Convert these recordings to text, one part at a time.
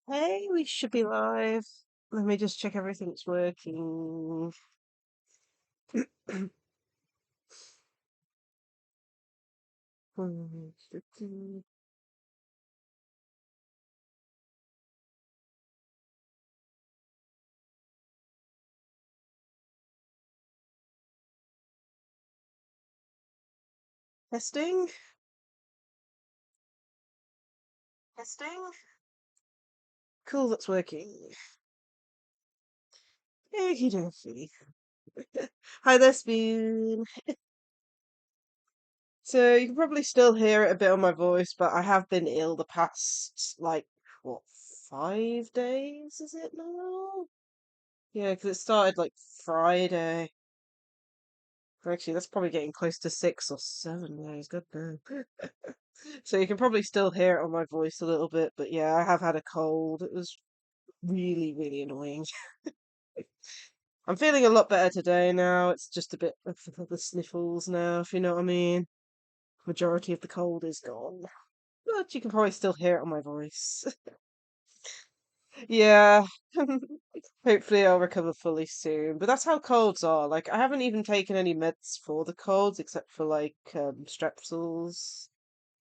Hey, we should be live. Let me just check everything's working. Testing? Testing? Cool, that's working. Okie dokie. Hi there, Spoon. So you can probably still hear it a bit on my voice, but I have been ill the past, what, 5 days, is it now? Yeah, because it started Friday. Actually, that's probably getting close to 6 or 7 days. Good no. So you can probably still hear it on my voice a little bit, but yeah, I have had a cold. It was really, really annoying. I'm feeling a lot better today now. It's just a bit of the sniffles now, if you know what I mean. Majority of the cold is gone. But you can probably still hear it on my voice. Yeah. Hopefully I'll recover fully soon. But that's how colds are. Like I haven't even taken any meds for the colds except for strepsils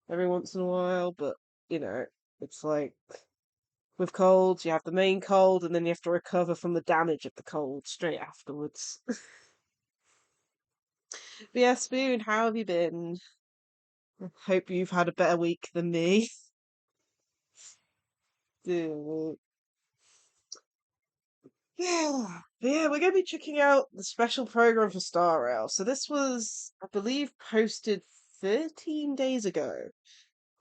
every once in a while, but it's like with colds, you have the main cold and then you have to recover from the damage of the cold straight afterwards. But yeah, Spoon, how have you been? Hope you've had a better week than me. Yeah. Yeah, we're going to be checking out the special program for Star Rail. So this was, I believe, posted 13 days ago.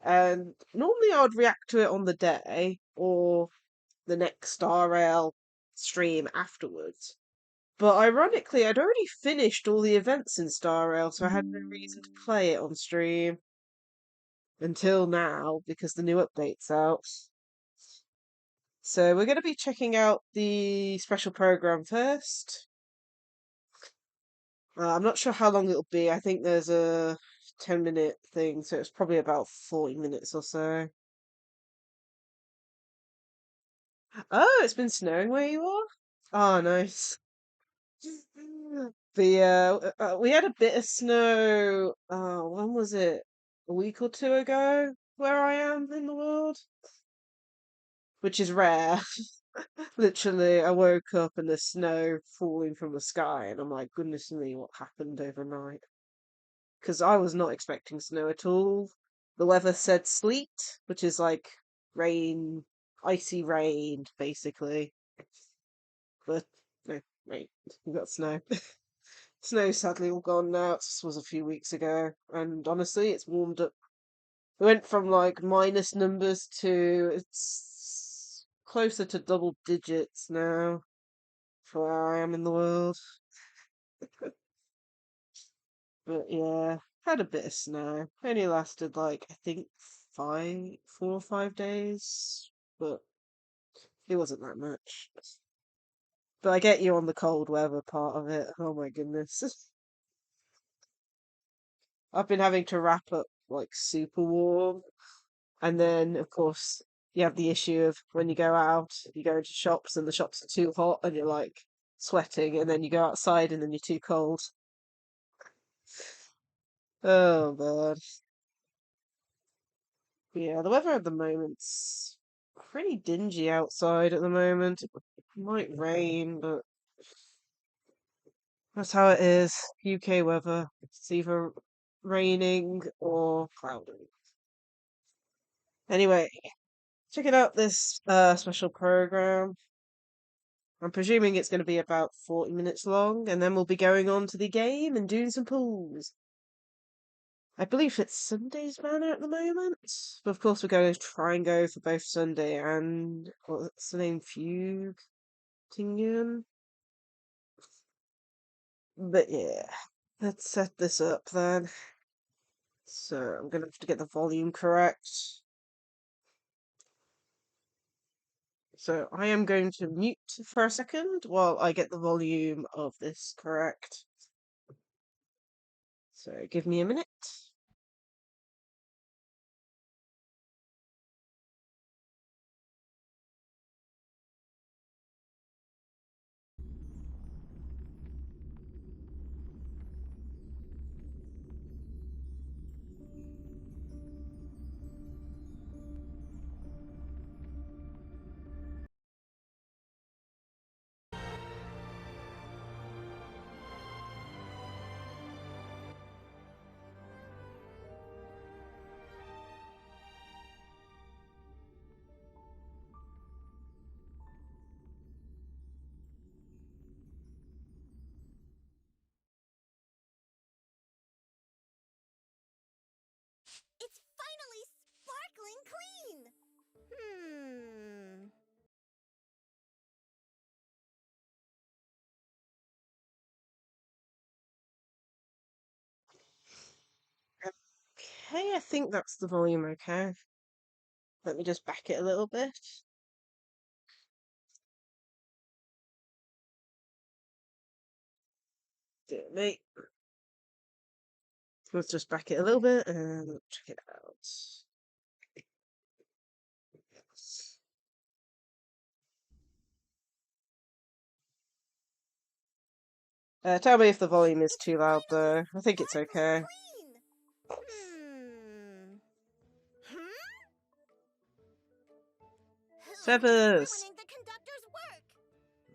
And normally I would react to it on the day or the next Star Rail stream afterwards. But ironically, I'd already finished all the events in Star Rail, so I had no reason to play it on stream until now because the new update's out. So we're going to be checking out the special program first. I'm not sure how long it'll be. I think there's a 10-minute thing, so it's probably about 40 minutes or so. Oh, it's been snowing where you are? Oh, nice. We had a bit of snow. When was it? A week or two ago, where I am in the world, which is rare. Literally, I woke up and there's snow falling from the sky, and I'm like, goodness me, what happened overnight? Because I was not expecting snow at all. The weather said sleet, which is like rain, icy rain, basically. But no, wait, we got snow. Snow's sadly all gone now. This was a few weeks ago, and honestly, it's warmed up. It went from like minus numbers to it's closer to double digits now for where I am in the world. But yeah, had a bit of snow. Only lasted like I think 4 or 5 days, but it wasn't that much. But I get you on the cold weather part of it. Oh my goodness. I've been having to wrap up like super warm. And then, of course, you have the issue of when you go out, you go into shops and the shops are too hot and you're like sweating, and then you go outside and then you're too cold. Oh, God. Yeah, the weather at the moment's pretty dingy outside at the moment. It might rain, but that's how it is. UK weather. It's either raining or cloudy. Anyway, checking out this special program. I'm presuming it's going to be about 40 minutes long, and then we'll be going on to the game and doing some pulls. I believe it's Sunday's banner at the moment, but of course we're going to try and go for both Sunday and what's the name, Fugingen. But yeah, let's set this up then. So I'm gonna have to get the volume correct. So I am going to mute for a second while I get the volume of this correct. So give me a minute. It's finally sparkling clean! Okay, I think that's the volume okay. Let me just back it a little bit. Mate. Let's just back it a little bit and check it out. Tell me if the volume is too loud though. I think it's okay. Feathers! The conductor's work?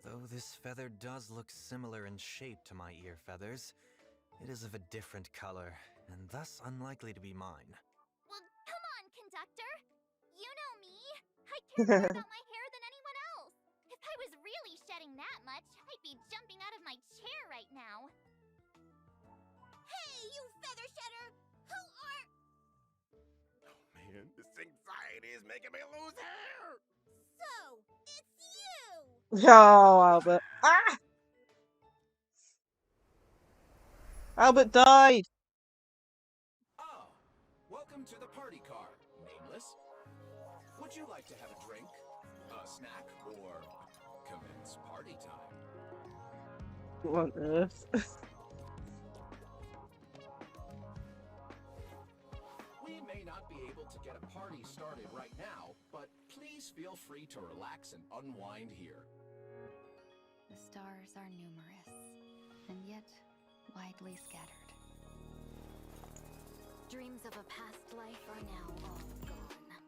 Though this feather does look similar in shape to my ear feathers, it is of a different color, and thus unlikely to be mine. Well, come on, conductor! You know me! I care more about my hair than anyone else! If I was really shedding that much, I'd be jumping out of my chair right now! Hey, you feather shedder! Who are... Oh man, this anxiety is making me lose hair! So, it's you! Oh, Albert. Ah! Albert died! Ah, welcome to the party car, Nameless. Would you like to have a drink, a snack, or commence party time? What on earth? We may not be able to get a party started right now, but please feel free to relax and unwind here. The stars are numerous, and yet widely scattered. Dreams of a past life are now all gone.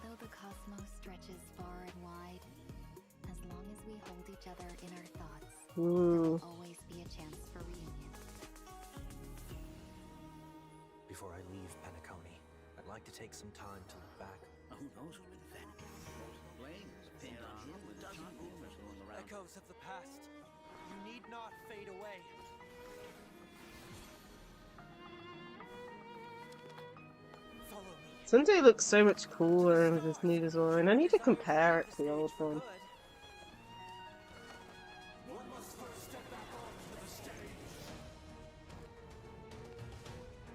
Though the cosmos stretches far and wide, as long as we hold each other in our thoughts, there will always be a chance for reunion. Before I leave Penacony, I'd like to take some time to look back. Who knows where the vanity flames pinned on him with a tongue going around. Echoes of the past, you need not fade away. Follow me. Sunday looks so much cooler with his new design. I need to compare it to the old one.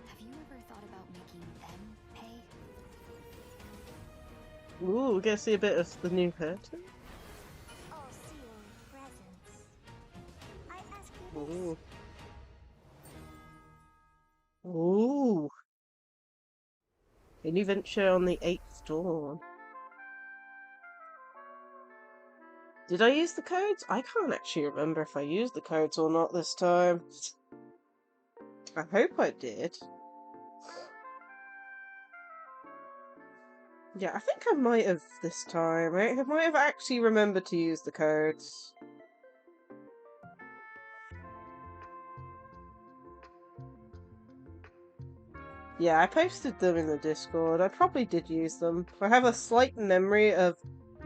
Have you ever thought about making them pay? Ooh, we get to see a bit of the new curtain. I'll see your presents. I ask you this. Ooh. Ooh. A new venture on the 8th dawn. Did I use the codes? I can't actually remember if I used the codes or not this time. I hope I did. Yeah, I think I might have this time. I might have actually remembered to use the codes. Yeah, I posted them in the Discord. I probably did use them. I have a slight memory of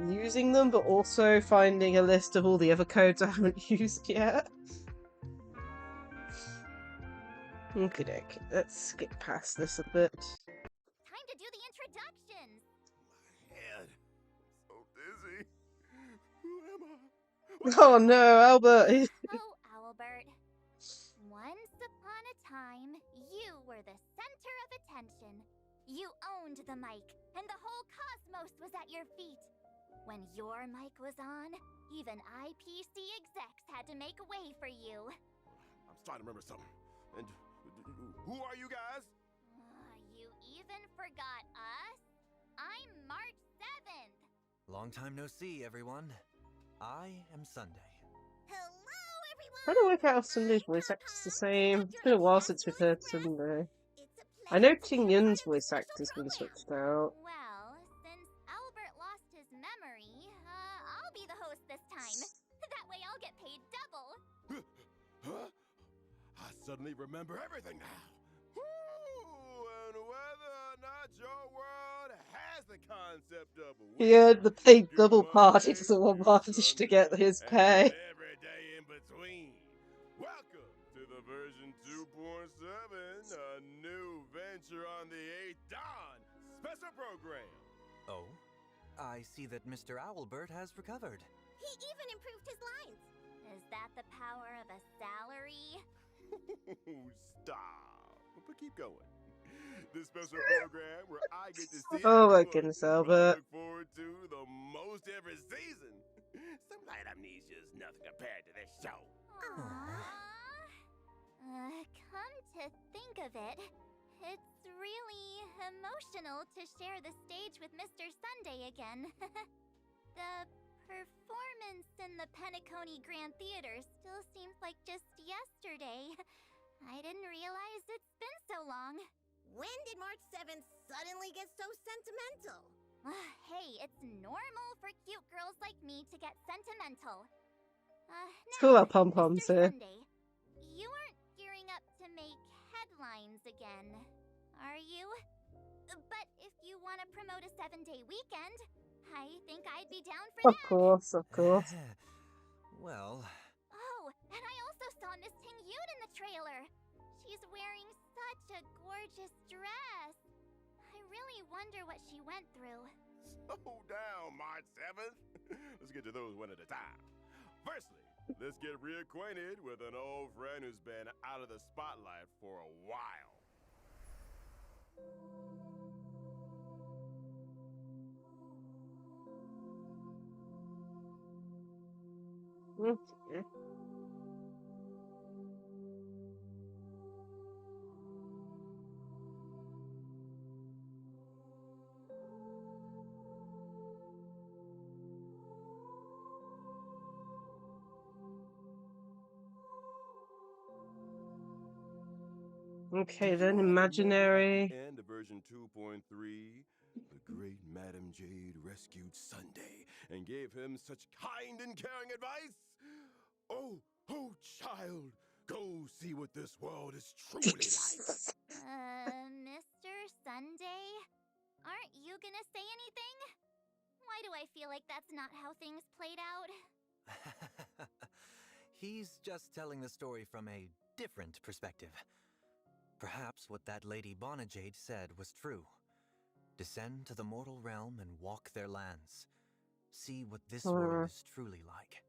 using them, but also finding a list of all the other codes I haven't used yet. Okay, let's skip past this a bit. Time to do the introductions! My head. So dizzy. Who am I? Oh no, Albert! Oh, Albert. Once upon a time, you were the center of attention. You owned the mic, and the whole cosmos was at your feet. When your mic was on, even IPC execs had to make way for you. I'm starting to remember something. And who are you guys? You even forgot us? I'm March 7th. Long time no see, everyone. I am Sunday. Hello, everyone. Trying to work out if Sunday's voice actor's the same. It's been a while since we've heard Sunday. I know Ting Yun's voice actor's been switched out. Well, since Albert lost his memory, I'll be the host this time. That way I'll get paid double. Huh? I suddenly remember everything now. Woo! And whether or not your world has the concept of a He earned the paid good double part. He Monday, doesn't want Martish to get his and pay. every day in between. Welcome to the version 2.7, a new feature on the 8th Dawn special program. Oh? I see that Mr. Owlbert has recovered. He even improved his lines. Is that the power of a salary? Stop. But keep going. This special program where I get to see Oh my everyone goodness, is what I Albert. look forward to the most every season. Some light amnesia is nothing compared to this show. Come to think of it, it's really emotional to share the stage with Mr. Sunday again. The performance in the Penacony Grand Theater still seems like just yesterday. I didn't realize it's been so long. When did March 7th suddenly get so sentimental? Hey, it's normal for cute girls like me to get sentimental. Cool, Now, our pom-poms Mr. here. Sunday, you aren't gearing up to make headlines again, are you? But if you want to promote a 7-day weekend, I think I'd be down for Of that. course, of course. Well... Oh, and I also saw Miss Ting-Yoon in the trailer. She's wearing such a gorgeous dress. I really wonder what she went through. Slow down, March 7th. Let's get to those one at a time. Firstly, let's get reacquainted with an old friend who's been out of the spotlight for a while. Okay. Okay, then imaginary. At the end of version 2.3, the great Madam Jade rescued Sunday and gave him such kind and caring advice. Oh, child, go see what this world is truly like. Mr. Sunday? Aren't you gonna say anything? Why do I feel like that's not how things played out? He's just telling the story from a different perspective. Perhaps what that Lady Bonajade said was true. Descend to the mortal realm and walk their lands. See what this world is truly like.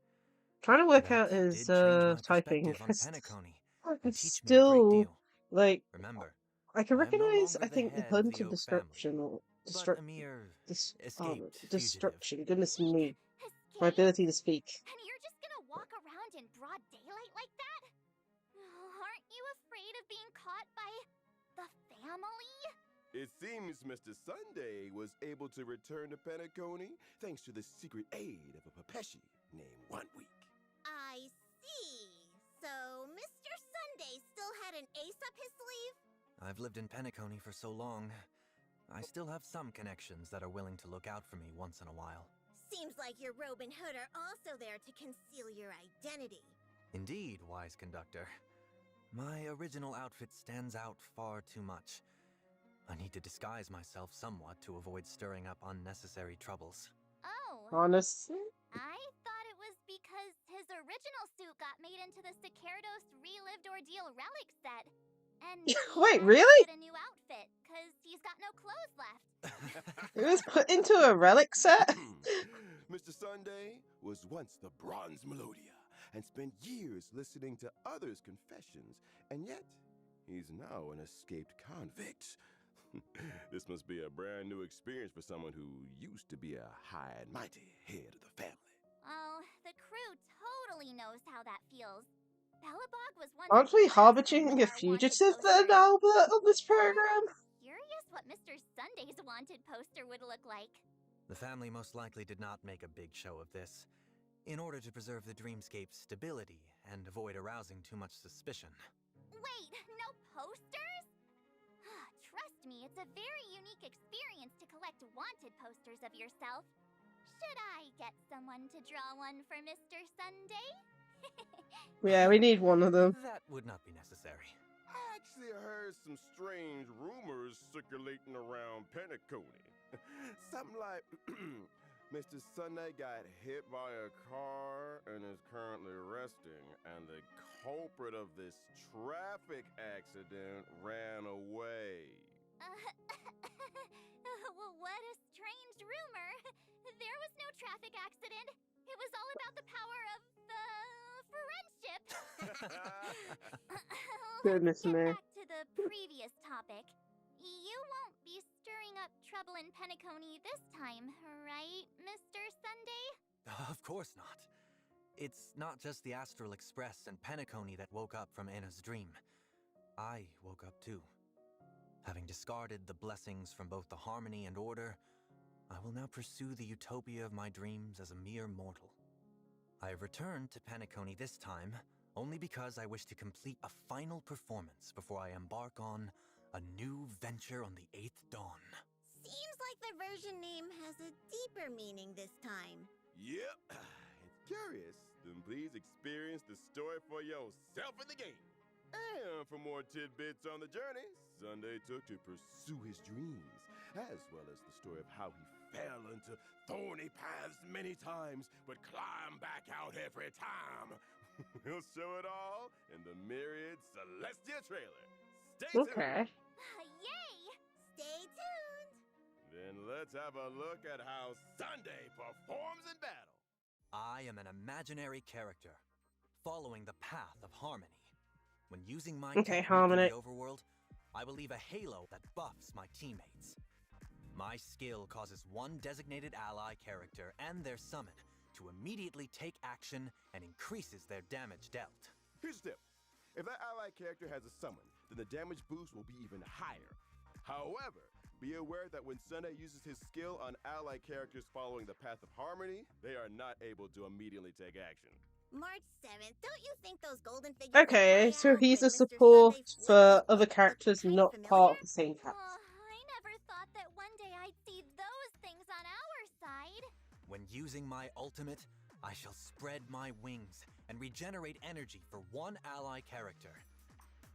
Trying to work That out his did change my typing. perspective on Penacony and It's teach me a great still deal. like Remember, I can I am no recognize. longer I the think the head of hunt the and Oak family, destruction or but a mere escaped fugitive. destruction. Goodness me, Escape? my ability to speak. And you're just gonna walk around in broad daylight like that? Aren't you afraid of being caught by the family? It seems Mr. Sunday was able to return to Penacony thanks to the secret aid of a Papeshi named One Week. I see. So, Mr. Sunday still had an ace up his sleeve? I've lived in Penacony for so long, I still have some connections that are willing to look out for me once in a while. Seems like your robe and hood are also there to conceal your identity. Indeed, wise conductor. My original outfit stands out far too much. I need to disguise myself somewhat to avoid stirring up unnecessary troubles. Oh. Honestly, I thought it was because his original suit got made into the Sicardos Relived Ordeal relic set. And he wait, had to really? get a new outfit, because he's got no clothes left. It was put into a relic set. Mr. Sunday was once the Bronze Melodia and spent years listening to others' confessions, and yet he's now an escaped convict. This must be a brand new experience for someone who used to be a high and mighty head of the family. Oh, the crew totally knows how that feels. Bellabog was once Aren't we blessed harboring with a our wanted fugitive then, posters. Albert, on this program? Curious what Mr. Sunday's wanted poster would look like. The family most likely did not make a big show of this, in order to preserve the dreamscape's stability and avoid arousing too much suspicion. Wait, no posters? Trust me, it's a very unique experience to collect wanted posters of yourself. Should I get someone to draw one for Mr. Sunday? Yeah, we need one of them. That would not be necessary. I actually heard some strange rumors circulating around Penacony. Something like Mr. Sunday got hit by a car and is currently resting, and the culprit of this traffic accident ran away. traffic accident. It was all about the power of friendship. Goodness Let's get me. back to the previous topic. You won't be stirring up trouble in Penacony this time, right, Mr. Sunday? Of course not. It's not just the Astral Express and Penacony that woke up from Anna's dream. I woke up too. Having discarded the blessings from both the harmony and order, I will now pursue the utopia of my dreams as a mere mortal. I have returned to Penacony this time only because I wish to complete a final performance before I embark on a new venture on the 8th dawn. Seems like the version name has a deeper meaning this time. Yep. It's curious. Then please experience the story for yourself in the game. And for more tidbits on the journey Sunday took to pursue his dreams, as well as the story of how he fell into thorny paths many times, but climbed back out every time. We'll show it all in the Myriad Celestia trailer. Stay tuned. Okay. Yay! Stay tuned. Then let's have a look at how Sunday performs in battle. I am an imaginary character, following the path of harmony. When using my technique Harmony. in the overworld, I will leave a halo that buffs my teammates. My skill causes one designated ally character and their summon to immediately take action and increases their damage dealt. Here's the tip. If that ally character has a summon, then the damage boost will be even higher. However, be aware that when Sunday uses his skill on ally characters following the path of harmony, they are not able to immediately take action. March 7th, don't you think those golden figures Okay, that so fly out he's when a Mr. support Sunday flips for his other book characters look not kinda part of familiar? the same cast. I never thought that one day I'd see those things on our side. When using my ultimate, I shall spread my wings and regenerate energy for one ally character.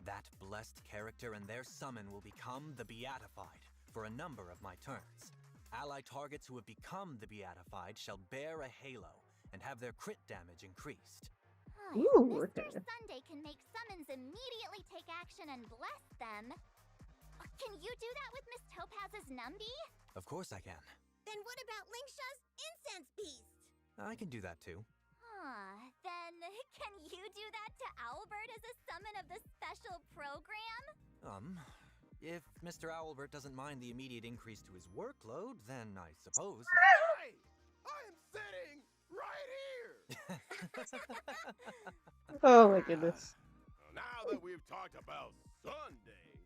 That blessed character and their summon will become the Beatified for a number of my turns. Ally targets who have become the Beatified shall bear a halo and have their crit damage increased. Ooh, Mr. okay. Sunday can make summons immediately take action and bless them. Can you do that with Miss Topaz's Numby? Of course I can. Then what about Lingsha's incense beast? I can do that too. Then can you do that to Owlbird as a summon of the special program? If Mr. Owlbert doesn't mind the immediate increase to his workload, then I suppose. Hey! I am sitting right here! Oh my goodness. Now that we've talked about Sunday,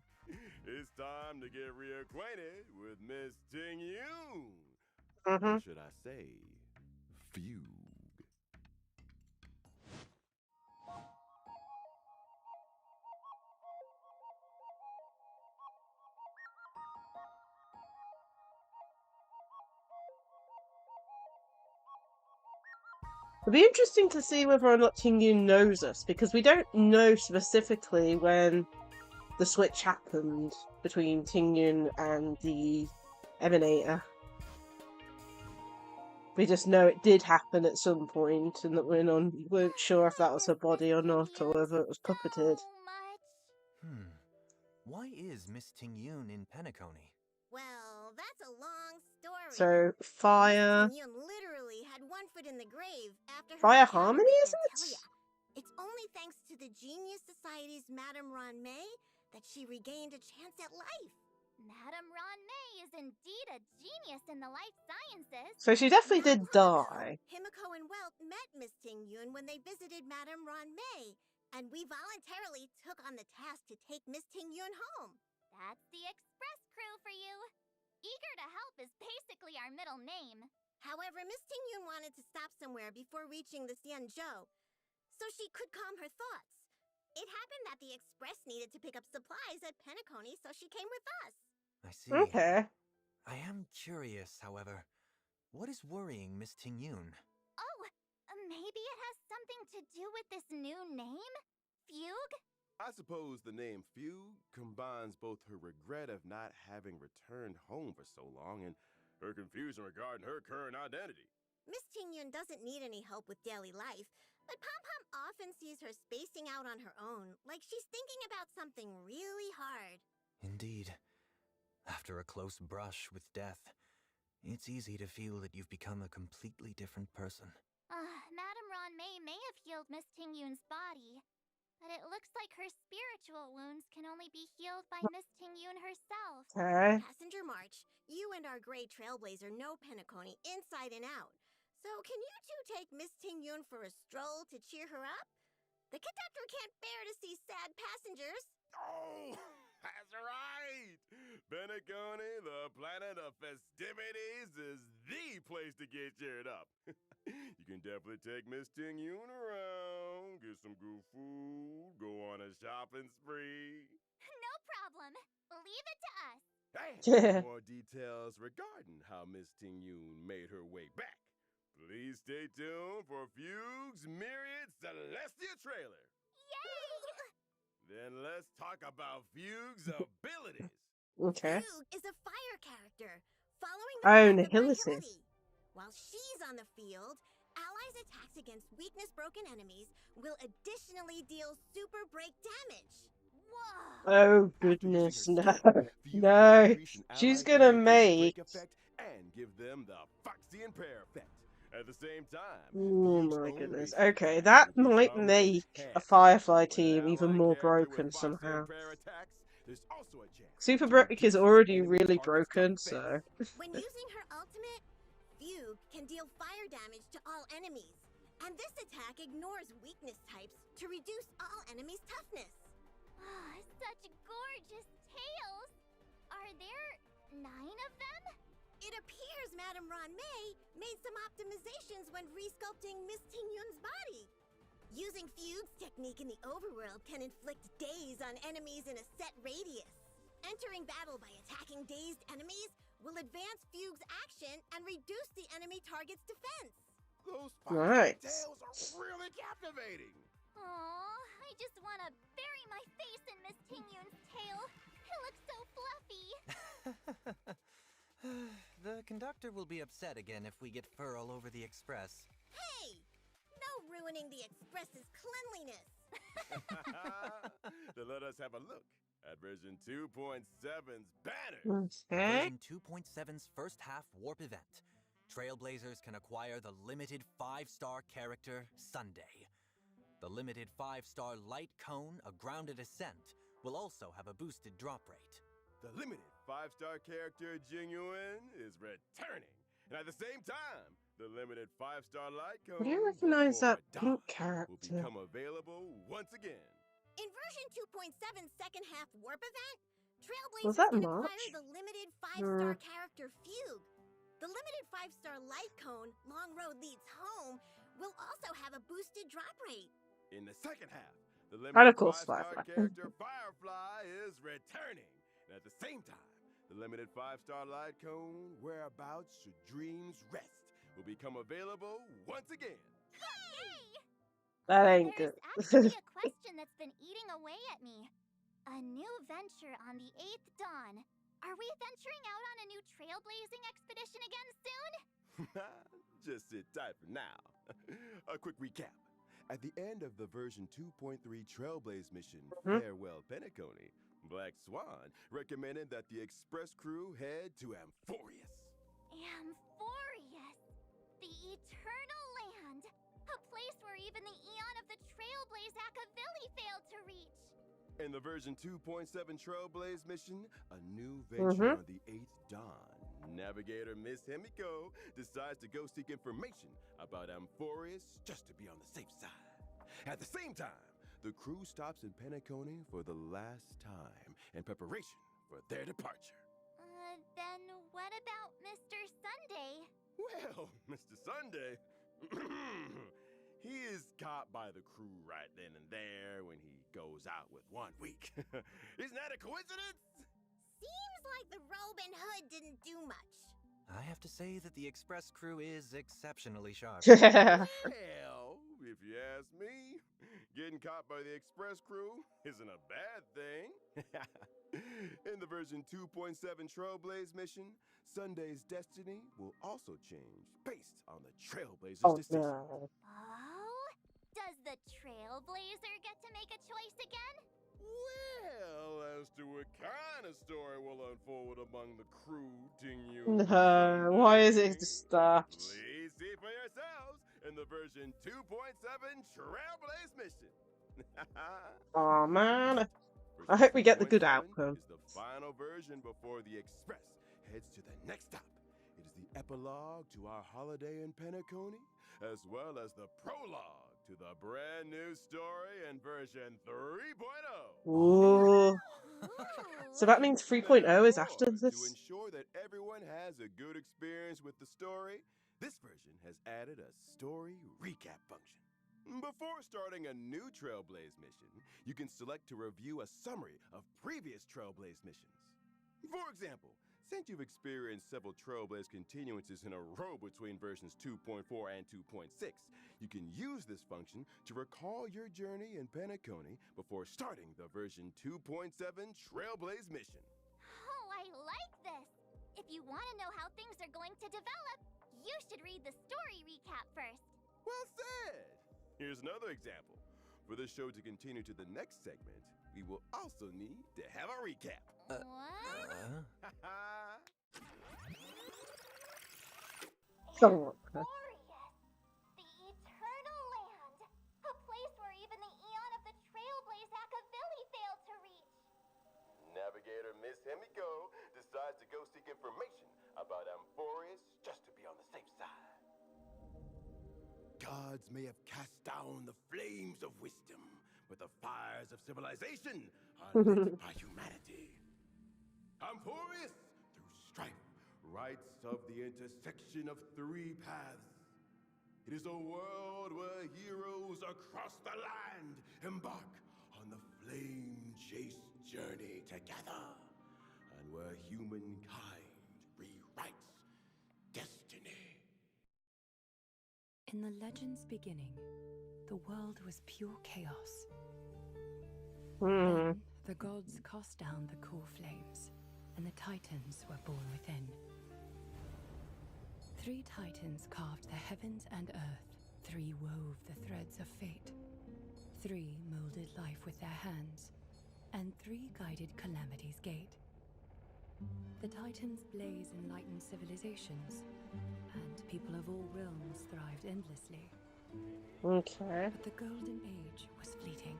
it's time to get reacquainted with Miss Ting Yoon. Or should I say, Fugue. It'll be interesting to see whether or not Tingyun knows us, because we don't know specifically when the switch happened between Tingyun and the Emanator. We just know it did happen at some point, and that we weren't sure if that was her body or not, or whether it was puppeted. So much. Why is Miss Ting Yoon in Penacony? Well, that's a long story. So, fire... Miss Ting Yoon literally had one foot in the grave after her Fire encounter Harmony, with is it? Genitalia. It's only thanks to the Genius Society's Madame Ron May that she regained a chance at life. Madame Ron May is indeed a genius in the life sciences. So she definitely Not did long ago, die. Himiko and Welt met Miss Ting Yoon when they visited Madame Ron May, and we voluntarily took on the task to take Miss Ting Yoon home. That's the express crew for you. Eager to help is basically our middle name. However, Miss Ting Yoon wanted to stop somewhere before reaching the Xianzhou, so she could calm her thoughts. It happened that the express needed to pick up supplies at Penacony, so she came with us. I see. Okay. I am curious, however. What is worrying Miss Ting Yoon? Oh, maybe it has something to do with this new name? Fugue? I suppose the name Fugue combines both her regret of not having returned home for so long and her confusion regarding her current identity. Miss Ting Yoon doesn't need any help with daily life, but Pom Pom often sees her spacing out on her own, like she's thinking about something really hard. Indeed. After a close brush with death, It's easy to feel that you've become a completely different person. Madame Ron may have healed Miss Tingyun's body, but it looks like her spiritual wounds can only be healed by Miss Tingyun herself. Okay. Passenger March, you and our gray Trailblazer know Penacony inside and out. So can you two take Miss Tingyun for a stroll to cheer her up? The conductor can't bear to see sad passengers. Oh, that's right! Penacony, the planet of festivities, is the place to get cheered up. You can definitely take Miss Tingyun around, get some good food, go on a shopping spree. No problem. Leave it to us. And more details regarding how Miss Tingyun made her way back. Please stay tuned for Fugue's Myriad Celestia trailer. Yay! Then let's talk about Fugue's abilities. Okay. Fugue is a fire character, following the Oh, path of Nihilus is. Nihility. While she's on the field, allies' attacks against weakness-broken enemies will additionally deal super break damage. Whoa! Oh goodness, no. No. She's gonna make. Effect and give them the Foxy and Pair effect. At the same time, Oh Fugue's my own goodness. basic Okay, attack that will might become make a enhanced. Firefly When team an even ally more character broken with Foxy and somehow. Pair attacks, there's also a chance Super to Brick reduce is the already enemy really target's broken, defense. so. When using her ultimate, Fugue can deal fire damage to all enemies. And this attack ignores weakness types to reduce all enemies' toughness. Such gorgeous tails! Are there 9 of them? It appears Madame Ron made some optimizations when resculpting Miss Tingyun's body. Using Fugue's technique in the overworld can inflict daze on enemies in a set radius. Entering battle by attacking dazed enemies will advance Fugue's action and reduce the enemy target's defense. Those Right. tails are really captivating. Aww, I just want to bury my face in Miss Tingyun's tail. It looks so fluffy. The conductor will be upset again if we get fur all over the express. Hey! No ruining the Express's cleanliness! Then let us have a look at version 2.7's banner. Okay. Version 2.7's first half warp event. Trailblazers can acquire the limited 5-star character Sunday. The limited 5-star light cone, a grounded ascent, will also have a boosted drop rate. The limited 5-star character Genuine is returning. And at the same time, the limited 5-star light cone I don't recognize that before pink dawn character. will become available once again. In version 2.7's second half warp event, Was Trailblazers that can March? acquire the limited 5-star character Fugue. The limited 5-star light cone, Long Road Leads Home, will also have a boosted drop rate. In the second half, the Kinda limited cool 5-star Firefly. character Firefly is returning. And at the same time, the limited 5-star light cone Whereabouts Should Dreams Rest will become available once again. Yay! That ain't There's good. actually a question that's been eating away at me. A new venture on the 8th dawn. Are we venturing out on a new trailblazing expedition again soon? Just sit tight for now. A quick recap. At the end of the version 2.3 Trailblaze mission, Farewell Penacony, Black Swan recommended that the Express crew head to Amphorius. Amphorius! The Eternal Land! A place where even the Eon of the Trailblaze Akavili failed to reach! In the version 2.7 Trailblaze mission, a new venture on the 8th dawn, Navigator Miss Himiko decides to go seek information about Amphorius just to be on the safe side. At the same time, the crew stops in Penacony for the last time in preparation for their departure. Then what about Mr. Sunday? Well, Mr. Sunday, he is caught by the crew right then and there when he goes out with 1 week. Isn't that a coincidence? Seems like the robe and hood didn't do much. I have to say that the express crew is exceptionally sharp. Well, if you ask me, getting caught by the Express crew isn't a bad thing. In the version 2.7 Trailblaze mission, Sunday's destiny will also change based on the Trailblazer's decision. No. Oh? Does the Trailblazer get to make a choice again? Well, as to what kind of story will unfold among the crew, Ting Why is it just that? Please see for yourselves in the version 2.7 Trailblaze mission. Oh man. I Version hope we get the good 2.7 outcome. is the final version before the Express heads to the next stop. It is the epilogue to our holiday in Penacony, as well as the prologue to the brand new story in version 3.0. Ooh. So that means 3.0 is after To this. ensure that everyone has a good experience with the story, this version has added a story recap function. Before starting a new Trailblaze mission, you can select to review a summary of previous Trailblaze missions. For example, since you've experienced several Trailblaze continuances in a row between versions 2.4 and 2.6, you can use this function to recall your journey in Penacony before starting the version 2.7 Trailblaze mission. Oh, I like this! If you want to know how things are going to develop, you should read the story recap first. Well said! Here's another example. For this show to continue to the next segment, we will also need to have a recap. What? Oh. Glorious! The Eternal Land! A place where even the Eon of the Trailblaze Akavili failed to reach! Navigator Miss Himiko decides to go seek information about Amphorius just to be on the safe side. Gods may have cast down the flames of wisdom, but the fires of civilization are lit by humanity. Amphorius, through strife, writes of the intersection of three paths. It is a world where heroes across the land embark on the flame-chased journey together, and where humankind rewrites destiny. In the legend's beginning, the world was pure chaos. Then, the gods cast down the core flames, and the Titans were born within. 3 Titans carved the heavens and earth, 3 wove the threads of fate, 3 molded life with their hands, and 3 guided Calamity's gate. The Titans' blaze enlightened civilizations, and people of all realms thrived endlessly. Okay. But the Golden Age was fleeting,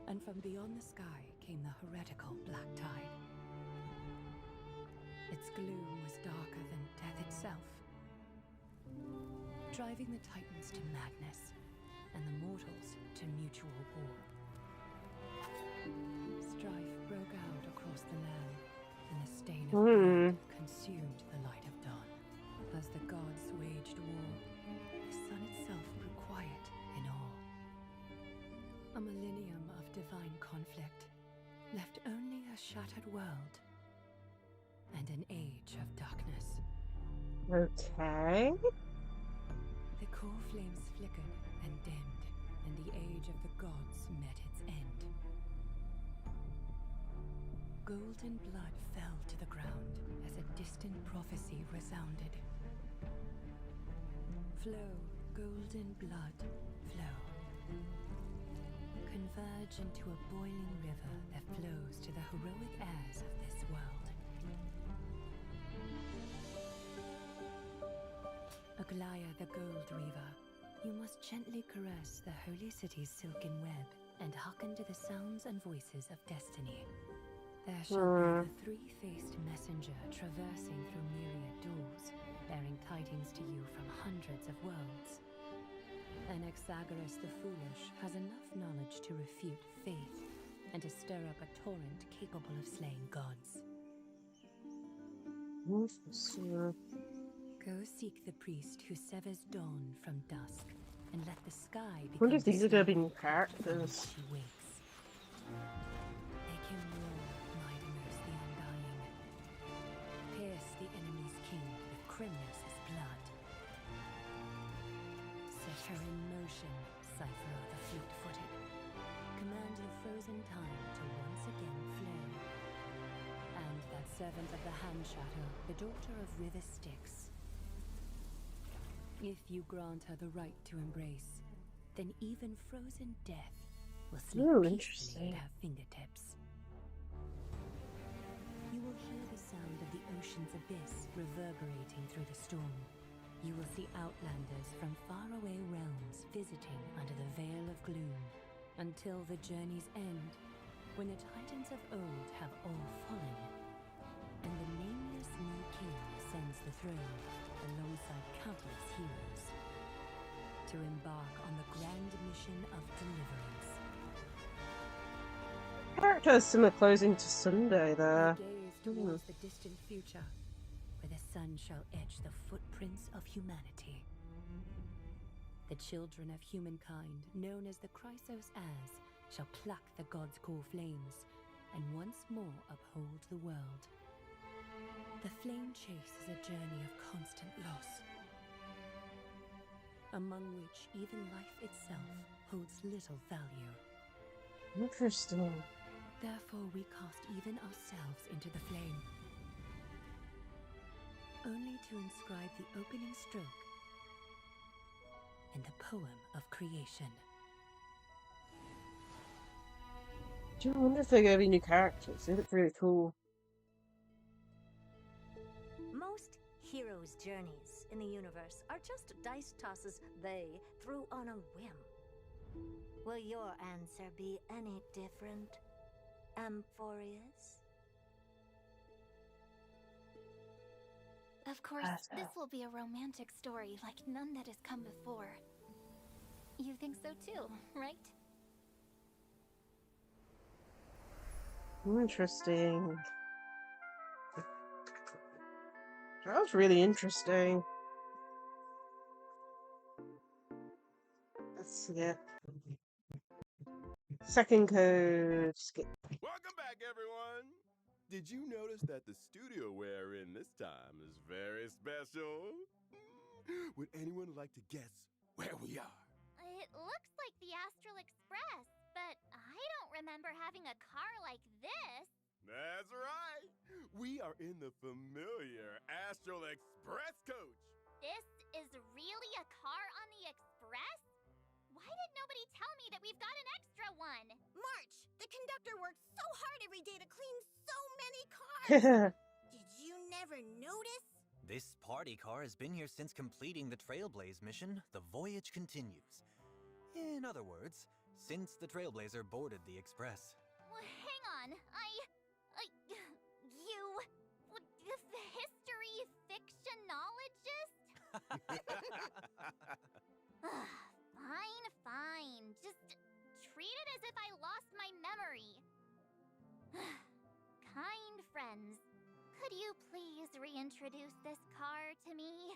and from beyond the sky came the heretical Black Tide. Its gloom was darker than death itself, driving the Titans to madness, and the mortals to mutual war. Strife broke out across the land, and the stain of blood consumed the light of dawn. As the gods waged war, the sun itself grew quiet in awe. A millennium of divine conflict left only a shattered world and an age of darkness. Okay. The core flames flickered and dimmed, and the age of the gods met its end. Golden blood fell to the ground as a distant prophecy resounded. Flow, golden blood, flow. Converge into a boiling river that flows to the heroic heirs of this world. Aglaya the Gold Weaver, you must gently caress the holy city's silken web and hearken to the sounds and voices of destiny. There shall be the 3-faced messenger traversing through myriad doors, bearing tidings to you from hundreds of worlds. Anaxagoras the Foolish has enough knowledge to refute faith and to stir up a torrent capable of slaying gods. Go seek the priest who severs dawn from dusk, and let the sky become Wonder if these are gonna be new the characters. she wakes. Make him roar, Mightiness the Undying. Pierce the enemy's king with Crimnus' blood. Set her in motion, Cypher the fleet-footed. Command the frozen time to once again flow. And that servant of the Hand Shadow, the daughter of River Styx. If you grant her the right to embrace, then even frozen death will sleep Ooh, peacefully interesting. at her fingertips. You will hear the sound of the ocean's abyss reverberating through the storm. You will see outlanders from faraway realms visiting under the veil of gloom, until the journey's end, when the titans of old have all fallen, and the nameless new king ascends the throne alongside countless heroes, to embark on the grand mission of deliverance. Character has similar closing to Sunday there. Gaze towards the distant future, where the sun shall etch the footprints of humanity. The children of humankind, known as the Chrysos As, shall pluck the gods' core flames, and once more uphold the world. The flame chase is a journey of constant loss, among which even life itself holds little value. Interesting. Therefore we cast even ourselves into the flame, only to inscribe the opening stroke in the poem of creation. Do you wonder if they're going to be new characters? They look really cool. Most heroes' journeys in the universe are just dice tosses they threw on a whim. Will your answer be any different, Amphorius? Of course, this will be a romantic story like none that has come before. You think so too, right? Interesting. That was really interesting. Let's see it. Second code. Skip. Welcome back, everyone! Did you notice that the studio we're in this time is very special? Would anyone like to guess where we are? It looks like the Astral Express, but I don't remember having a car like this. That's right! We are in the familiar Astral Express coach! This is really a car on the Express? Why did nobody tell me that we've got an extra one? March! The conductor works so hard every day to clean so many cars! Did you never notice? This party car has been here since completing the Trailblaze mission. The voyage continues. In other words, since the Trailblazer boarded the Express. Well, hang on, the history fictionologist? Fine. Just treat it as if I lost my memory. Kind friends, could you please reintroduce this car to me?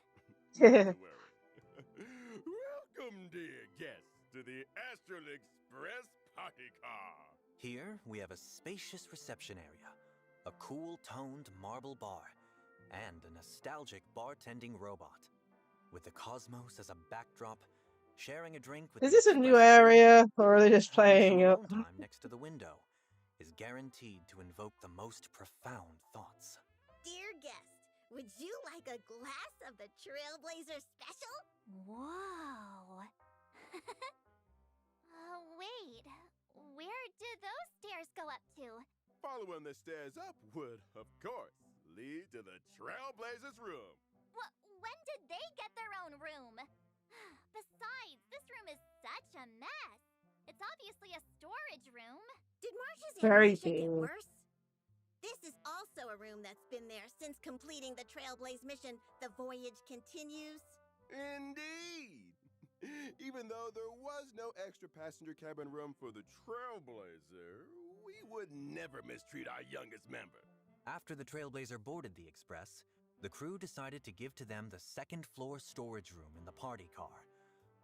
Don't worry. Welcome, dear guests, to the Astral Express party car. Here, we have a spacious reception area, a cool-toned marble bar, and a nostalgic bartending robot. With the cosmos as a backdrop, sharing a drink with Is the this a new Express crew, area, or are they just having playing some it? alone time next to the window is guaranteed to invoke the most profound thoughts. Dear guest, would you like a glass of the Trailblazer Special? Whoa. Wait, where do those stairs go up to? Following the stairs up would, of course, lead to the Trailblazer's room. When did they get their own room? Besides, this room is such a mess. It's obviously a storage room. Did March's Very animation get big. worse? This is also a room that's been there since completing the Trailblaze mission. The voyage continues. Indeed! Even though there was no extra passenger cabin room for the Trailblazer, we would never mistreat our youngest member. After the Trailblazer boarded the Express, the crew decided to give to them the second-floor storage room in the party car.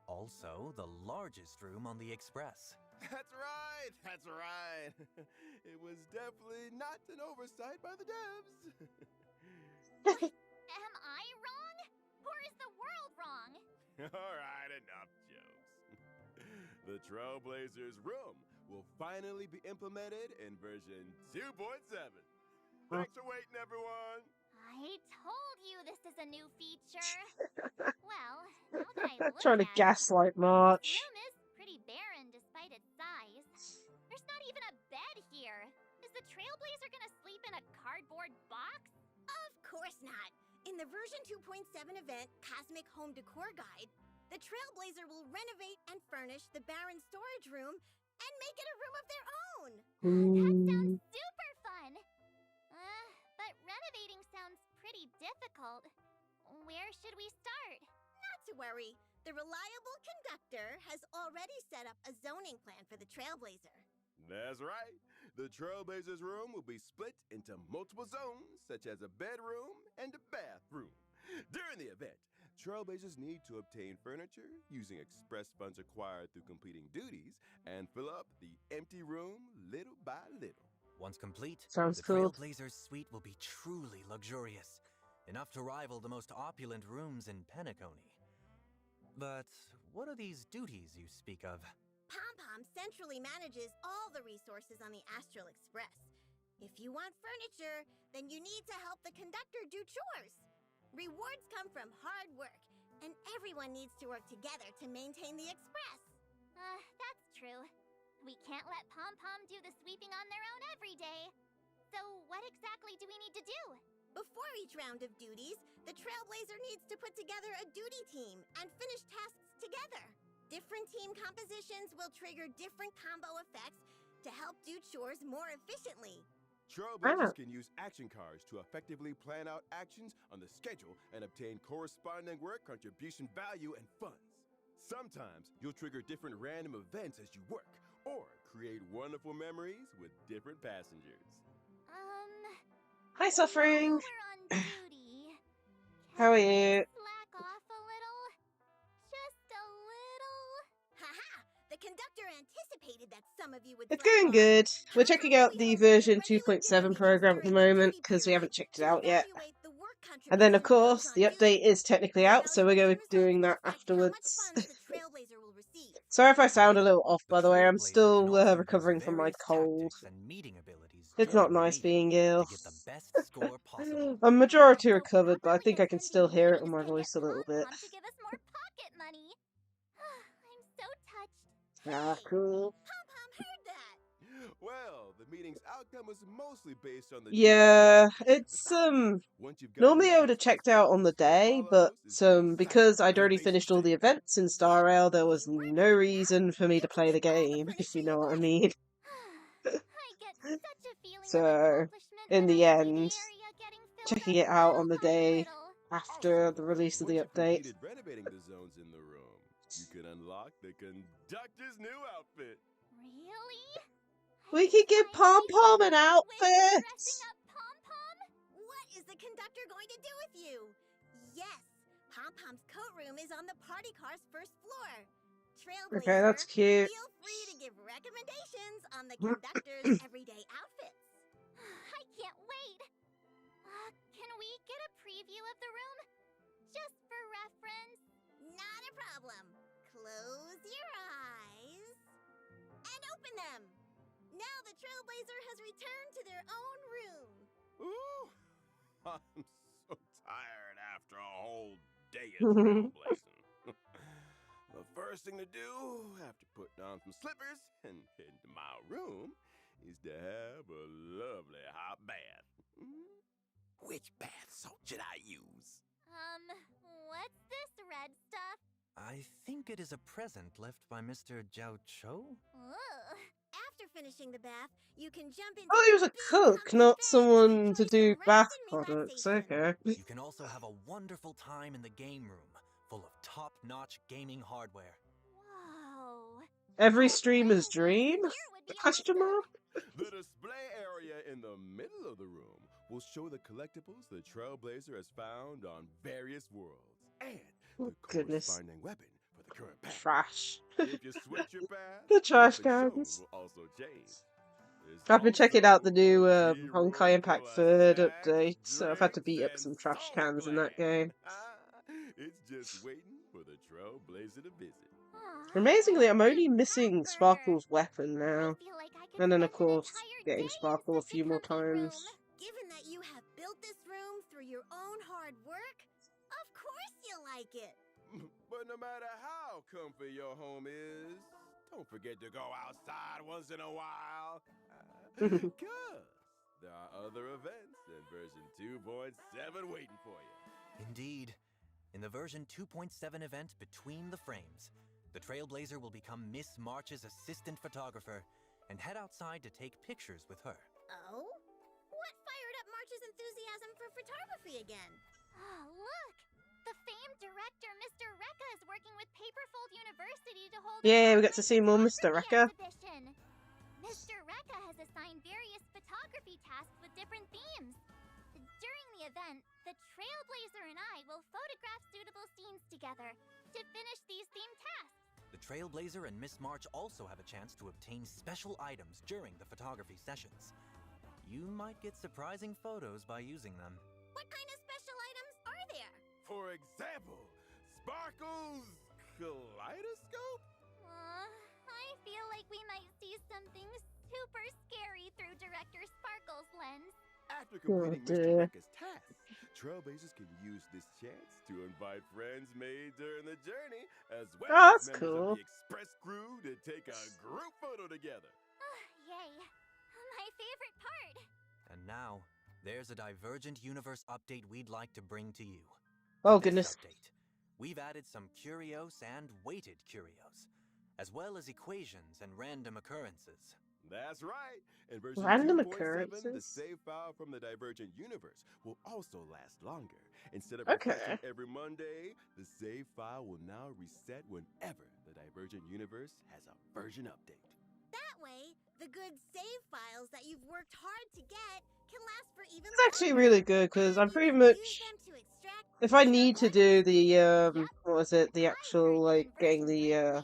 Also, the largest room on the Express. That's right! It was definitely not an oversight by the devs. Am I wrong? Or is the world wrong? Alright, enough jokes. The Trailblazer's room will finally be implemented in version 2.7. Thanks for waiting, everyone! I told you this is a new feature. Well, now that I look Trying to at it, gaslight March. this room is pretty barren despite its size. cardboard box? Of course not. In the version 2.7 event, Cosmic Home Decor Guide, the Trailblazer will renovate and furnish the Baron's storage room and make it a room of their own. That sounds super fun. But renovating sounds pretty difficult. Where should we start? Not to worry. The reliable conductor has already set up a zoning plan for the Trailblazer. That's right. The Trailblazer's room will be split into multiple zones, such as a bedroom and a bathroom. During the event, Trailblazers need to obtain furniture using express funds acquired through completing duties and fill up the empty room little by little. Once complete, Sounds the cool. Trailblazer's suite will be truly luxurious, enough to rival the most opulent rooms in Penacony. But what are these duties you speak of? Pom-Pom centrally manages all the resources on the Astral Express. If you want furniture, then you need to help the conductor do chores. Rewards come from hard work, and everyone needs to work together to maintain the express. That's true. We can't let Pom-Pom do the sweeping on their own every day. So what exactly do we need to do? Before each round of duties, the Trailblazer needs to put together a duty team and finish tasks together. Different team compositions will trigger different combo effects to help do chores more efficiently. Trailblazers can use action cards to effectively plan out actions on the schedule and obtain corresponding work contribution value and funds. Sometimes you'll trigger different random events as you work, or create wonderful memories with different passengers. Hi, Suffering. While we're on duty, How are you? slack off a little? Just a little? Haha! The conductor anticipated that some of you would It's slack going off. good. We're However, checking out we the hope that version regular 2.7 duty program at meetings the during moment duty because we haven't period checked it to out yet. evaluate the work And then, of contribution of course, those the on duty. update is technically out, so we're going to be doing that afterwards. How much funds the Trailblazer will receive. Sorry if I sound a little off, The by the way. I'm Trailblazer still can also use recovering from my various cold. tactics and meeting abilities It's not during the nice meeting being ill. to get the best score possible. I'm majority So recovered, but I properly think I can attending still hear it on meetings my can get voice a little bit. Pom-Pom to give us more pocket money. I'm so touched. Ah, cool. Pom-Pom heard that. Well, the meeting's outcome was mostly based on the Yeah, it's Once you've gotten normally I that would have much checked out on the day, but follows is the because I'd exciting already renovation finished all the stage. events in Star Rail, there was You work no hard reason enough, for me you to can play the get all the game, if furniture you know you what I like. mean. I get such a feeling of So, accomplishment in when the I see end, the area getting filled checking up it out little on the by day little. after the release of the Once you've update. completed renovating the zones in the room, you can unlock the conductor's new outfit. Really? We could give Pom-Pom an outfit! Dressing up Pom-Pom? What is the conductor going to do with you? Yes, Pom-Pom's coat room is on the party car's first floor. Trailblazer, Okay, that's cute. feel free to give recommendations on the conductor's everyday outfits. I can't wait. Can we get a preview of the room? Just for reference. Not a problem. Close your eyes and open them. Now the Trailblazer has returned to their own room. Ooh, I'm so tired after a whole day of trailblazing. The first thing to do after putting on some slippers and heading to my room is to have a lovely hot bath. Which bath salt should I use? What's this red stuff? I think it is a present left by Mr. Jiao Cho? Ugh. After finishing the bath, you can jump into Oh, he was a the big cook, comfy not bed someone and to enjoy do some bath rest and products. relaxation. Okay. You can also have a wonderful time in the game room, full of top-notch gaming hardware. Whoa. Every A streamer's Trailblazer dream? here would be Question awesome. mark? The display area in the middle of the room will show the collectibles the Trailblazer has found on various worlds and Oh, the goodness. corresponding weapon for the current path. Trash. If you switch your path, The trash something shown cans. will also change. There's I've been checking out the also new a key room Honkai Impact full of 3rd snacks, update, so I've had to drinks, beat up and some trash salt cans in that glands. game. It's just waiting for the Trailblazer to visit. Aw, Amazingly, I'm a only missing hamburger. Sparkle's weapon I now. feel like I could And then, spend of course, an entire getting day in Sparkle a such few more comfy room. times. Given that you have built this room through your own hard work, of course you like it. But no matter how comfy your home is, don't forget to go outside once in a while. Cause there are other events in version 2.7 waiting for you. Indeed. In the version 2.7 event Between the Frames, the Trailblazer will become Miss March's assistant photographer and head outside to take pictures with her. Oh? What fired up March's enthusiasm for photography again? Oh, look! The famed director Mr. Rekka is working with Paperfold University to hold Yeah, a we got to see more Mr. Rekka. exhibition. Mr. Rekka has assigned various photography tasks with different themes. During the event, the Trailblazer and I will photograph suitable scenes together to finish these themed tasks. The Trailblazer and Miss March also have a chance to obtain special items during the photography sessions. You might get surprising photos by using them. What kind of special items are there? For example, Sparkle's kaleidoscope? I feel like we might see something super scary through Director Sparkle's lens. After completing Mr. Rekka's task, Trailblazers can use this chance to invite friends made during the journey, as well as members of the express crew to take a group photo together. Yay! My favorite part! And now, there's a Divergent Universe update we'd like to bring to you. Oh, For this goodness. update, we've added some curios and weighted curios, as well as equations and random occurrences. That's right. In version Random 2.7, the occurrences? save file from the Divergent Universe will also last longer. Instead of Okay. refreshing every Monday, the save file will now reset whenever the Divergent Universe has a version update. That way, the good save files that you've worked hard to get can last for even It's actually really good because I'm pretty much, if I need to do the what was it, the actual like getting the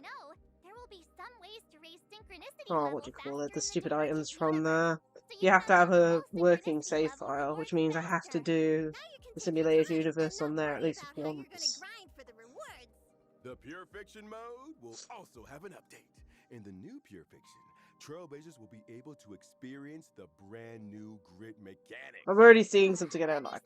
oh, what do you call it, the stupid items from there, you have to have a working save file, which means I have to do the simulated universe on there at least once. The Pure Fiction mode will also have an update. In the new Pure Fiction, Trailblazers will be able to experience the brand new grid mechanics. I'm already seeing something I don't like.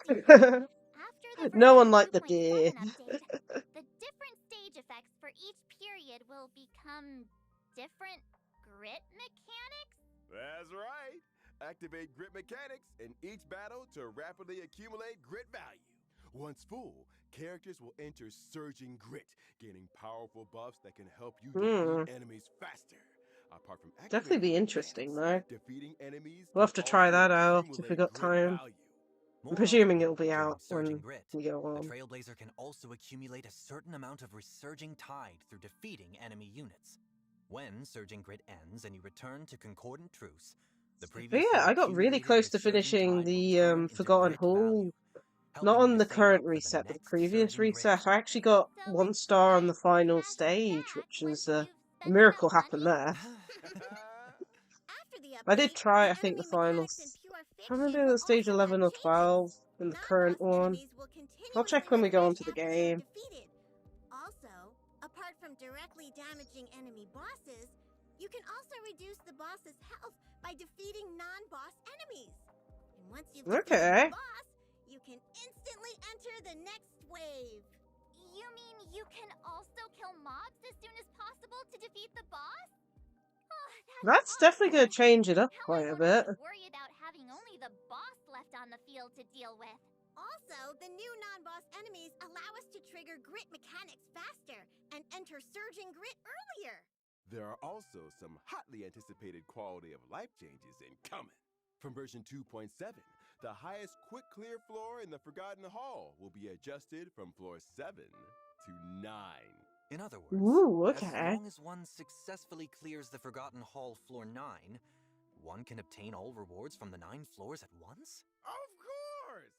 No one liked the deer. The different stage effects for each period will become different grit mechanics? That's right. Activate grit mechanics in each battle to rapidly accumulate grit value. Once full, characters will enter Surging Grit, gaining powerful buffs that can help you defeat enemies faster. Apart from Definitely be interesting though. defeating enemies, We'll have to try that out if we got time. I'm presuming it'll be out when we go on. The Trailblazer can also accumulate a certain amount of resurging tide through defeating enemy units. When Surging Grit ends and you return to Concordant Truce, the But previous yeah, I got really close to finishing the Forgotten Hall. Not on the current reset, but the previous reset. I actually got 1 star on the final stage, which is a miracle happened there. I did try, I think, the finals. I can't remember if it was stage 11 or 12 in the current one. I'll check when we go onto the game. Also, apart from directly damaging enemy bosses, you can also reduce the boss's health by defeating non-boss enemies. And once you've defeated the boss, you can instantly enter the next wave. You mean you can also kill mobs as soon as possible to defeat the boss? That's definitely going to change it up quite a bit. Worry about having only the boss left on the field to deal with. Also, the new non-boss enemies allow us to trigger grit mechanics faster and enter Surging Grit earlier. There are also some hotly anticipated quality of life changes incoming. From version 2.7, the highest quick clear floor in the Forgotten Hall will be adjusted from floor 7 to 9. In other words, as long as one successfully clears the Forgotten Hall floor 9, one can obtain all rewards from the 9 floors at once? Of course!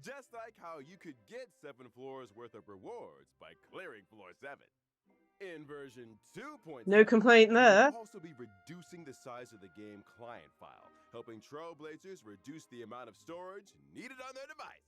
Just like how you could get 7 floors worth of rewards by clearing floor 7. In version 2.7, no complaint there. We'll also be reducing the size of the game client file, helping Trailblazers reduce the amount of storage needed on their device.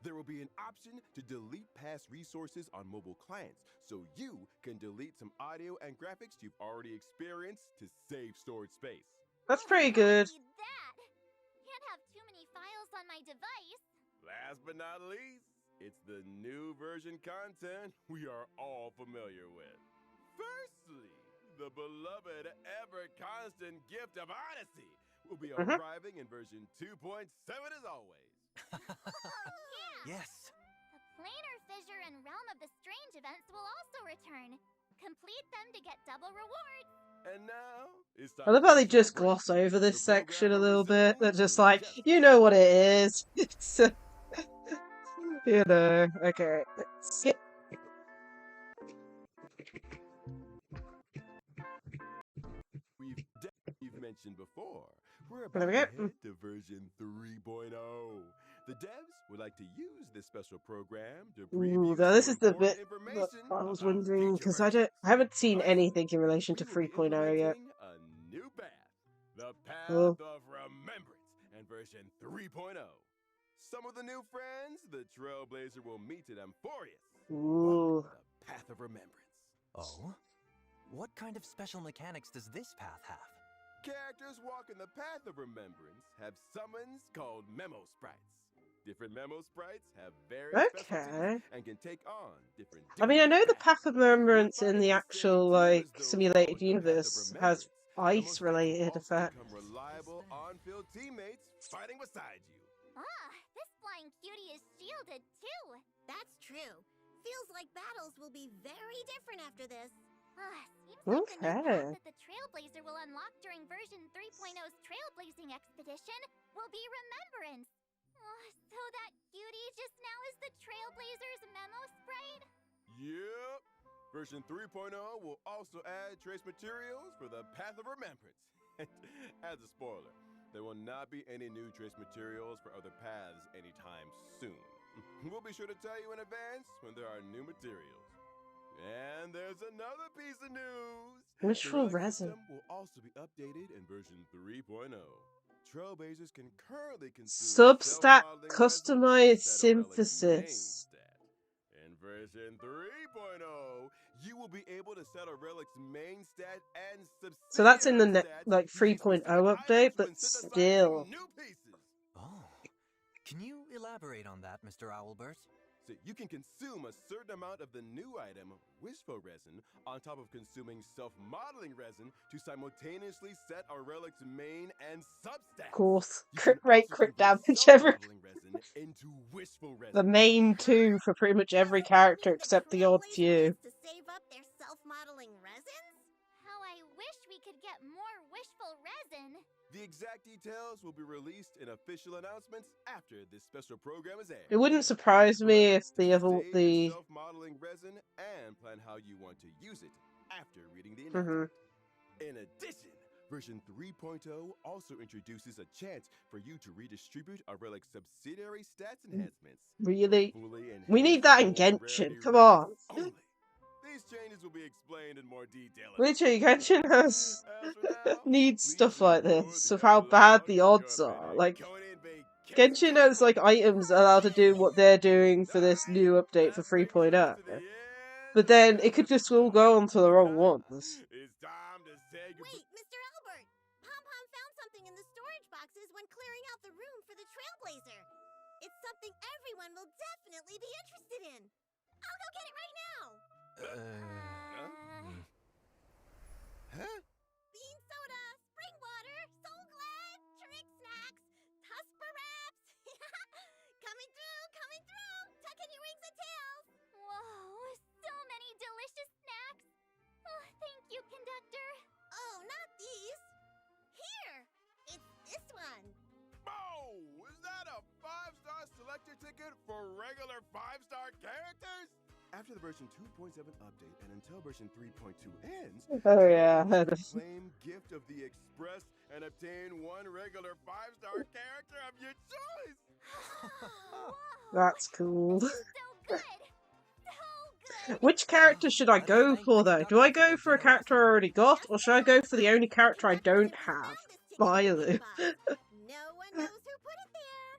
There will be an option to delete past resources on mobile clients, so you can delete some audio and graphics you've already experienced to save storage space. That's pretty good. Can't have too many files on my device. Last but not least, it's the new version content we are all familiar with. Firstly, the beloved ever-constant gift of honesty, will be Mhm. arriving in version 2.7 as always. Yes. The Planar Fissure and Realm of the Strange events will also return. Complete them to get double rewards. And now it's I time love for how a they short just break. gloss over The this section a program will little bit. They're resume just in like, just a you few know what minutes. it is. It's, you know. Okay. Let's skip. We've mentioned before, we're There about we to go. head to version 3.0. The devs would like to use this special program to Ooh, preview now some this is the important bit that information I was about wondering future because versions. I haven't seen First, anything in relation to we will be 3.0 yet. implementing a new path, the Oh. Path of Remembrance, and version 3.0. Some of the new friends the Trailblazer will meet at Emphorius. Ooh. Welcome to the Path of Remembrance. Oh? What kind of special mechanics does this path have? Characters walking the Path of Remembrance have summons called Memo Sprites. Different Memo Sprites have various specialties Okay. and can take on different I mean, I know the paths. Path of You'll Remembrance find in it the the actual, same too like, as those simulated following the Path of universe has Remembrance. Memo Sprites will ice-related also effects. become reliable on-field teammates fighting beside you. This flying cutie is shielded too. That's true. Feels like battles will be very different after this. Seems like the new path Okay. that the Trailblazer will unlock during version 3.0's Trailblazing expedition will be Remembrance. So that cutie just now is the Trailblazer's memo sprite? Yep. Version 3.0 will also add trace materials for the Path of Remembrance. As a spoiler, there will not be any new trace materials for other paths anytime soon. We'll be sure to tell you in advance when there are new materials. And there's another piece of news. Wishful The relic resin. system will also be updated in version 3.0. Trailblazers can currently consume Substat self-modeling resin to customized set a relic's main synthesis. stat. In version 3.0, you will be able to set a relic's main stat and So that's in the subsidiary stats like using 3.0 specific update, items but when synthesizing still. new pieces. Oh. Can you elaborate on that, Mr. Owlbert? So you can consume a certain amount of the new item, Wishful Resin, on top of consuming self-modeling resin to simultaneously set a relic's main and substats. Of course. You Crit can rate, also crit convert damage, every self-modeling resin into Wishful the Resin. main two for pretty much every character except the odd few. To save up their self-modeling resins? How I wish we could get more wishful resin. The exact details will be released in official announcements after this special program is aired. It wouldn't surprise me if the Save your self-modeling resin and plan how you want to use it after reading the announcement. In addition, version 3.0 also introduces a chance for you to redistribute a relic's subsidiary stats enhancements. Really? Fully We need enhanced that in gold Genshin. rarity Come relics on. only. These changes will be explained in more detail. Literally, Genshin has As for now, needs please stuff like enjoy this the of how bad unlock the of odds your are. Like, Conan Genshin has like items allowed to do what they're doing for this new update for 3.0. But then it could just all go onto the wrong ones. It's time to say goodbye. Wait, Mr. Albert! Pom-Pom found something in the storage boxes when clearing out the room for the Trailblazer. It's something everyone will definitely be interested in. I'll go get it right now! Huh? Bean soda, spring water, soul glad, trick snacks, Tusper wraps. Coming through! Tuck in your wings and tails! Whoa, so many delicious snacks. Thank you, conductor. Oh, not these. Here, it's this one. Oh, is that a 5-star selector ticket for regular 5-star characters? After the version 2.7 update and until version 3.2 ends, Oh yeah. claim Gift of the Express and obtain one regular 5-star character of your choice. That's cool. So good. So good. Which character should I go for though? Do I go for a character I already got, or should I go for the only character I don't have? Bailu. No one knows who put it there.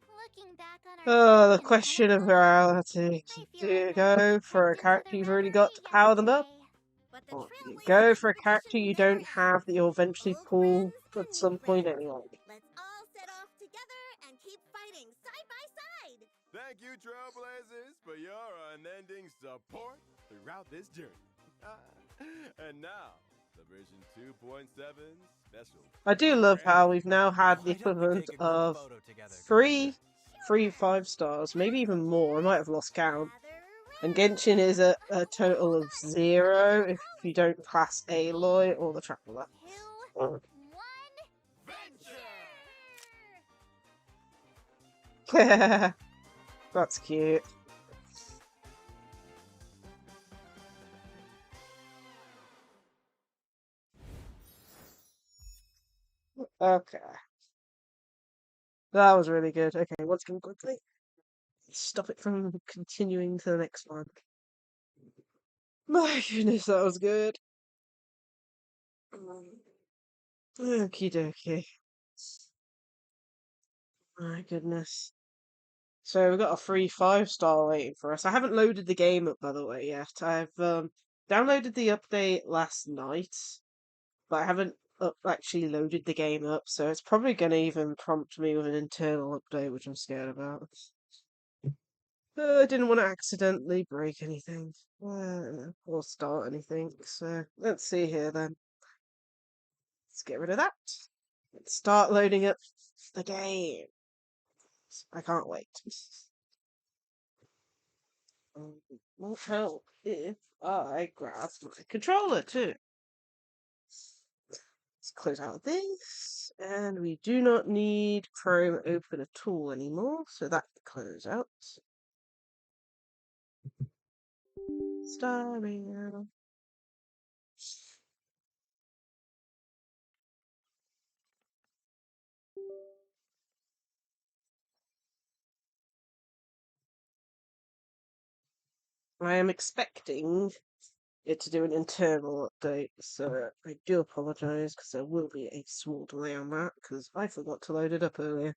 Looking back on our Oh, the journey in question of Honkai, morality. I Do feel you like I go was for a tricked into character the you've already reverie got to power them up? yesterday. But the Or do you Trailblazing go for a character expedition you never don't have that you'll eventually Old pull friends at and some new point friends. anyway? Let's all set off together and keep fighting side by side. Thank you, Trailblazers, for your unending support throughout this journey. And now, the version 2.7 special. I do love how we've now had the Why don't we equivalent take a group of photo together, three Commander? 5 stars, maybe even more. I might have lost count. And Rather Genshin is a total of 0 if you don't class Aloy or the Traveler. 2, 1, venture! That's cute. Okay. That was really good. Okay, once again, quickly. Stop it from continuing to the next one. My goodness, that was good. Okie dokie. My goodness. So we've got a free 5-star waiting for us. I haven't loaded the game up, by the way, yet. I've downloaded the update last night, but I haven't actually loaded the game up, so it's probably going to even prompt me with an internal update, which I'm scared about. I didn't want to accidentally break anything or start anything, so let's see here then. Let's get rid of that. Let's start loading up the game. I can't wait. Won't help if I grab my controller too. Let's close out this, and we do not need Chrome open at all anymore, so that can close out. Starting. I am expecting it to do an internal update, so I do apologise because there will be a small delay on that because I forgot to load it up earlier.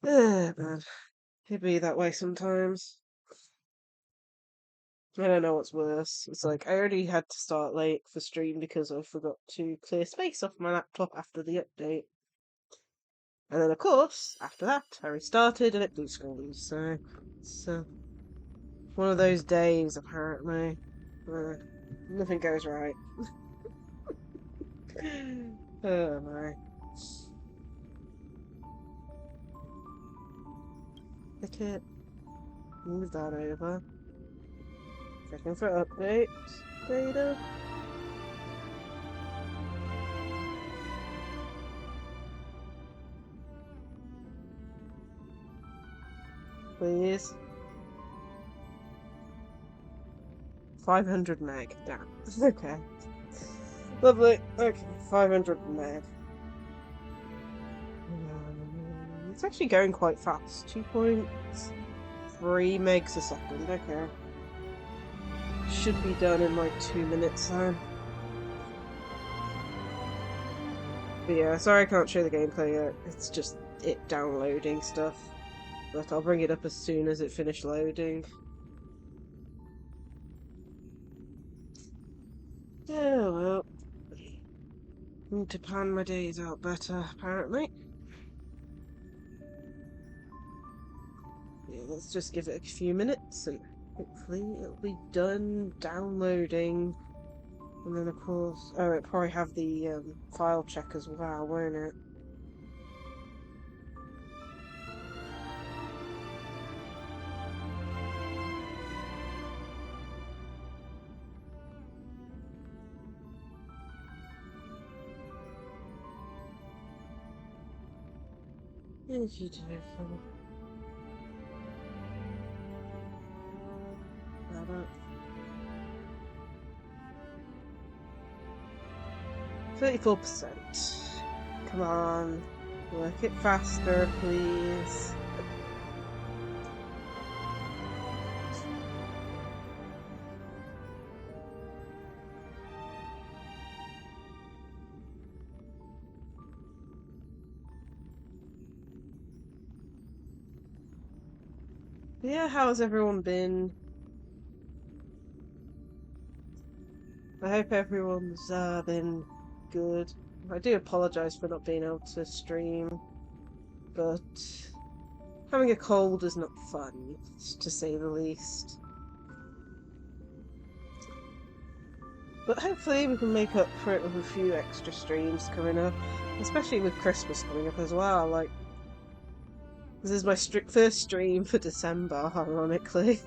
Man, it'd be that way sometimes. I don't know what's worse. It's like I already had to start late for stream because I forgot to clear space off my laptop after the update. And then, of course, after that, I restarted and it blue screened. So it's one of those days, apparently. Nothing goes right. Oh my. Okay, move that over. Checking for updates. Data. Please. 500 meg. Damn. Okay. Lovely. Okay, 500 meg. It's actually going quite fast. 2.3 megs a second. Okay. Should be done in like 2 minutes then. But yeah, sorry I can't show the gameplay yet. It's just it downloading stuff. But I'll bring it up as soon as it finished loading. Oh well. Need to plan my days out better, apparently. Yeah, let's just give it a few minutes and hopefully it'll be done downloading. And then of course, oh, it'll probably have the file check as well, won't it? Thank you, Jennifer. That up. 34%. Come on. Work it faster, please. Yeah, how's everyone been? I hope everyone's been good. I do apologise for not being able to stream, but having a cold is not fun, to say the least. But hopefully we can make up for it with a few extra streams coming up. Especially with Christmas coming up as well. Like, this is my first stream for December, ironically.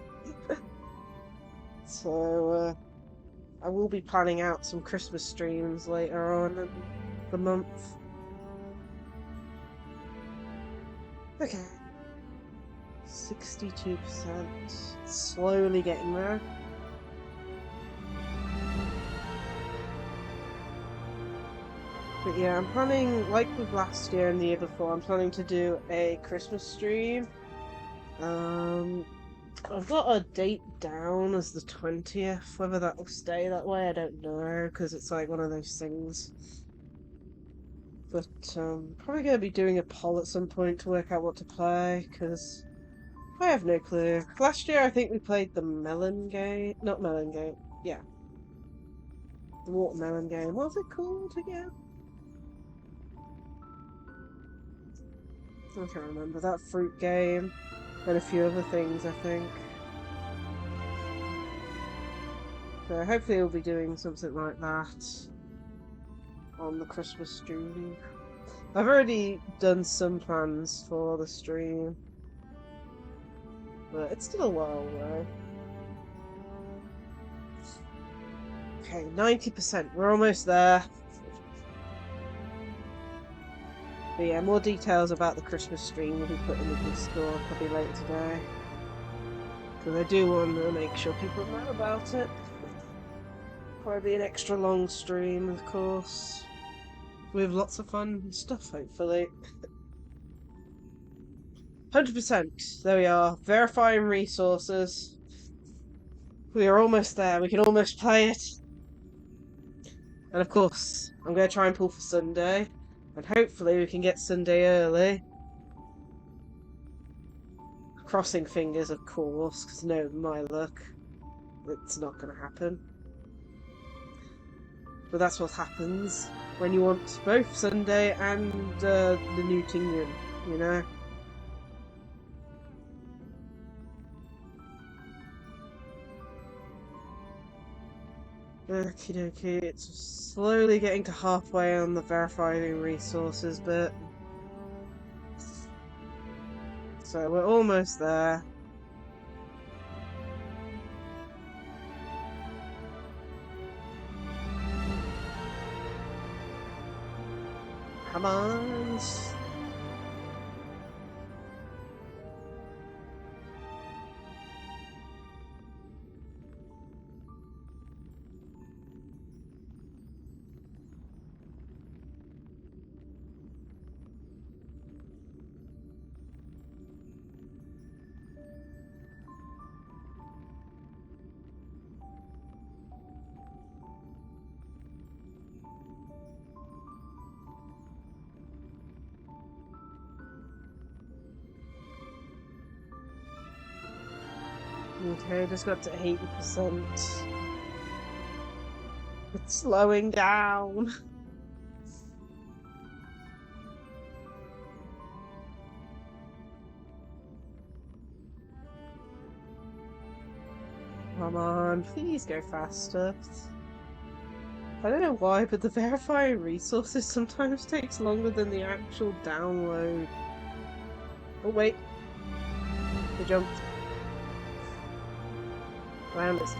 So, I will be planning out some Christmas streams later on in the month. Okay. 62%. Slowly getting there. But yeah, I'm planning, like with last year and the year before, I'm planning to do a Christmas stream. I've got a date down as the 20th. Whether that will stay that way, I don't know, because it's like one of those things. But probably going to be doing a poll at some point to work out what to play, because I have no clue. Last year I think we played the melon game. Not melon game. Yeah. The watermelon game. What was it called again? I can't remember. That fruit game. And a few other things, I think. So hopefully we'll be doing something like that on the Christmas stream. I've already done some plans for the stream, but it's still a while away. Okay, 90%. We're almost there. But yeah, more details about the Christmas stream will be put in the Discord probably later today. Because I do want to make sure people know about it. Probably an extra long stream, of course. With lots of fun stuff, hopefully. 100%. There we are. Verifying resources. We are almost there. We can almost play it. And of course, I'm going to try and pull for Sunday. And hopefully we can get Sunday early. Crossing fingers, of course, because no, my luck. It's not going to happen. But that's what happens when you want both Sunday and the new Tingyun, you know? Okie dokie, it's slowly getting to halfway on the verifying resources bit. So we're almost there. Come on. Okay, just got to 80%. It's slowing down. Come on, please go faster. I don't know why, but the verifying resources sometimes takes longer than the actual download. Oh wait. I jumped. I missed.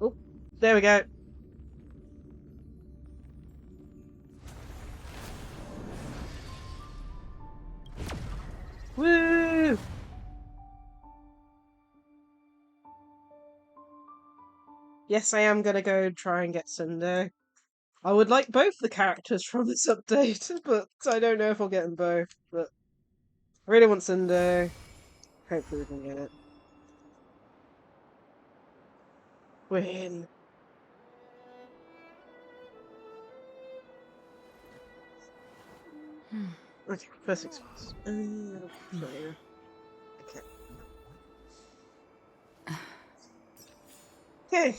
Oh, there we go. Woo! Yes, I am gonna go try and get Sunday. I would like both the characters from this update, but I don't know if I'll get them both. But I really want Sunday. Hopefully we can get it. Win. Okay, first things first. Okay. Okay.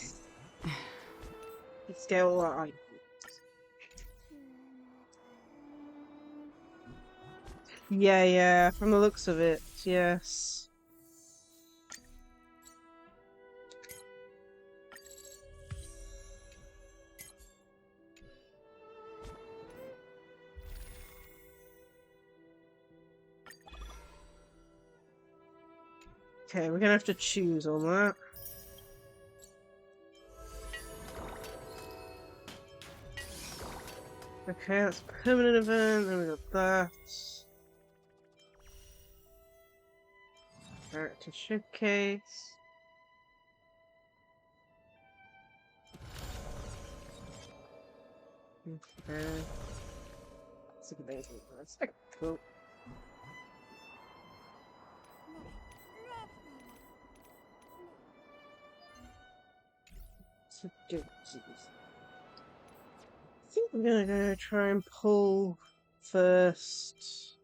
Let's get all our items. Yeah, from the looks of it, yes. Okay, we're gonna have to choose on that. Okay, that's a permanent event, then we got that. Character showcase. Okay. That's amazing. That's cool. I think we're gonna go try and pull first.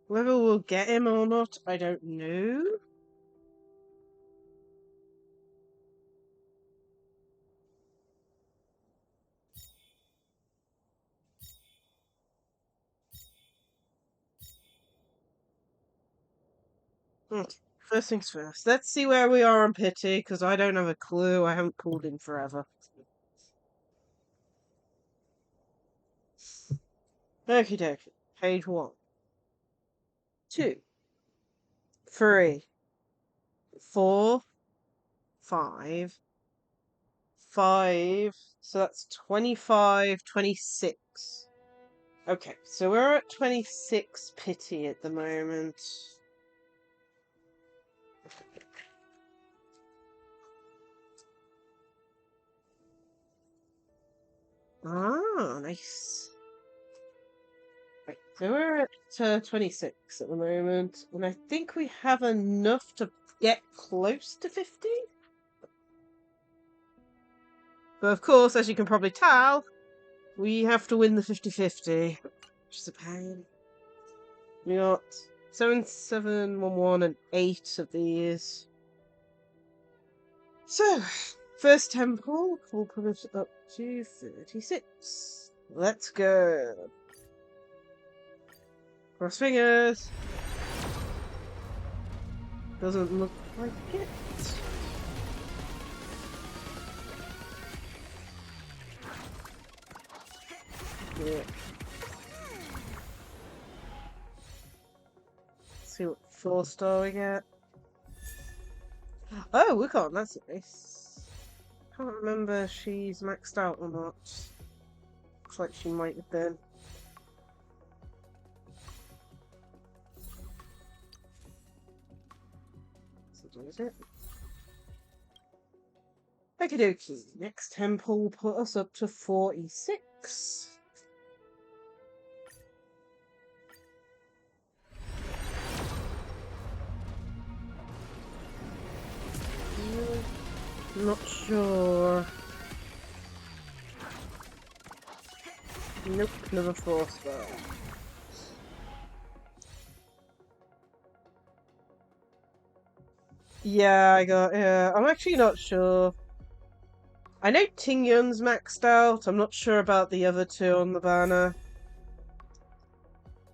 Whether we'll get him or not, I don't know. Okay, first things first. Let's see where we are on Pity, because I don't have a clue. I haven't pulled him forever. Okie dokie. Page 1. 2. 3. 4. 5. 5. So that's 25, 26. Okay, so we're at 26 Pity at the moment. Ah, nice. Right, so we're at 26 at the moment, and I think we have enough to get close to 50. But of course, as you can probably tell, we have to win the 50-50, which is a pain. We got 7, 7, 1, 1, and 8 of these. So, first temple, we'll put it up to 36. Let's go. Cross fingers. Doesn't look like it. Yeah. Let's see what 4-star we get. Oh, Wukong, that's nice. Can't remember if she's maxed out or not. Looks like she might have been. So is it? Okie dokie. Next temple will put us up to 46. Not sure. Nope, another 4-star. Yeah, I'm actually not sure. I know Ting Yun's maxed out. I'm not sure about the other two on the banner.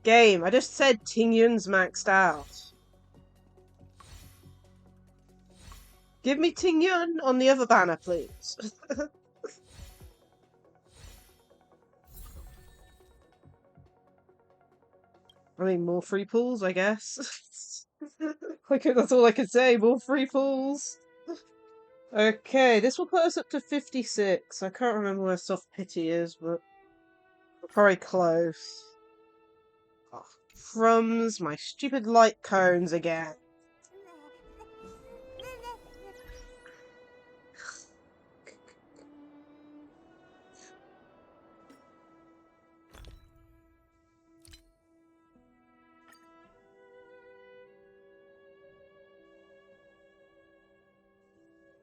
Game, I just said Ting Yun's maxed out. Give me Ting Yun on the other banner, please. I mean, more free pools, I guess. That's all I can say. More free pools. Okay, this will put us up to 56. I can't remember where Soft Pity is, but we're probably close. Oh, crumbs, my stupid light cones again.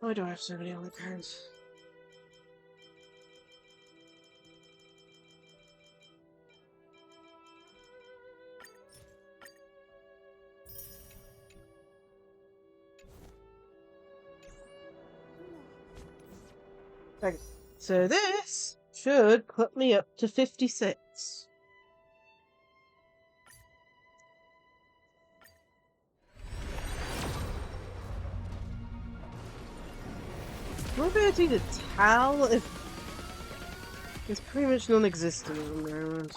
Why do I have so many light cones? Okay, So this should put me up to 56. My ability to tell if it's pretty much non-existent at the moment.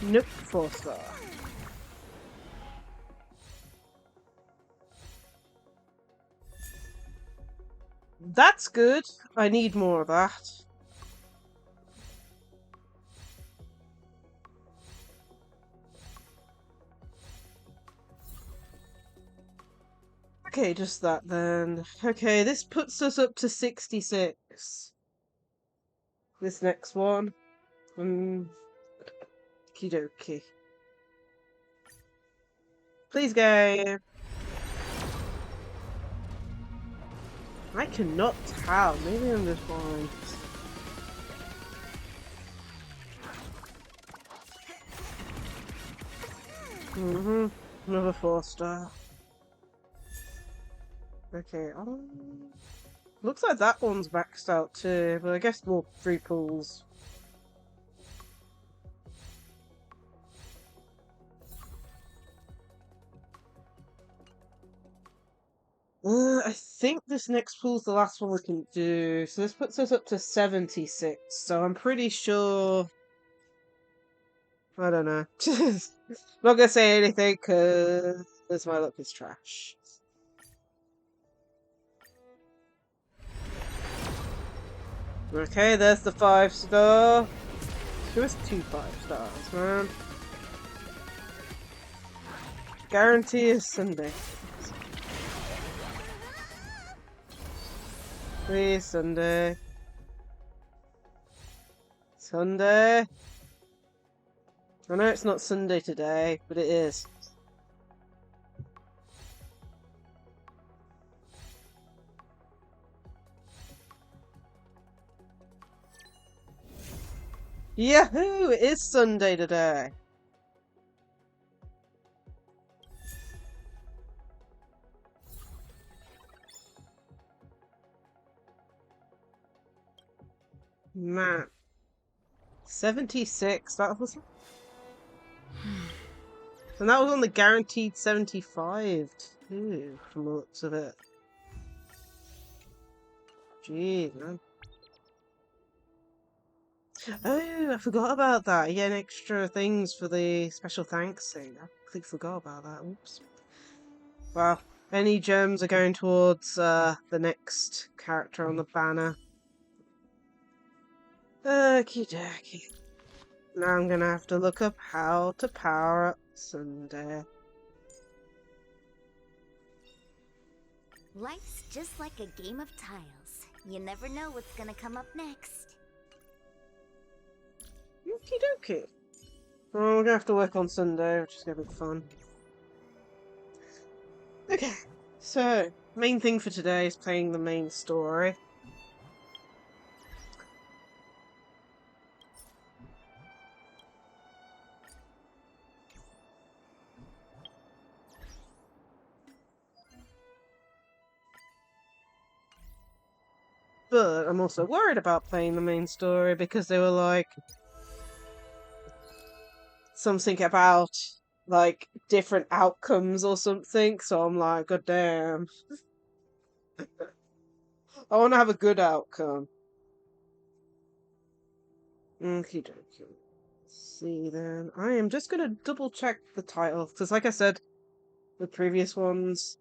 Nope, 4-star. That's good. I need more of that. Okay, just that then. Okay, this puts us up to 66. This next one. Okie dokie. Please, game. I cannot tell. Maybe I'm just blind. Another 4-star. Okay, looks like that one's maxed out too, but I guess more free pools. I think this next pool's the last one we can do. So this puts us up to 76. So I'm pretty sure. I don't know. Not gonna say anything because my luck is trash. Okay, there's the 5-star. Who has 2 5-stars, man? Guarantee is Sunday. Please, Sunday. Sunday. I know it's not Sunday today, but it is. Yahoo! It is Sunday today. Man. 76, that was... And that was on the guaranteed 75 too, from the looks of it. Jeez, man. Oh, I forgot about that. You get extra things for the special thanks thing. I completely forgot about that. Oops. Well, any gems are going towards the next character on the banner. Okie dokie. Now I'm gonna have to look up how to power up Sunday. Life's just like a game of tiles. You never know what's gonna come up next. Okie dokie. Well, we're gonna have to work on Sunday, which is gonna be fun. Okay, so main thing for today is playing the main story. But I'm also worried about playing the main story because they were like something about like different outcomes or something, so I'm like, god damn. I want to have a good outcome. Okie dokie. See then. I am just gonna double check the title because, like I said, the previous ones,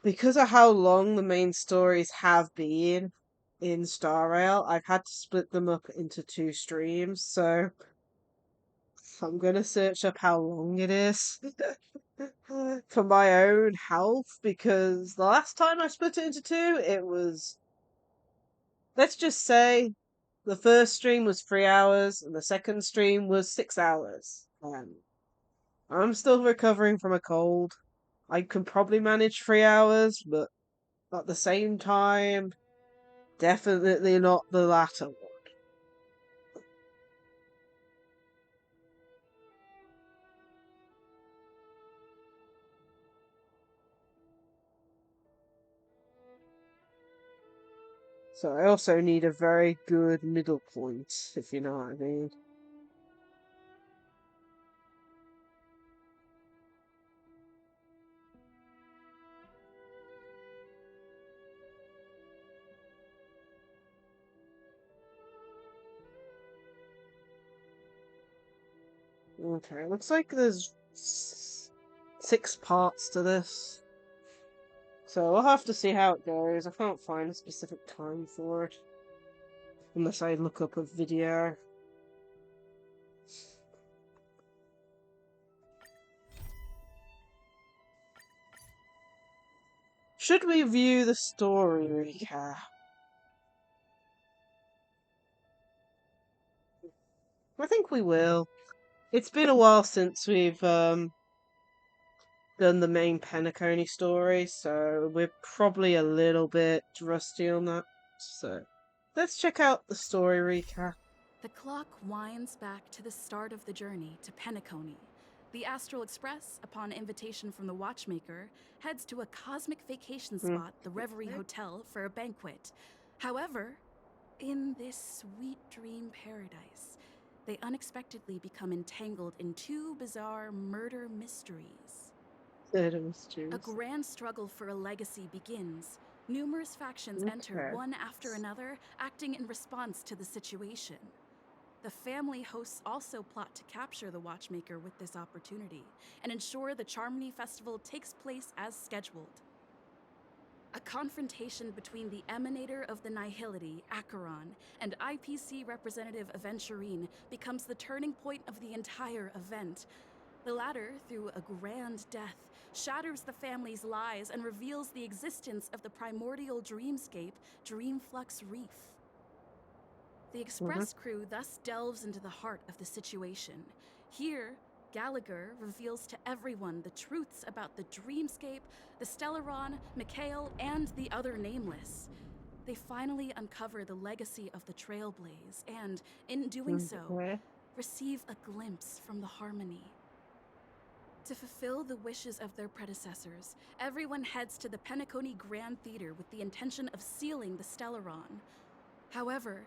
because of how long the main stories have been in Star Rail, I've had to split them up into 2 streams, so I'm gonna search up how long it is for my own health, because the last time I split it into 2, it was, let's just say, the first stream was 3 hours and the second stream was 6 hours. I'm still recovering from a cold. I can probably manage 3 hours, but at the same time, definitely not the latter one. So I also need a very good middle point, if you know what I mean. Okay, looks like there's 6 parts to this. So we'll have to see how it goes. I can't find a specific time for it. Unless I look up a video. Should we view the story recap? I think we will. It's been a while since we've done the main Penacony story, so we're probably a little bit rusty on that. So let's check out the story recap. The clock winds back to the start of the journey to Penacony. The Astral Express, upon invitation from the Watchmaker, heads to a cosmic vacation spot, the Reverie Hotel, for a banquet. However, in this sweet dream paradise, they unexpectedly become entangled in 2 bizarre murder mysteries. A grand struggle for a legacy begins. Numerous factions enter, one after another, acting in response to the situation. The family hosts also plot to capture the Watchmaker with this opportunity and ensure the Charmony Festival takes place as scheduled. A confrontation between the emanator of the Nihility, Acheron, and IPC representative Aventurine becomes the turning point of the entire event. The latter, through a grand death, shatters the family's lies and reveals the existence of the primordial dreamscape, Dreamflux Reef. The Express crew thus delves into the heart of the situation. Here, Gallagher reveals to everyone the truths about the Dreamscape, the Stellaron, Mikhail, and the other Nameless. They finally uncover the legacy of the Trailblaze and, in doing so, receive a glimpse from the Harmony. To fulfill the wishes of their predecessors, everyone heads to the Penacony Grand Theater with the intention of sealing the Stellaron. However,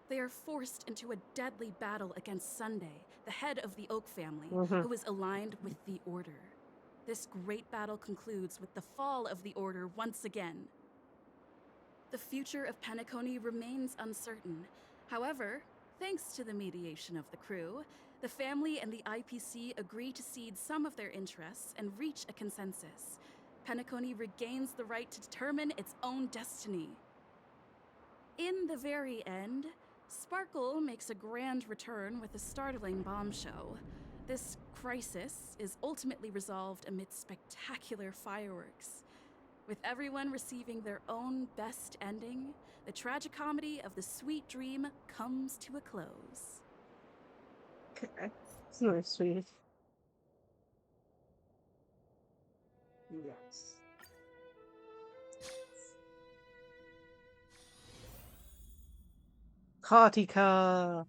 they are forced into a deadly battle against Sunday, the head of the Oak family, who is aligned with the Order. This great battle concludes with the fall of the Order once again. The future of Penacony remains uncertain. However, thanks to the mediation of the crew, the family and the IPC agree to cede some of their interests and reach a consensus. Penacony regains the right to determine its own destiny. In the very end, Sparkle makes a grand return with a startling bombshell. This crisis is ultimately resolved amidst spectacular fireworks. With everyone receiving their own best ending, the tragicomedy of the sweet dream comes to a close. Okay, it's nice, sweet. Yes. Kartika.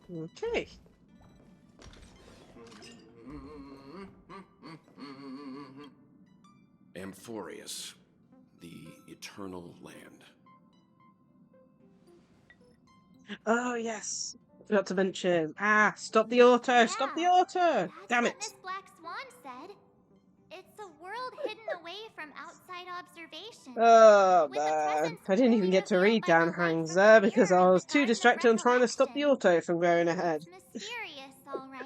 Okay. Amphorius, the Eternal Land. Oh, yes. Forgot to mention. Stop the auto! Yeah, Stop the auto! Damn That's it! what Miss Black Swan said. It's a world hidden away from outside observation. Oh, With the man. presence I didn't only even get to revealed read by the Dan light Hang's from there the because mirror I in was the too Garden of distracted on trying to stop the Recollection. auto from going ahead. It's mysterious, all right.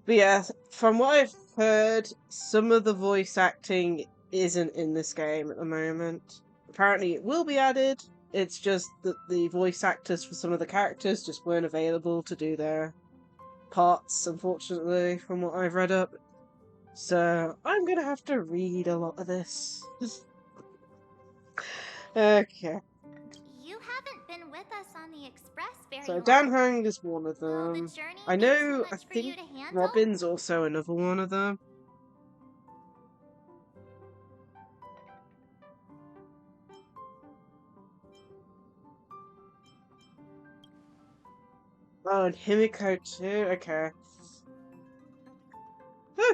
But yeah, from what I've heard, some of the voice acting isn't in this game at the moment. Apparently it will be added. It's just that the voice actors for some of the characters just weren't available to do their parts, unfortunately, from what I've read up. So I'm gonna have to read a lot of this. Okay. You haven't been with us on the Express very So long. Dan Hang is one of Will the them. journey I be too know, I much for you think to handle? Robin's also another one of them. Oh, and Himiko too? Okay.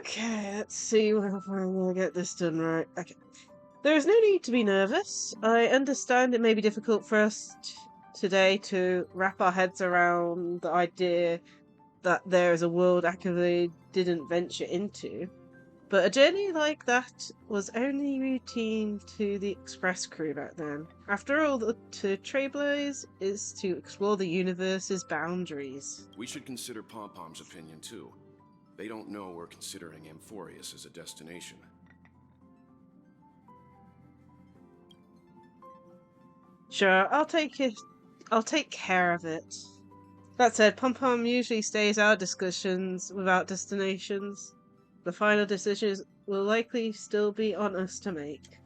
Okay, let's see if I'm gonna get this done right. Okay. There is no need to be nervous. I understand it may be difficult for us today to wrap our heads around the idea that there is a world actively didn't venture into. But a journey like that was only routine to the express crew back then. After all, to Trailblaze is to explore the universe's boundaries. We should consider Pom-Pom's opinion, too. They don't know we're considering Amphorius as a destination. Sure, I'll take it. I'll take care of it. That said, Pom-Pom usually stays out of discussions without destinations. The final decisions will likely still be on us to make.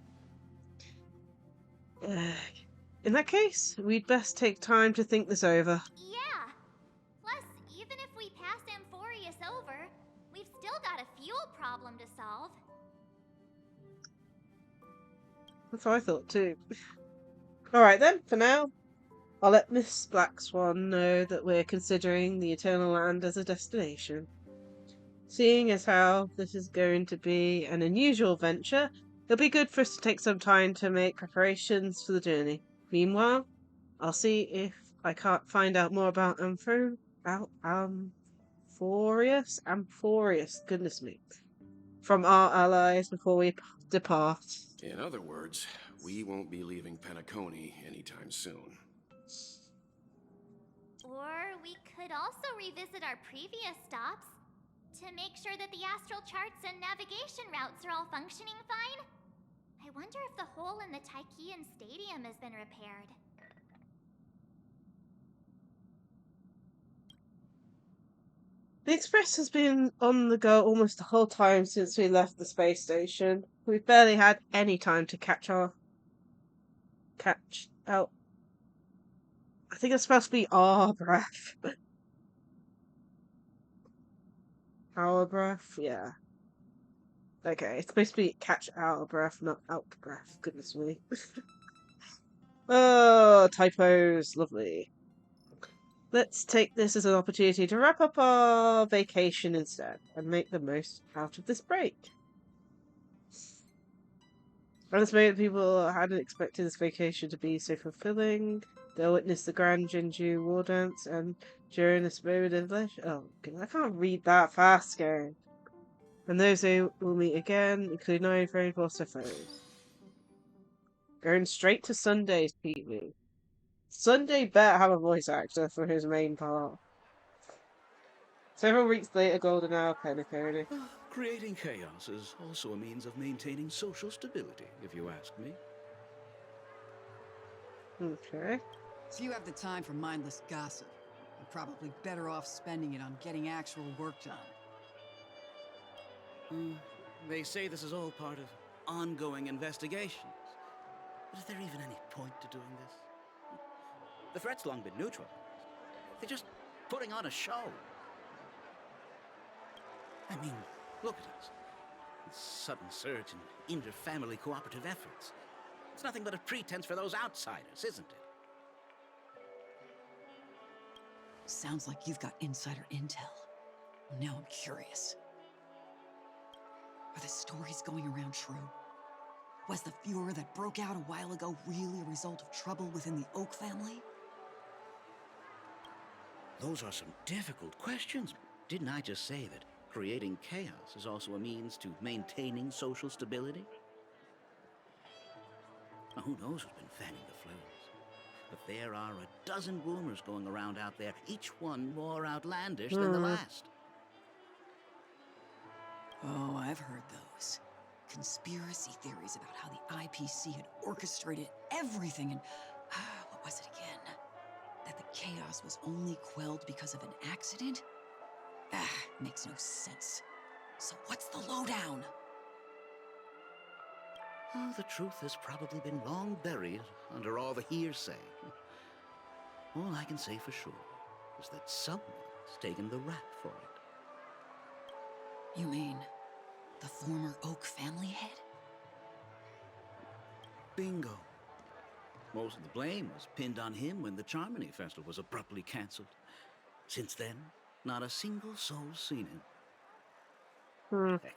In that case, we'd best take time to think this over. Yeah. Plus, even if we pass Amphorius over, we've still got a fuel problem to solve. That's what I thought too. Alright then, for now, I'll let Miss Black Swan know that we're considering the Eternal Land as a destination. Seeing as how this is going to be an unusual venture, it'll be good for us to take some time to make preparations for the journey. Meanwhile, I'll see if I can't find out more about Amphorius, goodness me, from our allies before we depart. In other words, we won't be leaving Penacony anytime soon. Or we could also revisit our previous stops to make sure that the astral charts and navigation routes are all functioning fine. I wonder if the hole in the Tychean Stadium has been repaired. The Express has been on the go almost the whole time since we left the space station. We've barely had any time to catch out. I think it's supposed to be our breath. Our breath, yeah. Okay, it's supposed to be catch our breath, not out breath. Goodness me. Oh, typos, lovely. Let's take this as an opportunity to wrap up our vacation instead and make the most out of this break. At this moment, people hadn't expected this vacation to be so fulfilling. They'll witness the Grand Jinju war dance, and during this moment of leisure... Oh, God, I can't read that fast, game. And those who will meet again, including 9 very foster foes. Going straight to Sunday's PV. Sunday better have a voice actor for his main part. Several weeks later, Golden Hour, Penacony. Creating chaos is also a means of maintaining social stability, if you ask me. Okay. If you have the time for mindless gossip, you're probably better off spending it on getting actual work done. They say this is all part of ongoing investigations. But is there even any point to doing this? The threat's long been neutralized. They're just putting on a show. I mean, look at us. This sudden surge in inter-family cooperative efforts. It's nothing but a pretense for those outsiders, isn't it? Sounds like you've got insider intel. Now I'm curious. Are the stories going around true? Was the furor that broke out a while ago really a result of trouble within the Oak family? Those are some difficult questions. Didn't I just say that creating chaos is also a means to maintaining social stability? Now, who knows who's been fanning the flames? But there are a dozen rumors going around out there, each one more outlandish than the last. Oh, I've heard those. Conspiracy theories about how the IPC had orchestrated everything and... what was it again? That the chaos was only quelled because of an accident? Makes no sense. So what's the lowdown? Oh, the truth has probably been long buried under all the hearsay. All I can say for sure is that someone's taken the rap for it. You mean the former Oak family head? Bingo. Most of the blame was pinned on him when the Charmony Festival was abruptly cancelled. Since then, not a single soul's seen him. Heck,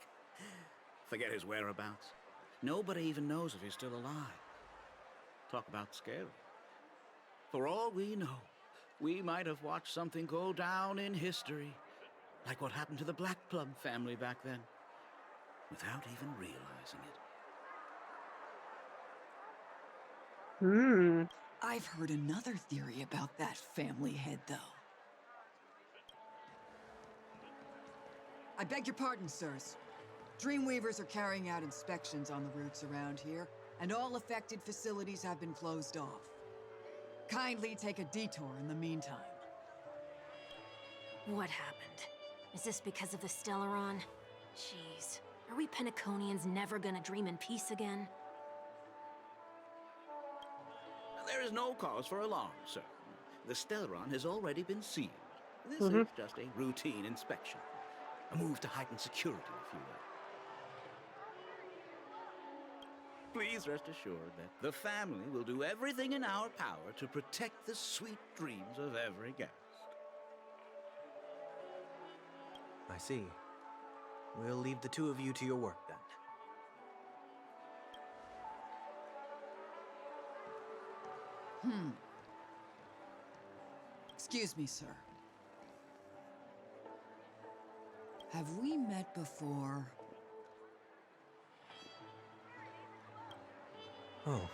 forget his whereabouts. Nobody even knows if he's still alive. Talk about scary. For all we know, we might have watched something go down in history, like what happened to the Black Plum family back then, without even realizing it. I've heard another theory about that family head, though. I beg your pardon, sirs. Dreamweavers are carrying out inspections on the routes around here, and all affected facilities have been closed off. Kindly take a detour in the meantime. What happened? Is this because of the Stellaron? Jeez, are we Penaconians never gonna dream in peace again? There is no cause for alarm, sir. The Stellaron has already been sealed. This is just a routine inspection. A move to heighten security, if you will. Please rest assured that the family will do everything in our power to protect the sweet dreams of every guest. I see. We'll leave the two of you to your work then. Excuse me, sir. Have we met before? Oh.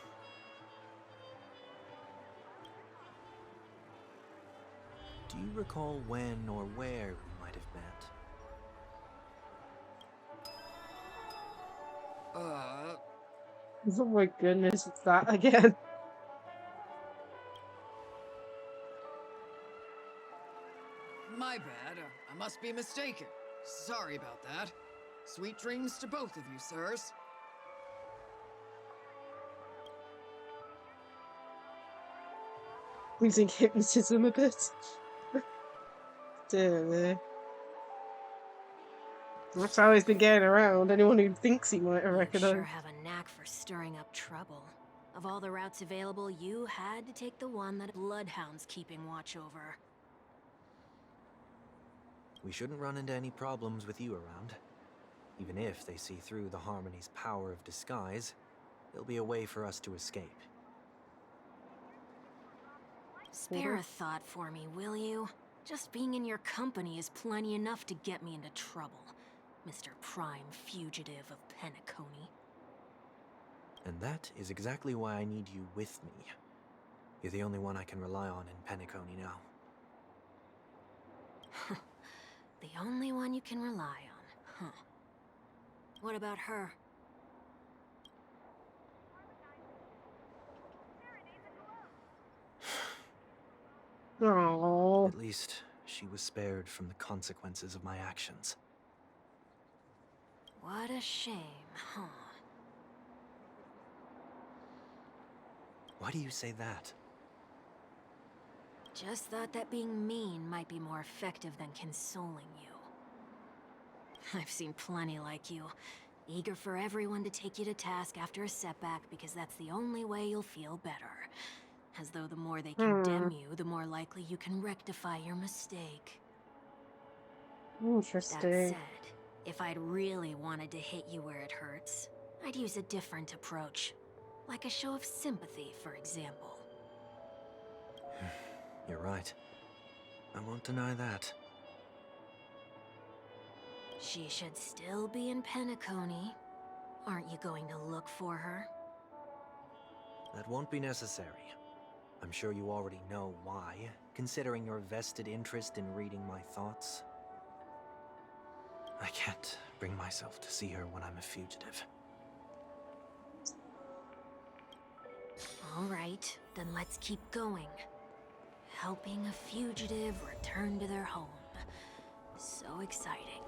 Do you recall when or where we might have met? Oh my goodness, it's that again. My bad. I must be mistaken. Sorry about that. Sweet dreams to both of you, sirs. Using hypnotism a bit. Dear me. That's how he's been getting around. Anyone who thinks he might have You recognized. sure have a knack for stirring up trouble. Of all the routes available, you had to take the one that Bloodhound's keeping watch over. We shouldn't run into any problems with you around. Even if they see through the Harmony's power of disguise, there'll be a way for us to escape. Spare a thought for me, will you? Just being in your company is plenty enough to get me into trouble, Mr. Prime Fugitive of Penacony. And that is exactly why I need you with me. You're the only one I can rely on in Penacony now. The only one you can rely on, huh? What about her? Aww. At least she was spared from the consequences of my actions. What a shame, huh? Why do you say that? Just thought that being mean might be more effective than consoling you. I've seen plenty like you, eager for everyone to take you to task after a setback because that's the only way you'll feel better. As though the more they condemn you, the more likely you can rectify your mistake. Interesting. That said, if I'd really wanted to hit you where it hurts, I'd use a different approach. Like a show of sympathy, for example. You're right. I won't deny that. She should still be in Penacony. Aren't you going to look for her? That won't be necessary. I'm sure you already know why, considering your vested interest in reading my thoughts. I can't bring myself to see her when I'm a fugitive. All right, then let's keep going. Helping a fugitive return to their home. So exciting.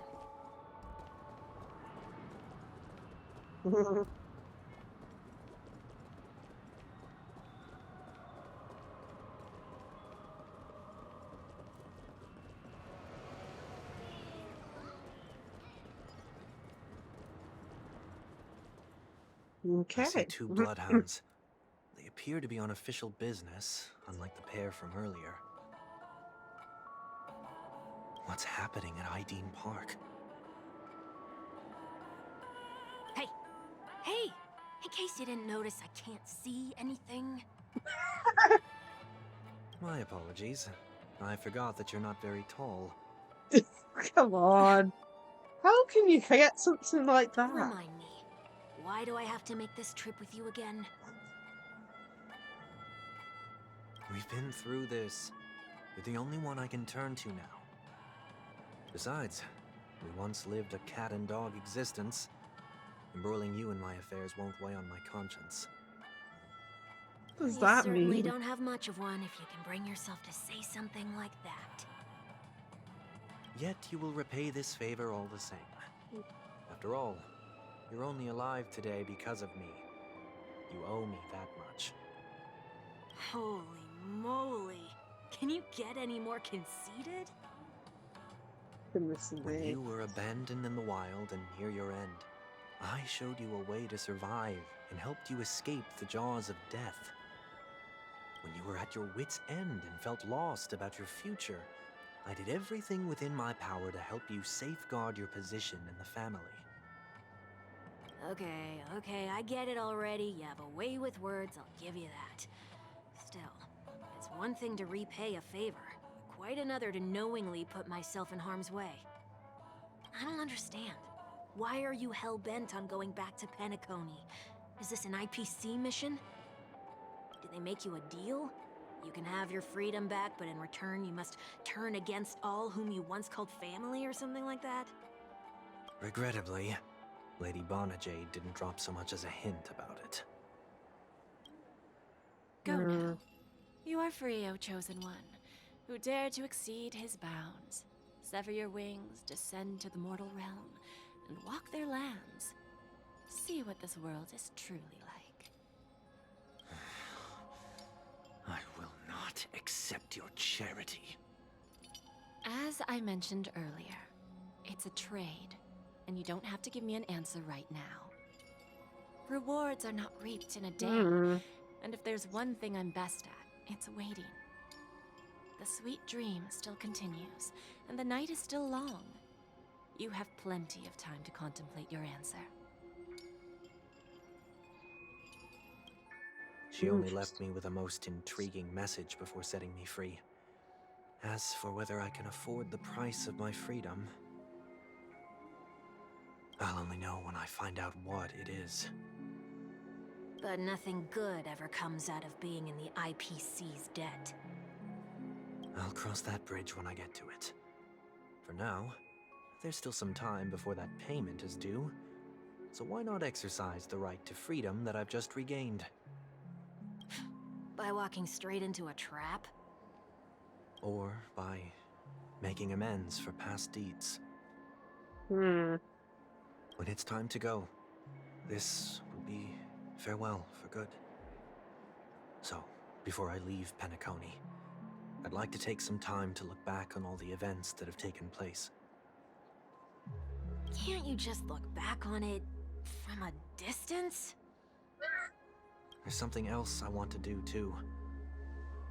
Okay. I see two bloodhounds. They appear to be on official business, unlike the pair from earlier. What's happening at Ideen Park? In case you didn't notice, I can't see anything. My apologies. I forgot that you're not very tall. Come on. How can you forget something like that? Remind me, why do I have to make this trip with you again? We've been through this. You're the only one I can turn to now. Besides, we once lived a cat and dog existence. Embroiling you in my affairs won't weigh on my conscience. What does You that certainly mean? don't have much of one if you can bring yourself to say something like that. Yet you will repay this favor all the same. After all, you're only alive today because of me. You owe me that much. Holy moly! Can you get any more conceited? Goodness When me. you were abandoned in the wild and near your end, I showed you a way to survive and helped you escape the jaws of death. When you were at your wit's end and felt lost about your future, I did everything within my power to help you safeguard your position in the family. Okay, I get it already. You have a way with words, I'll give you that. Still, it's one thing to repay a favor, quite another to knowingly put myself in harm's way. I don't understand. Why are you hell-bent on going back to Penacony? Is this an IPC mission? Did they make you a deal? You can have your freedom back, but in return you must turn against all whom you once called family or something like that? Regrettably, Lady Bonajade didn't drop so much as a hint about it. Go now. You are free, O Chosen One, who dare to exceed his bounds. Sever your wings, descend to the mortal realm, and walk their lands. See what this world is truly like. I will not accept your charity. As I mentioned earlier, it's a trade, and you don't have to give me an answer right now. Rewards are not reaped in a day, and if there's one thing I'm best at, it's waiting. The sweet dream still continues, and the night is still long. You have plenty of time to contemplate your answer. She only left me with a most intriguing message before setting me free. As for whether I can afford the price of my freedom, I'll only know when I find out what it is. But nothing good ever comes out of being in the IPC's debt. I'll cross that bridge when I get to it. For now, there's still some time before that payment is due, so why not exercise the right to freedom that I've just regained? By walking straight into a trap? Or by making amends for past deeds. Hmm. When it's time to go, this will be farewell for good. So, before I leave Penacony, I'd like to take some time to look back on all the events that have taken place. Can't you just look back on it from a distance? There's something else I want to do too.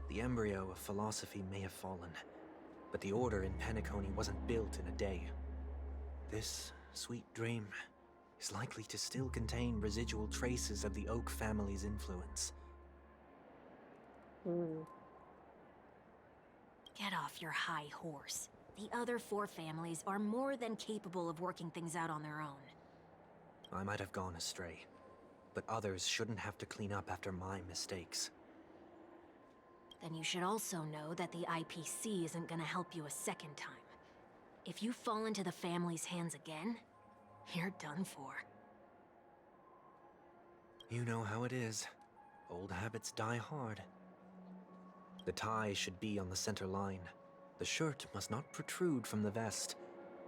The embryo of philosophy may have fallen, but the order in Penacony wasn't built in a day. This sweet dream is likely to still contain residual traces of the Oak family's influence. Get off your high horse. The other 4 families are more than capable of working things out on their own. I might have gone astray, but others shouldn't have to clean up after my mistakes. Then you should also know that the IPC isn't gonna help you a second time. If you fall into the family's hands again, you're done for. You know how it is. Old habits die hard. The tie should be on the center line. The shirt must not protrude from the vest.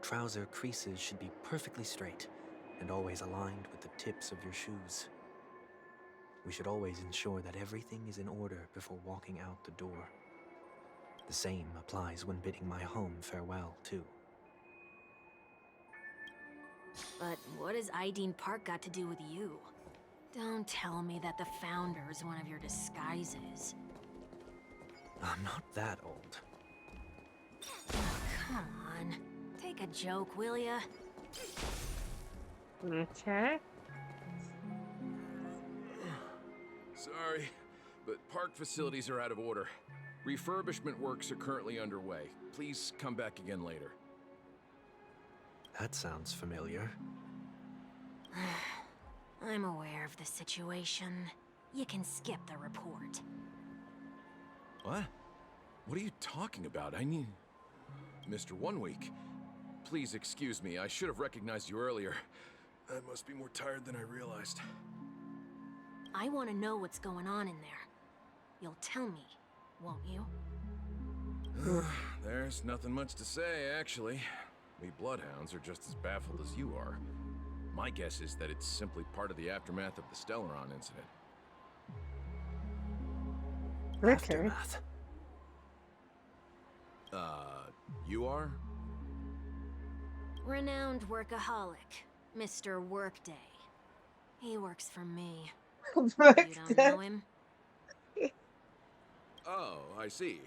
Trouser creases should be perfectly straight, and always aligned with the tips of your shoes. We should always ensure that everything is in order before walking out the door. The same applies when bidding my home farewell, too. But what has Ideen Park got to do with you? Don't tell me that the Founder is one of your disguises. I'm not that old. Come on. Take a joke, will ya? Okay. Sorry, but park facilities are out of order. Refurbishment works are currently underway. Please come back again later. That sounds familiar. I'm aware of the situation. You can skip the report. What? What are you talking about? I mean... Mr. 1 Week. Please excuse me, I should have recognized you earlier. I must be more tired than I realized. I want to know what's going on in there. You'll tell me, won't you? There's nothing much to say, actually. We Bloodhounds are just as baffled as you are. My guess is that it's simply part of the aftermath of the Stellaron incident. Okay. Aftermath. You are? Renowned workaholic, Mr. Workday. He works for me. Workday. You don't know him? Oh, I see.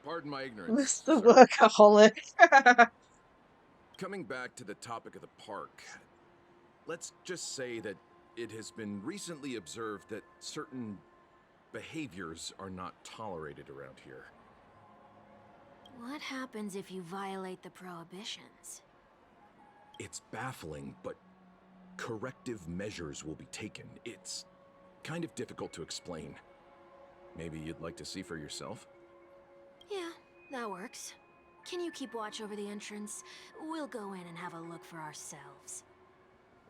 Pardon my ignorance. Mr. sir. Workaholic. Coming back to the topic of the park, let's just say that it has been recently observed that certain behaviors are not tolerated around here. What happens if you violate the prohibitions? It's baffling, but corrective measures will be taken. It's kind of difficult to explain. Maybe you'd like to see for yourself? Yeah, that works. Can you keep watch over the entrance? We'll go in and have a look for ourselves.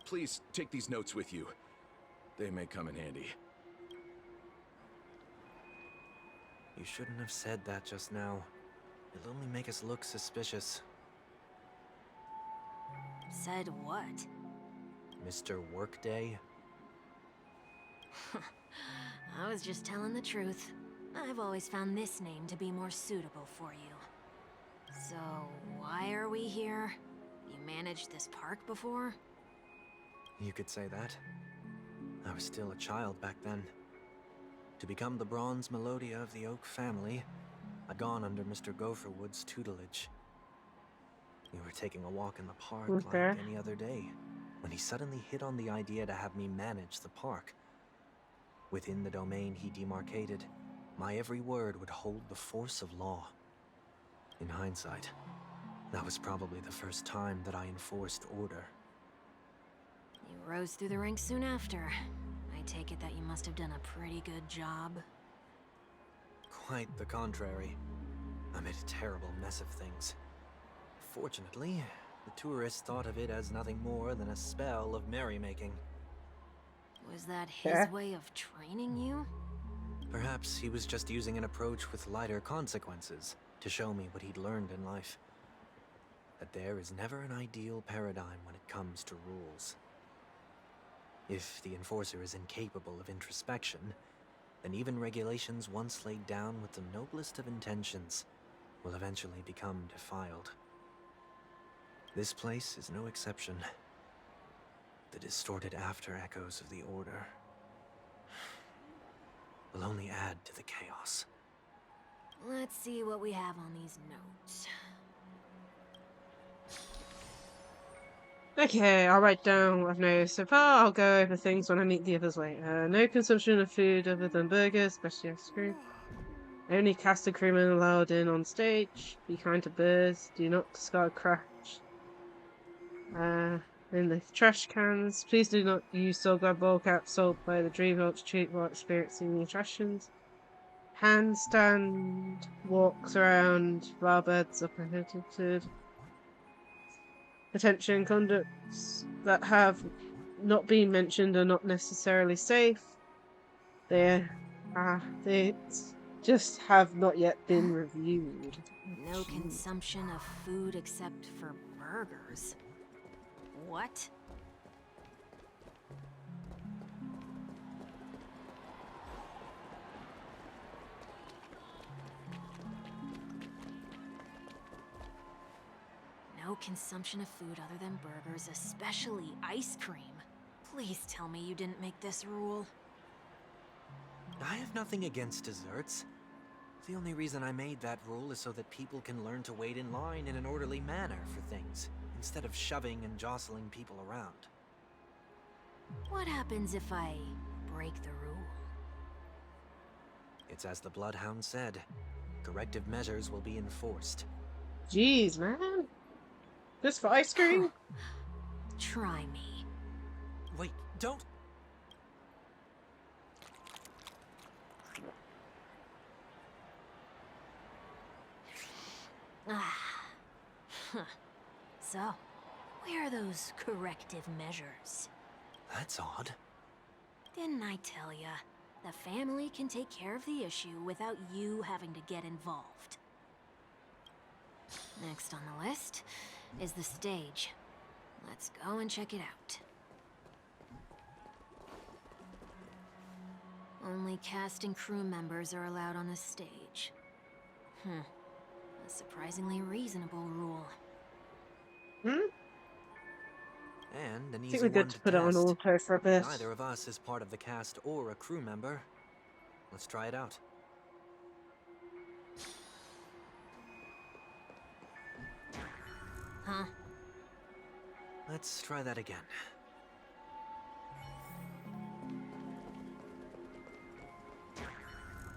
Please take these notes with you. They may come in handy. You shouldn't have said that just now. It'll only make us look suspicious. Said what? Mr. Workday? I was just telling the truth. I've always found this name to be more suitable for you. So, why are we here? You managed this park before? You could say that. I was still a child back then. To become the bronze Melodia of the Oak family, I'd gone under Mr. Gopherwood's tutelage. We were taking a walk in the park like any other day, when he suddenly hit on the idea to have me manage the park. Within the domain he demarcated, my every word would hold the force of law. In hindsight, that was probably the first time that I enforced order. You rose through the ranks soon after. I take it that you must have done a pretty good job. Quite the contrary. I made a terrible mess of things. Fortunately, the tourists thought of it as nothing more than a spell of merrymaking. Was that his way of training you? Perhaps he was just using an approach with lighter consequences to show me what he'd learned in life. That there is never an ideal paradigm when it comes to rules. If the enforcer is incapable of introspection, then even regulations once laid down with the noblest of intentions will eventually become defiled. This place is no exception. The distorted after-echoes of the Order will only add to the chaos. Let's see what we have on these notes. Okay, I'll write down what I've noticed so far. I'll go over things when I meet the others later. No consumption of food other than burgers, especially ice cream. Only cast and crewmen allowed in on stage. Be kind to birds. Do not discard trash. In the trash cans. Please do not use Soulgrab ball caps sold by the Dreamwatch treat while experiencing the attractions. Handstand walks around flower beds are prohibited. Attention, conducts that have not been mentioned are not necessarily safe. They just have not yet been reviewed. No consumption of food except for burgers. What? No consumption of food other than burgers, especially ice cream. Please tell me you didn't make this rule. I have nothing against desserts. The only reason I made that rule is so that people can learn to wait in line in an orderly manner for things, instead of shoving and jostling people around. What happens if I break the rule? It's as the Bloodhound said. Corrective measures will be enforced. Jeez, man. Just for ice cream? Try me. Wait, don't... So, where are those corrective measures? That's odd. Didn't I tell ya? The family can take care of the issue without you having to get involved. Next on the list is the stage. Let's go and check it out. Only cast and crew members are allowed on the stage. A surprisingly reasonable rule. And an I easy think we're good one to put it on test. auto for a bit. Neither of us is part of the cast or a crew member. Let's try it out. Huh? Let's try that again.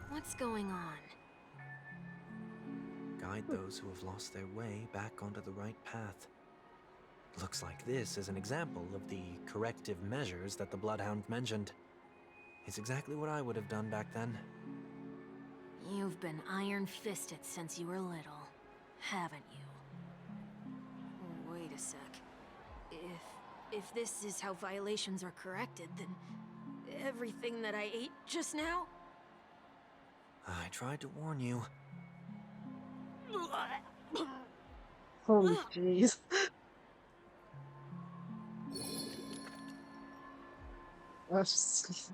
What's going on? Guide those who have lost their way back onto the right path. Looks like this is an example of the corrective measures that the Bloodhound mentioned. It's exactly what I would have done back then. You've been iron-fisted since you were little, haven't you? Wait a sec. If this is how violations are corrected, then everything that I ate just now? I tried to warn you. Holy jeez. That's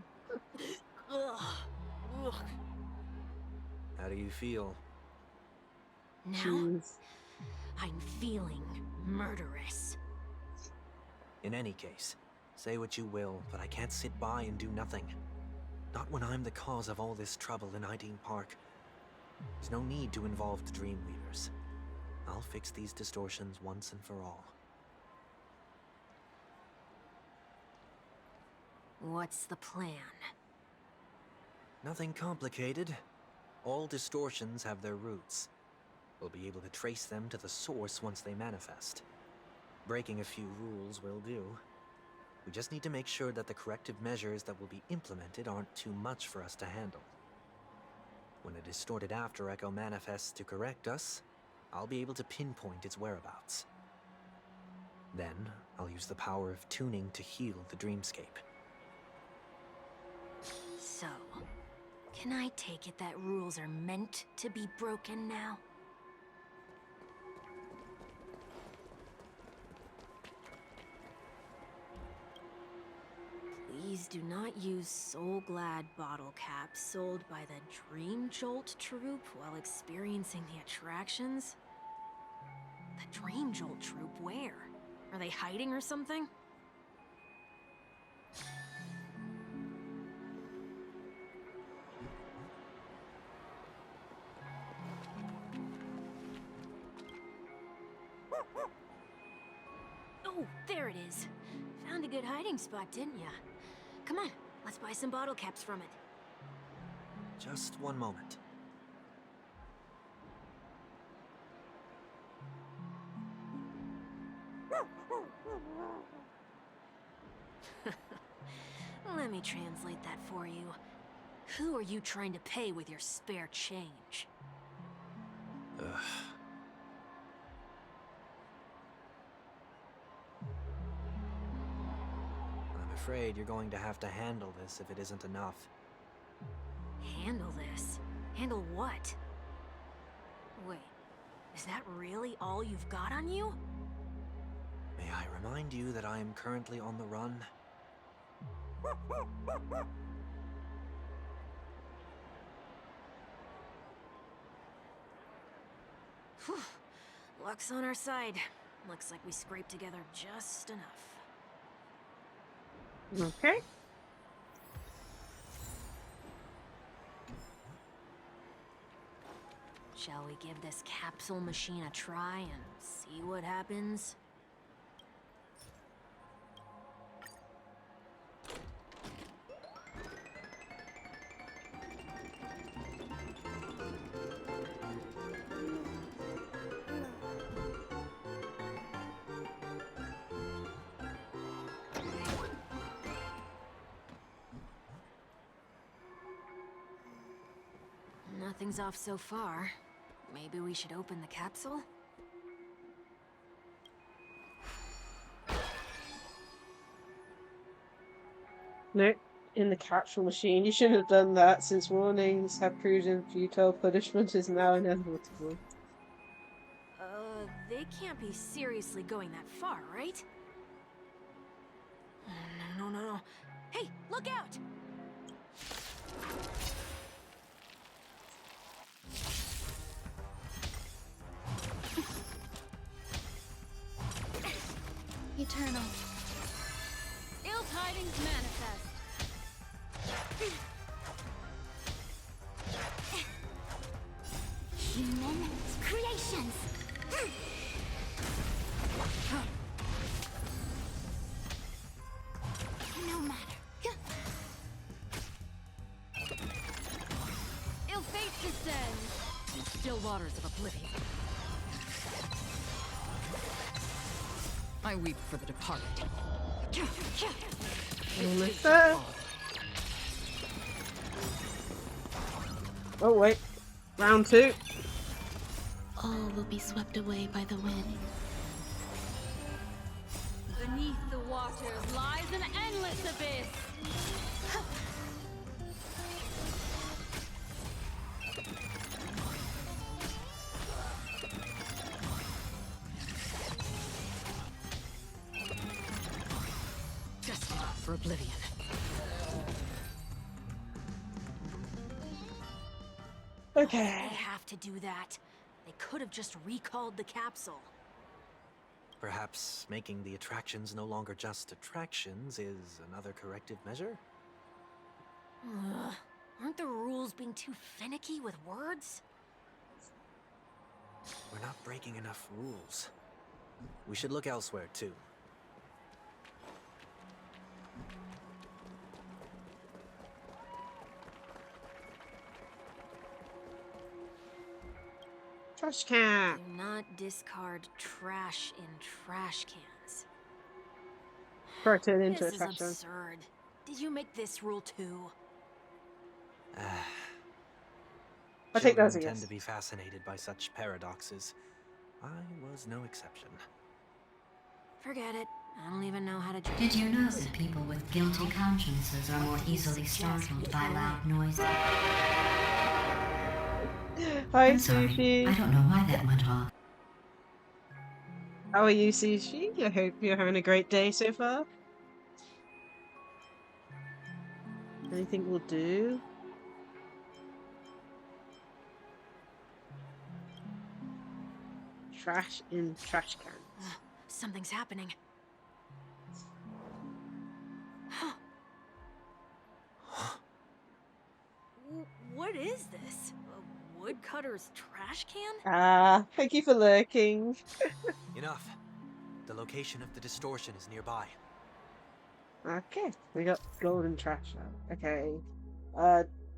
How do you feel? Now, jeez. I'm feeling murderous. In any case, say what you will, but I can't sit by and do nothing. Not when I'm the cause of all this trouble in Ideen Park. There's no need to involve the Dreamweavers. I'll fix these distortions once and for all. What's the plan? Nothing complicated. All distortions have their roots. We'll be able to trace them to the source once they manifest. Breaking a few rules will do. We just need to make sure that the corrective measures that will be implemented aren't too much for us to handle. When a distorted after echo manifests to correct us, I'll be able to pinpoint its whereabouts. Then, I'll use the power of tuning to heal the dreamscape. So, can I take it that rules are meant to be broken now? Please do not use Soul Glad bottle caps sold by the Dream Jolt troupe while experiencing the attractions. The Dream Jolt troupe, where? Are they hiding or something? Oh, there it is. Found a good hiding spot, didn't ya? Come on, let's buy some bottle caps from it. Just one moment. Let me translate that for you. Who are you trying to pay with your spare change? Ugh. I'm afraid you're going to have to handle this if it isn't enough. Handle this? Handle what? Wait, is that really all you've got on you? May I remind you that I am currently on the run? Whew. Luck's on our side. Looks like we scraped together just enough. Okay. Shall we give this capsule machine a try and see what happens? Nothing's off so far. Maybe we should open the capsule? No, in the capsule machine. You shouldn't have done that, since warnings have proven futile. Punishment is now inevitable. They can't be seriously going that far, right? No. Hey, look out! Eternal. Ill tidings manifest. Human creations. No matter. Ill fate descends. In still waters of oblivion. I weep for the departed. Melissa? Oh wait, round 2. All will be swept away by the wind. Beneath the waters lies an endless abyss. Destined for oblivion. Okay. They have to do that. They could have just recalled the capsule. Perhaps making the attractions no longer just attractions is another corrective measure? Ugh. Aren't the rules being too finicky with words? We're not breaking enough rules. We should look elsewhere, too. Trash can. Do not discard trash in trash cans. Try to turn into This a is trash can. absurd. Did you make this rule too? I take that as a Children tend yes. to be fascinated by such paradoxes. I was no exception. Forget it. I don't even know how to drink. Did you know that people with guilty consciences are more easily startled by loud noises? Hi, I'm sorry, Sushi. I don't know why that went off. How are you, Sushi? I hope you're having a great day so far. Anything will do. Trash in trash cans. Something's happening. What is this? A woodcutter's trash can? Ah, thank you for lurking. Enough. The location of the distortion is nearby. Okay, we got golden trash now. Okay.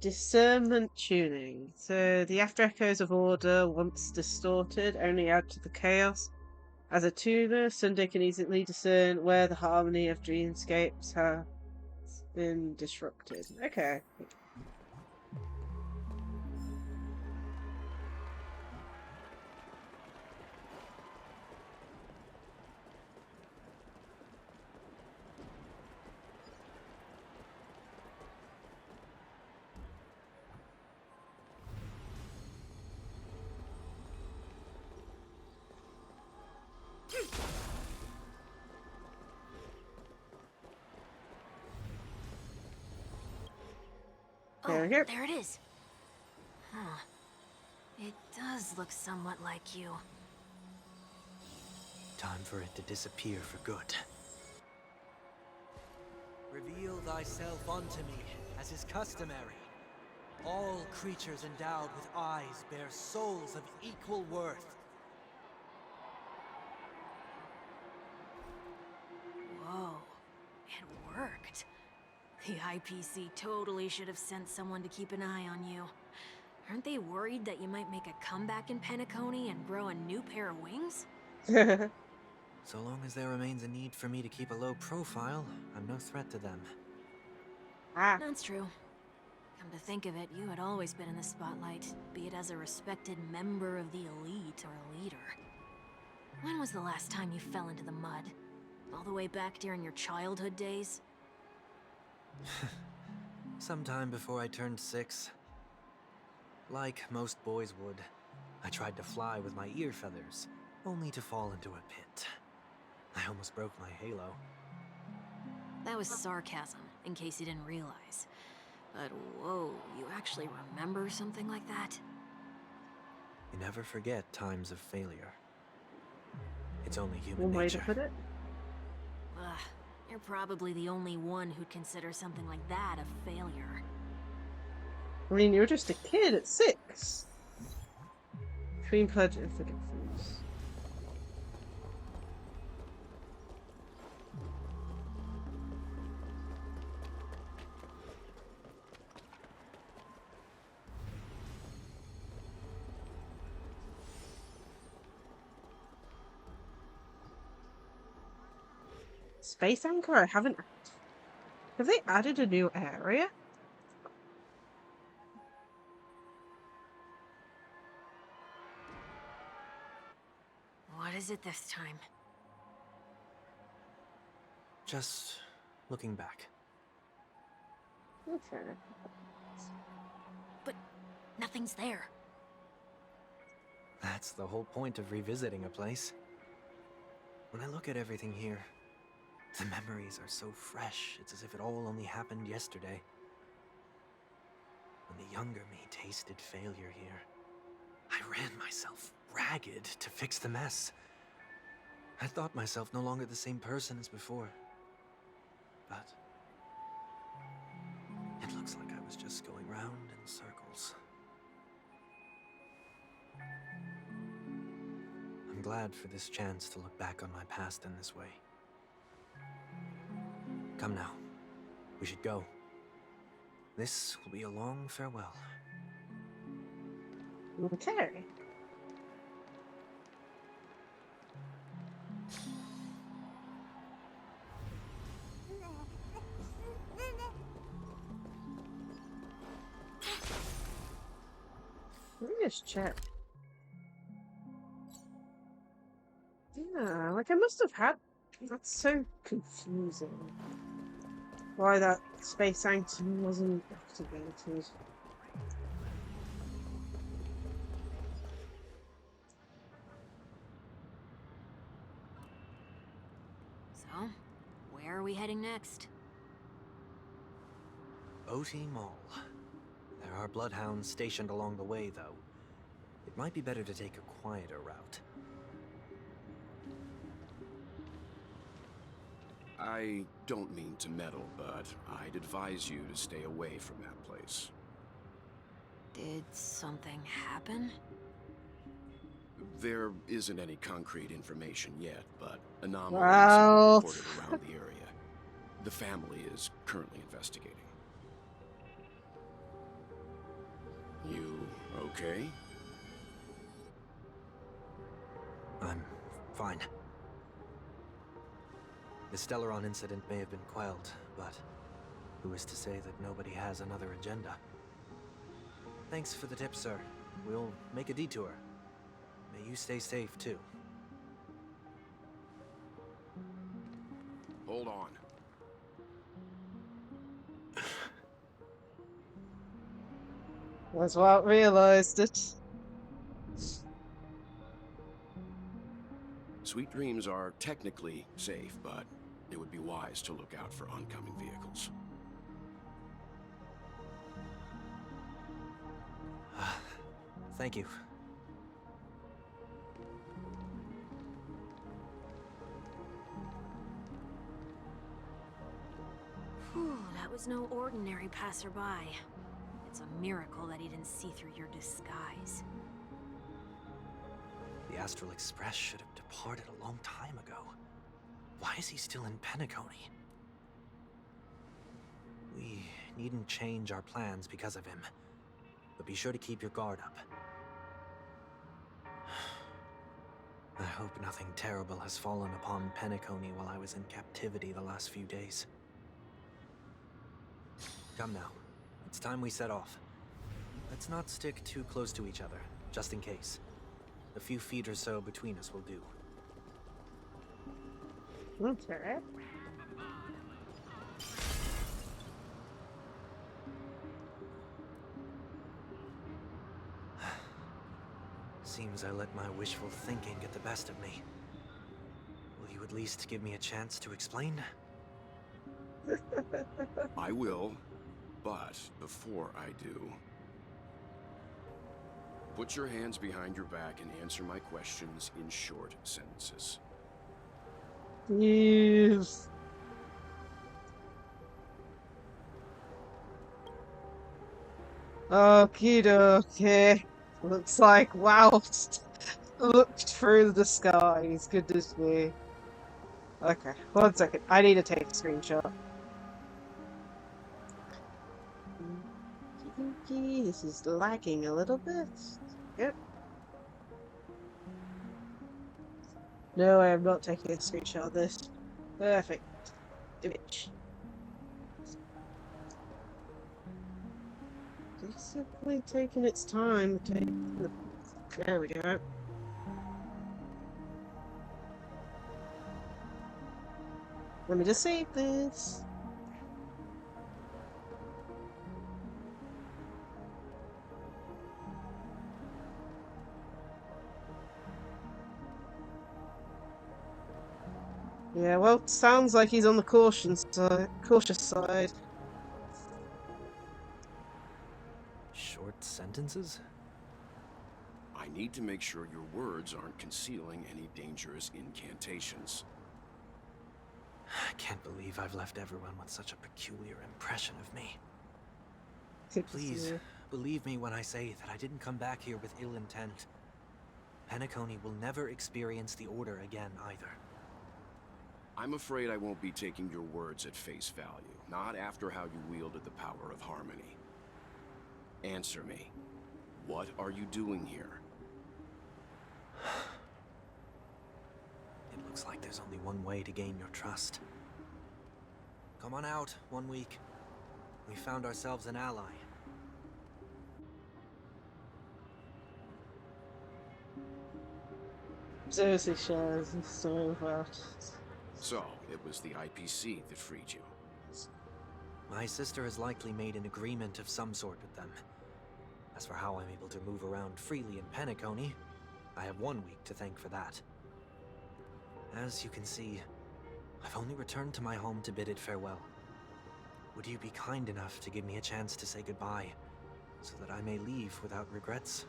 Discernment tuning. So the after echoes of order, once distorted, only add to the chaos. As a tuner, Sunday can easily discern where the harmony of dreamscapes has been disrupted. Okay. Oh, there it is. Huh. It does look somewhat like you. Time for it to disappear for good. Reveal thyself unto me, as is customary. All creatures endowed with eyes bear souls of equal worth. Whoa. It worked. The IPC totally should have sent someone to keep an eye on you. Aren't they worried that you might make a comeback in Penacony and grow a new pair of wings? So long as there remains a need for me to keep a low profile, I'm no threat to them. Ah. That's true. Come to think of it, you had always been in the spotlight, be it as a respected member of the elite or a leader. When was the last time you fell into the mud? All the way back during your childhood days? Sometime before I turned 6. Like most boys would, I tried to fly with my ear feathers, only to fall into a pit. I almost broke my halo. That was sarcasm, in case you didn't realize. But whoa, you actually remember something like that? You never forget times of failure. It's only human One way nature. to put it. Ugh, you're probably the only one who'd consider something like that a failure. I mean, you're just a kid at 6. Between pledge and forgetfulness. Space Anchor? I haven't. Have they added a new area? What is it this time? Just looking back. Okay. But nothing's there. That's the whole point of revisiting a place. When I look at everything here, the memories are so fresh, it's as if it all only happened yesterday. When the younger me tasted failure here, I ran myself ragged to fix the mess. I thought myself no longer the same person as before. But it looks like I was just going round in circles. I'm glad for this chance to look back on my past in this way. Come now, we should go. This will be a long farewell. Okay. Let me just check. Yeah, like I must have had. That's so confusing. Why that space anchor wasn't activated. So, where are we heading next? OT Mall. There are bloodhounds stationed along the way, though. It might be better to take a quieter route. I don't mean to meddle, but I'd advise you to stay away from that place. Did something happen? There isn't any concrete information yet, but anomalies Wow. have been reported around the area. The family is currently investigating. You okay? I'm fine. The Stellaron incident may have been quelled, but who is to say that nobody has another agenda? Thanks for the tip, sir. We'll make a detour. May you stay safe, too. Hold on. That's what I realized it. Sweet dreams are technically safe, but it would be wise to look out for oncoming vehicles. Thank you. Whew, that was no ordinary passerby. It's a miracle that he didn't see through your disguise. The Astral Express should have departed a long time ago. Why is he still in Penacony? We needn't change our plans because of him, but be sure to keep your guard up. I hope nothing terrible has fallen upon Penacony while I was in captivity the last few days. Come now, It's time we set off. Let's not stick too close to each other, just in case. A few feet or so between us will do. Okay. Seems I let my wishful thinking get the best of me. Will you at least give me a chance to explain? I will, but before I do, put your hands behind your back and answer my questions in short sentences. Yes. Okie dokie. Looks like wow. Looked through the skies. Goodness me. Okay, 1 second. I need to take a screenshot. This is lagging a little bit. Yep. No, I am not taking a screenshot of this. Perfect. Image. Basically taking its time. There we go. Let me just save this. Yeah, well, it sounds like he's on the cautious side. Short sentences? I need to make sure your words aren't concealing any dangerous incantations. I can't believe I've left everyone with such a peculiar impression of me. Please, believe me when I say that I didn't come back here with ill intent. Penacony will never experience the Order again, either. I'm afraid I won't be taking your words at face value, not after how you wielded the power of harmony. Answer me. What are you doing here? It looks like there's only one way to gain your trust. Come on out, 1 week. We found ourselves an ally. Seriously, shares the story about. So, it was the IPC that freed you. My sister has likely made an agreement of some sort with them. As for how I'm able to move around freely in Penacony, I have 1 week to thank for that. As you can see, I've only returned to my home to bid it farewell. Would you be kind enough to give me a chance to say goodbye, so that I may leave without regrets?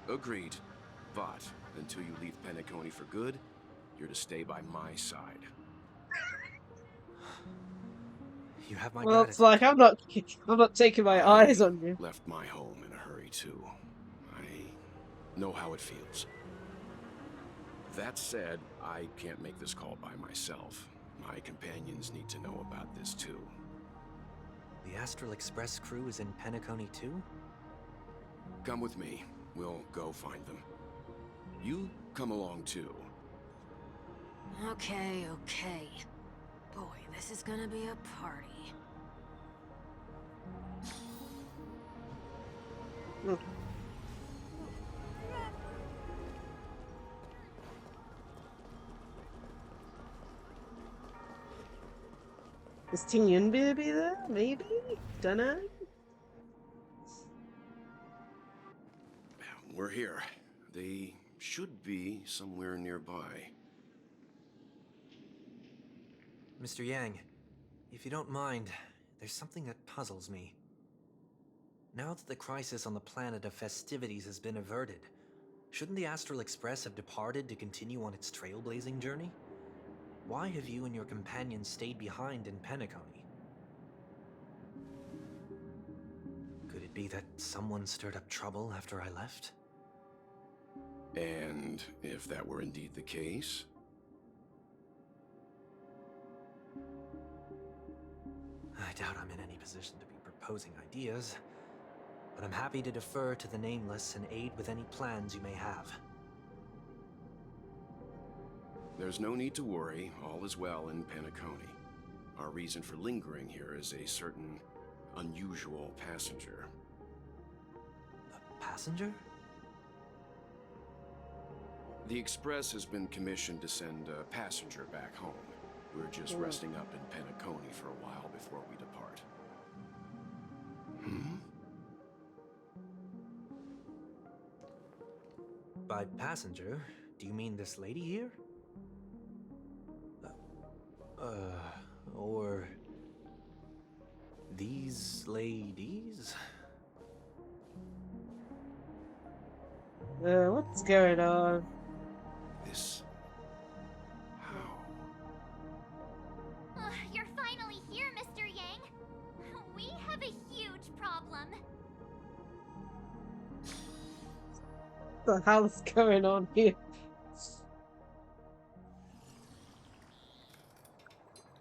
Agreed. But until you leave Penacony for good, you're to stay by my side. You have my Well, gratitude. it's like I'm not taking my eyes on you. Left my home in a hurry too. I know how it feels. That said, I can't make this call by myself. My companions need to know about this too. The Astral Express crew is in Penacony too? Come with me. We'll go find them. You come along too. Okay. Boy, this is gonna be a party. Is Ting-Yun baby there? Maybe? Dunno. We're here. They should be somewhere nearby. Mr. Yang, if you don't mind, there's something that puzzles me. Now that the crisis on the planet of festivities has been averted, shouldn't the Astral Express have departed to continue on its trailblazing journey? Why have you and your companions stayed behind in Penacony? Could it be that someone stirred up trouble after I left? And if that were indeed the case? I doubt I'm in any position to be proposing ideas, but I'm happy to defer to the Nameless and aid with any plans you may have. There's no need to worry. All is well in Penacony. Our reason for lingering here is a certain unusual passenger. A passenger? The Express has been commissioned to send a passenger back home. We're just resting up in Penacony for a while before we depart. By passenger, do you mean this lady here? Or these ladies? What's going on? This... You're finally here, Mr. Yang. We have a huge problem. What the hell's going on here?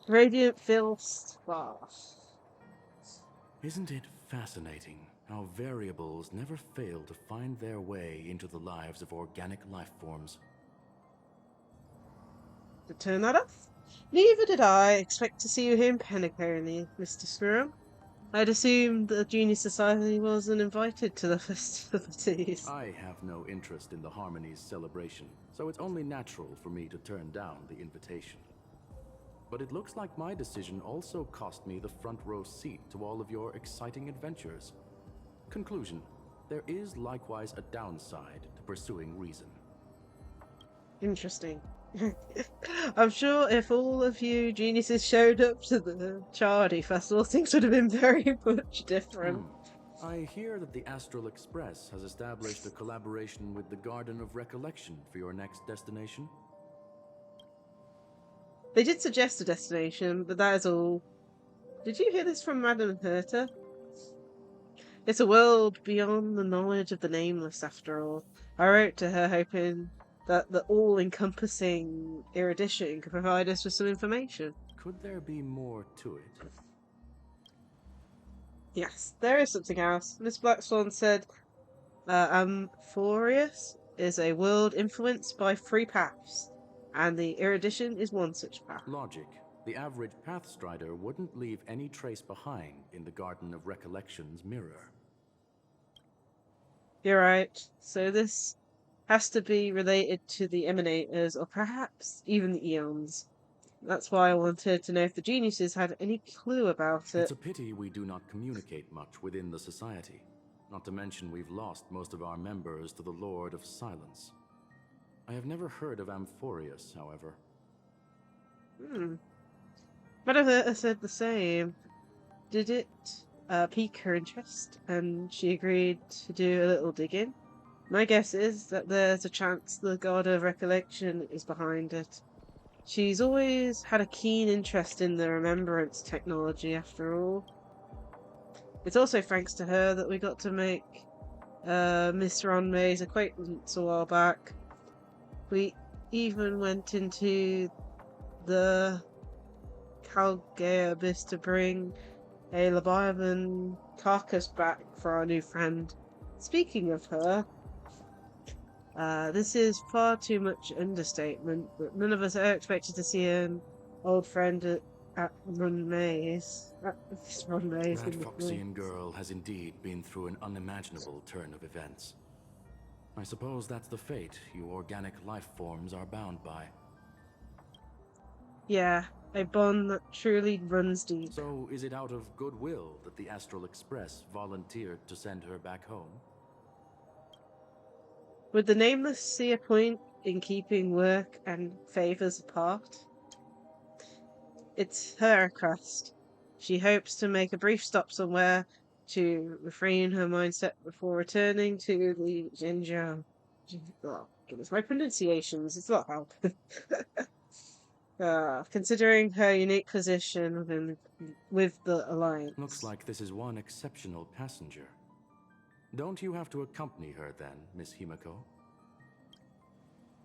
Radiant Phil Splash. Isn't it fascinating how variables never fail to find their way into the lives of organic life forms? To turn that off? Neither did I expect to see you here in Penacony, Mr. Squirrel. I'd assumed the Genius Society wasn't invited to the festivities. I have no interest in the Harmony's celebration, so it's only natural for me to turn down the invitation. But it looks like my decision also cost me the front row seat to all of your exciting adventures. Conclusion: there is likewise a downside to pursuing reason. Interesting. I'm sure if all of you geniuses showed up to the Chardy Festival, things would have been very much different. I hear that the Astral Express has established a collaboration with the Garden of Recollection for your next destination. They did suggest a destination, but that is all. Did you hear this from Madame Herta? It's a world beyond the knowledge of the nameless, after all. I wrote to her hoping that the all-encompassing erudition could provide us with some information. Could there be more to it? Yes, there is something else. Miss Blackswan said Amphorius is a world influenced by three paths, and the erudition is one such path. Logic. The average Pathstrider wouldn't leave any trace behind in the Garden of Recollection's mirror. You're right. So this has to be related to the Emanators, or perhaps even the Eons. That's why I wanted to know if the geniuses had any clue about it. It's a pity we do not communicate much within the society. Not to mention we've lost most of our members to the Lord of Silence. I have never heard of Amphorius, however. Madame Herta said the same. Did it pique her interest, and she agreed to do a little digging? My guess is that there's a chance the God of Recollection is behind it. She's always had a keen interest in the remembrance technology, after all. It's also thanks to her that we got to make Miss Ron May's acquaintance a while back. We even went into the Calgaea abyss to bring a Leviathan carcass back for our new friend. Speaking of her, this is far too much understatement, but none of us ever expected to see an old friend at Ron May's. That Foxian girl has indeed been through an unimaginable turn of events. I suppose that's the fate you organic life forms are bound by. Yeah, a bond that truly runs deep. So is it out of goodwill that the Astral Express volunteered to send her back home? Would the Nameless see a point in keeping work and favors apart? It's her request. She hopes to make a brief stop somewhere to refrain her mindset before returning to the Jinja. Oh, goodness, my pronunciations, it's not helping. Considering her unique position with the Alliance. Looks like this is one exceptional passenger. Don't you have to accompany her then, Miss Himiko?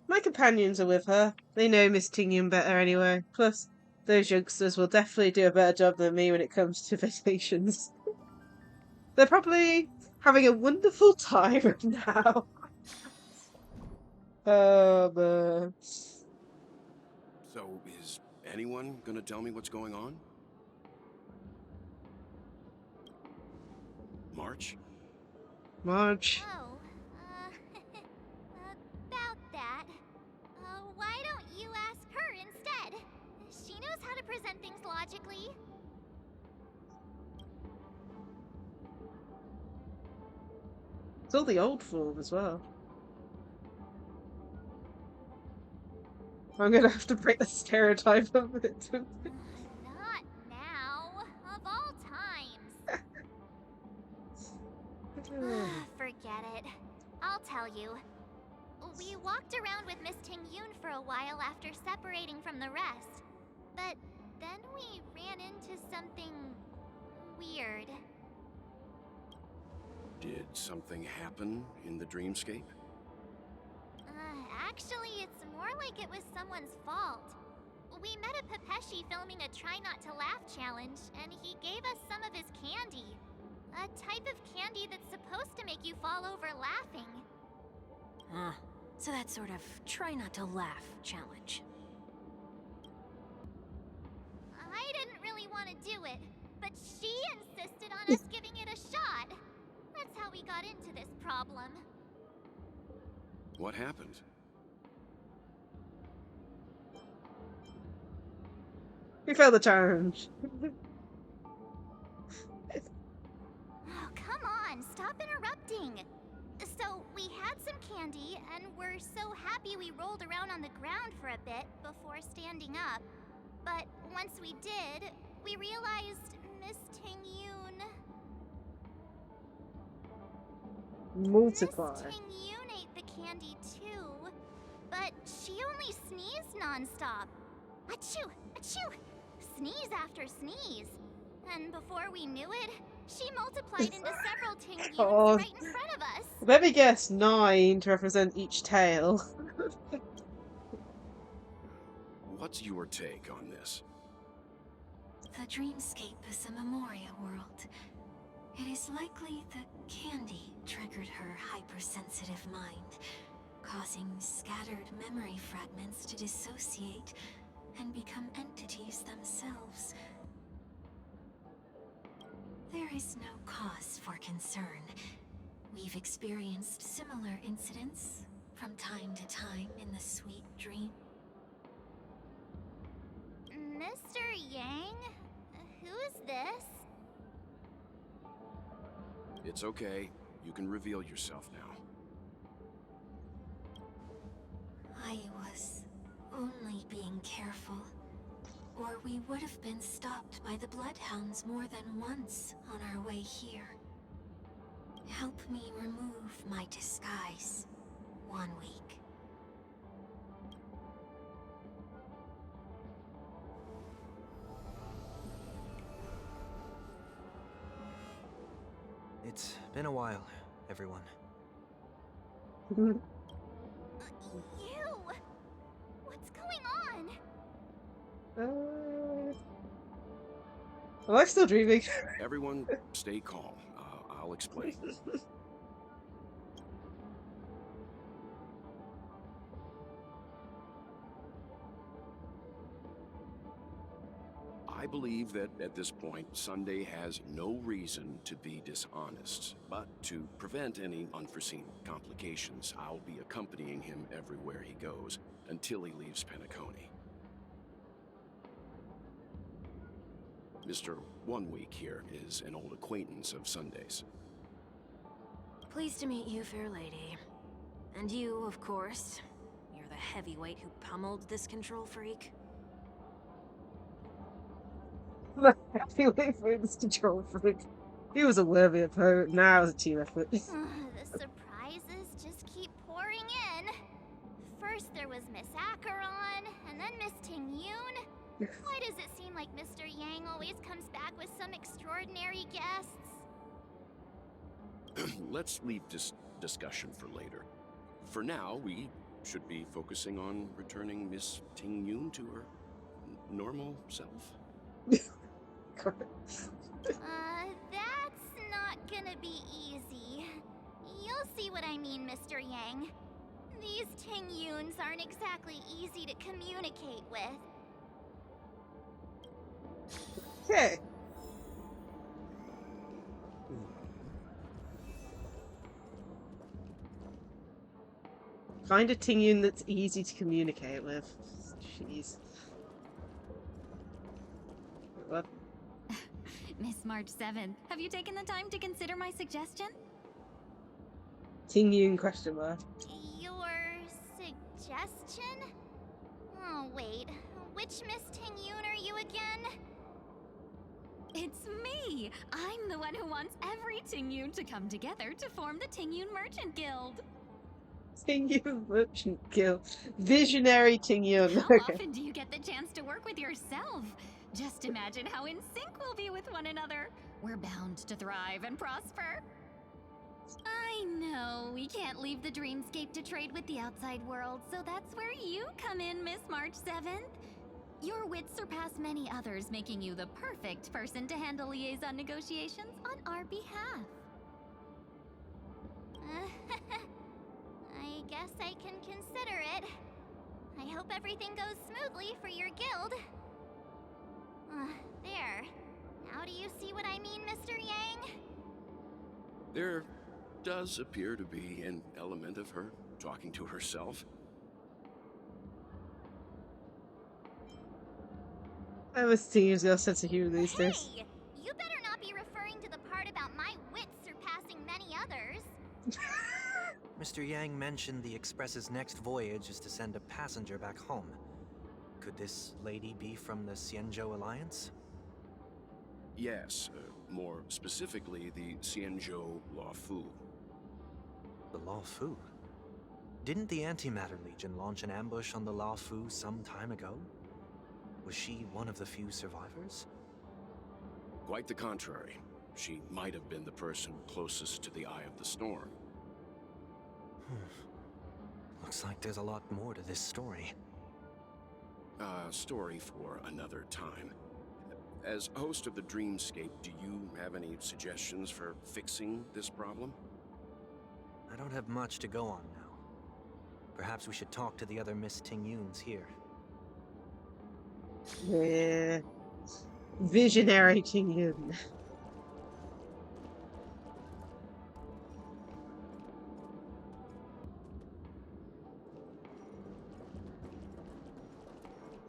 My companions are with her. They know Miss Tingyun better anyway. Plus, those youngsters will definitely do a better job than me when it comes to vacations. They're probably having a wonderful time now. So, is anyone gonna tell me what's going on? March? March. Oh, about that. Why don't you ask her instead? She knows how to present things logically. It's all the old form as well. I'm gonna have to break the stereotype of it. Not now. Of all times. Forget it. I'll tell you. We walked around with Miss Ting-Yun for a while after separating from the rest. But then we ran into something weird. Did something happen in the dreamscape? Actually, it's more like it was someone's fault. We met a Pepeshi filming a Try Not to Laugh challenge, and he gave us some of his candy. A type of candy that's supposed to make you fall over laughing. So that sort of try not to laugh challenge. I didn't really want to do it, but she insisted on us giving it a shot. That's how we got into this problem. What happened? We failed the challenge. Oh, come on, stop interrupting. So, we had some candy, and we're so happy we rolled around on the ground for a bit before standing up. But once we did, we realized Miss Ting-Yun... Multiply. Miss Ting-Yun ate the candy too, but she only sneezed non-stop. Achoo! Achoo! Sneeze after sneeze. And before we knew it, she multiplied into several Ting-Yuns right in front of us. Let me guess 9 to represent each tail. What's your take on this? The dreamscape is a Memoria world. It is likely the candy triggered her hypersensitive mind, causing scattered memory fragments to dissociate and become entities themselves. There is no cause for concern. We've experienced similar incidents from time to time in the sweet dream. Mr. Yang? Who is this? It's okay. You can reveal yourself now. I was only being careful, or we would have been stopped by the Bloodhounds more than once on our way here. Help me remove my disguise. 1 week. It's been a while, everyone. You! What's going on? Am I still dreaming? Everyone, stay calm. I'll explain. I believe that at this point, Sunday has no reason to be dishonest. But to prevent any unforeseen complications, I'll be accompanying him everywhere he goes until he leaves Penacony. Mr. 1 Week here is an old acquaintance of Sunday's. Pleased to meet you, fair lady. And you, of course. You're the heavyweight who pummeled this control freak. The heavyweight for this control freak. He was a worthy opponent. Now it's a team effort. The surprises just keep pouring in. First there was Miss Acheron, and then Miss Ting-Yun. Why does it seem like Mr. Yang always comes back with some extraordinary guests? Let's leave this discussion for later. For now, we should be focusing on returning Miss Ting-Yun to her normal self. That's not gonna be easy. You'll see what I mean, Mr. Yang. These Ting-Yuns aren't exactly easy to communicate with. Okay. Find a Tingyun that's easy to communicate with. Jeez. What? Miss March 7th, have you taken the time to consider my suggestion? Tingyun question mark. Your suggestion? Oh, wait. Which Miss Tingyun are you again? It's me! I'm the one who wants every Tingyun to come together to form the Tingyun Merchant Guild. Tingyun Merchant Guild. Visionary Tingyun. How often do you get the chance to work with yourself? Just imagine how in sync we'll be with one another. We're bound to thrive and prosper. I know, we can't leave the dreamscape to trade with the outside world, so that's where you come in, Miss March 7th. Your wits surpass many others, making you the perfect person to handle liaison negotiations on our behalf. I guess I can consider it. I hope everything goes smoothly for your guild. There. Now do you see what I mean, Mr. Yang? There does appear to be an element of her talking to herself. I have a Tingyun's got a sense of humor these days. Hey! You better not be referring to the part about my wits surpassing many others. Mr. Yang mentioned the Express's next voyage is to send a passenger back home. Could this lady be from the Xianzhou Alliance? Yes, more specifically, the Xianzhou Lafu. The Lafu? Didn't the Antimatter Legion launch an ambush on the Lafu some time ago? Was she one of the few survivors? Quite the contrary. She might have been the person closest to the eye of the storm. Looks like there's a lot more to this story. Story for another time. As host of the Dreamscape, do you have any suggestions for fixing this problem? I don't have much to go on now. Perhaps we should talk to the other Miss Tingyuns here. Yeah. Visionary Tingyun.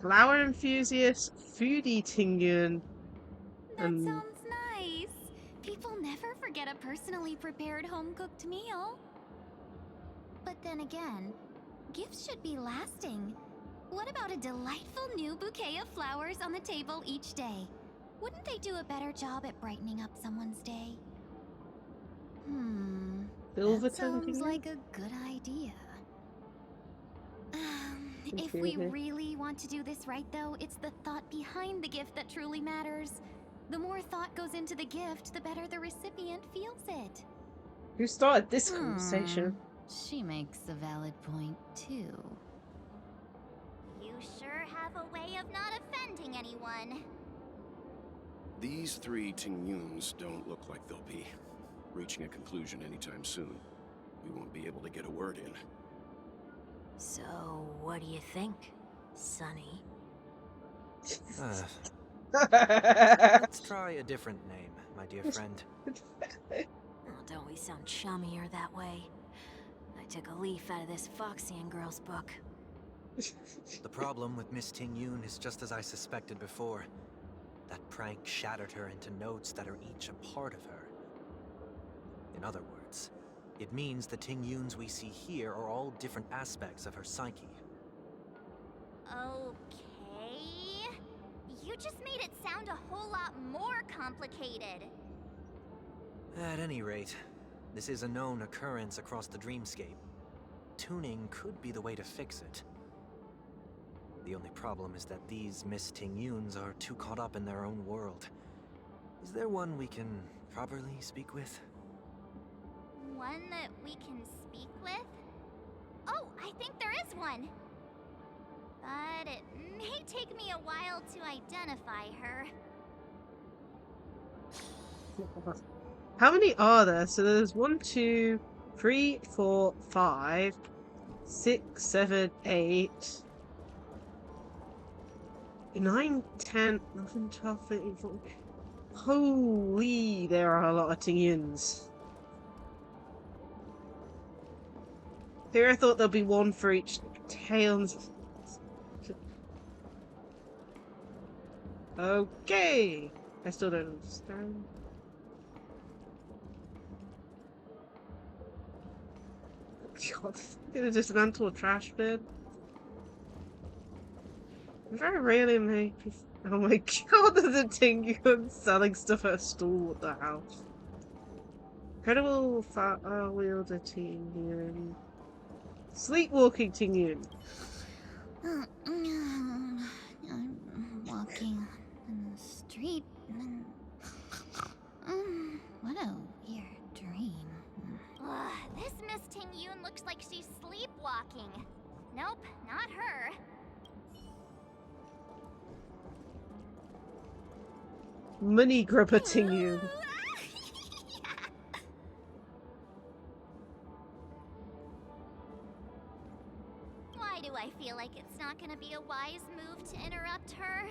Flower enthusiast, foodie Tingyun. That sounds nice. People never forget a personally prepared home-cooked meal. But then again, gifts should be lasting. What about a delightful new bouquet of flowers on the table each day? Wouldn't they do a better job at brightening up someone's day? That sounds like a good idea. If we really want to do this right, though, it's the thought behind the gift that truly matters. The more thought goes into the gift, the better the recipient feels it. Who started this conversation? She makes a valid point, too. You sure have a way of not offending anyone. These three Tingyuns don't look like they'll be reaching a conclusion anytime soon. We won't be able to get a word in. So, what do you think, Sonny? Let's try a different name, my dear friend. Oh, don't we sound chummier that way? I took a leaf out of this Foxian girl's book. The problem with Miss Tingyun is just as I suspected before. That prank shattered her into notes that are each a part of her. In other words, it means the Tingyuns we see here are all different aspects of her psyche. Okay. You just made it sound a whole lot more complicated. At any rate, this is a known occurrence across the dreamscape. Tuning could be the way to fix it. The only problem is that these Miss Tingyuns are too caught up in their own world. Is there one we can properly speak with? One that we can speak with? Oh, I think there is one! But it may take me a while to identify her. How many are there? So there's 1, 2, 3, 4, 5, 6, 7, 8, 9, 10, 11, 12, 13, 14. Holy, there are a lot of Tingyuns. Here I thought there'd be one for each town. Okay. I still don't understand. God, gonna dismantle a trash bin. Very rarely make. Oh my god, there's a Tingyun selling stuff at a store. What the hell? Incredible fat wielder Tingyun. Sleepwalking Tingyun. I'm walking in the street and what a weird dream. This Miss Ting-Yun looks like she's sleepwalking. Nope, not her. Money grubber Tingyun. Why do I feel like it's not gonna be a wise move to interrupt her?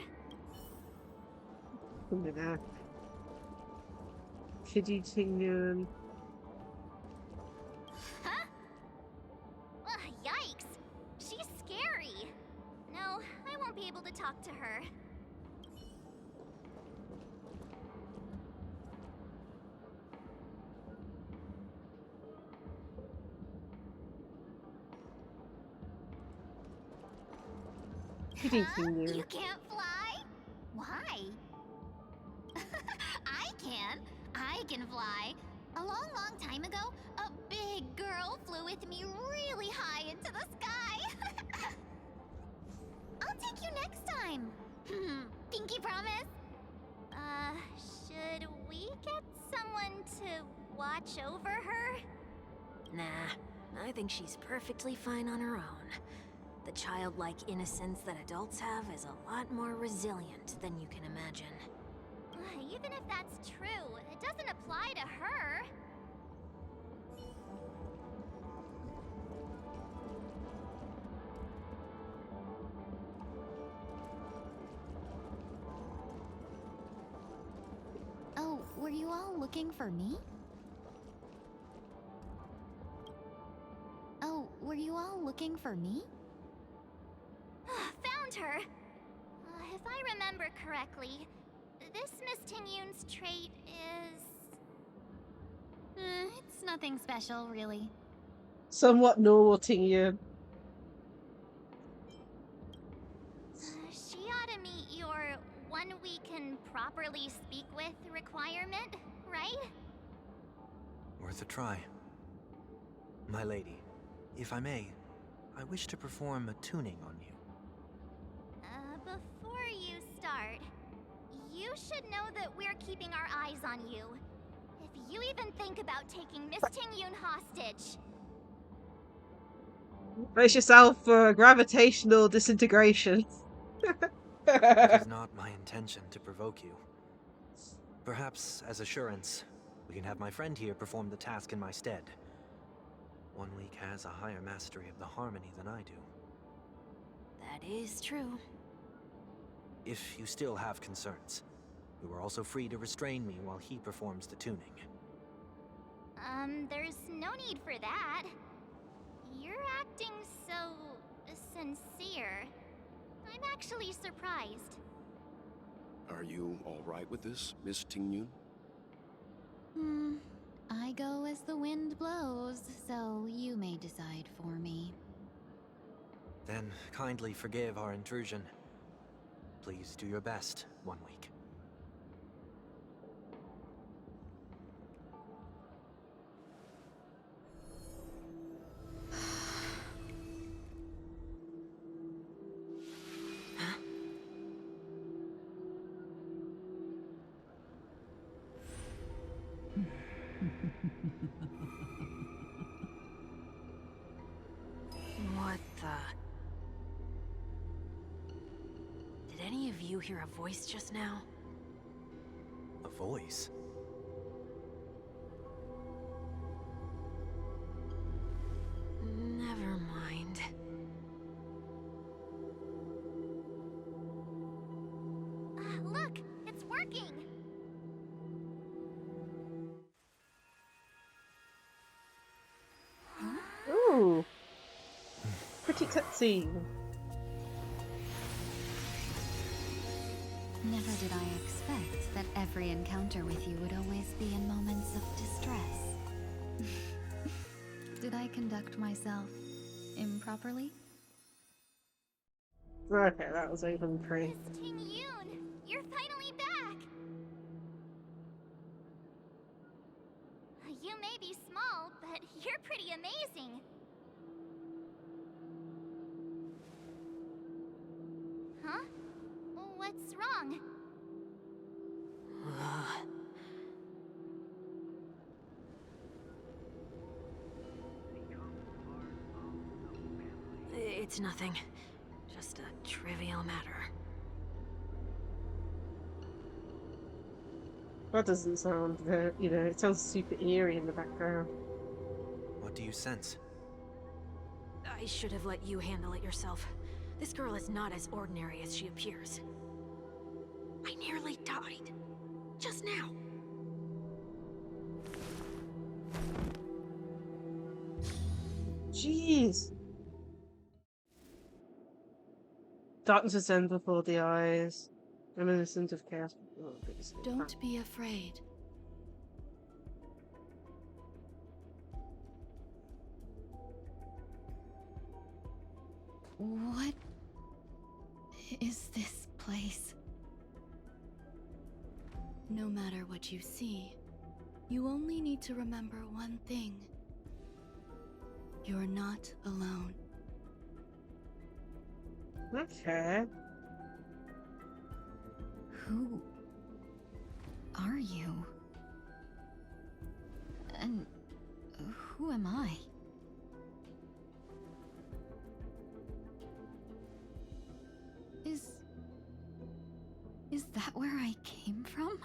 Kitty Tingyun. Huh? Yikes! She's scary. No, I won't be able to talk to her. Kitty Huh? Tingyun. You can't fly? Why? I can. I can fly. A long, long time ago, a big girl flew with me really high into the sky. I'll take you next time. Pinky promise? Should we get someone to watch over her? Nah, I think she's perfectly fine on her own. The childlike innocence that adults have is a lot more resilient than you can imagine. Even if that's true, it doesn't apply to her. Oh, were you all looking for me? Oh, were you all looking for me? Found her! If I remember correctly, this Miss Ting-Yun's trait is... it's nothing special, really. Somewhat normal Tingyun. She ought to meet your one we can properly speak with requirement, right? Worth a try. My lady, if I may, I wish to perform a tuning on you. Before you start, you should know that we're keeping our eyes on you. If you even think about taking Miss Ting-Yun hostage... Brace yourself for gravitational disintegration. It is not my intention to provoke you. Perhaps, as assurance, we can have my friend here perform the task in my stead. 1 week has a higher mastery of the harmony than I do. That is true. If you still have concerns, you are also free to restrain me while he performs the tuning. There's no need for that. You're acting so... sincere. I'm actually surprised. Are you all right with this, Miss Ting-Yun? I go as the wind blows, so you may decide for me. Then kindly forgive our intrusion. Please do your best, 1 week. What the... Did any of you hear a voice just now? A voice? Never mind. Look! It's working! Ooh. pretty cutscene. Never did I expect that every encounter with you would always be in moments of distress. Did I conduct myself improperly? Okay, that was even pretty. Miss Ting Yun, you're finally back! You may be small, but you're pretty amazing. Huh? What's wrong? It's nothing. Just a trivial matter. That doesn't sound, you know, it sounds super eerie in the background. What do you sense? I should have let you handle it yourself. This girl is not as ordinary as she appears. I nearly died. Just now. Jeez. Darkness descends before the eyes. Reminiscent of chaos. Don't be afraid. What is this place? No matter what you see, you only need to remember one thing. You're not alone. Okay. Who are you? And who am I? Is that where I came from?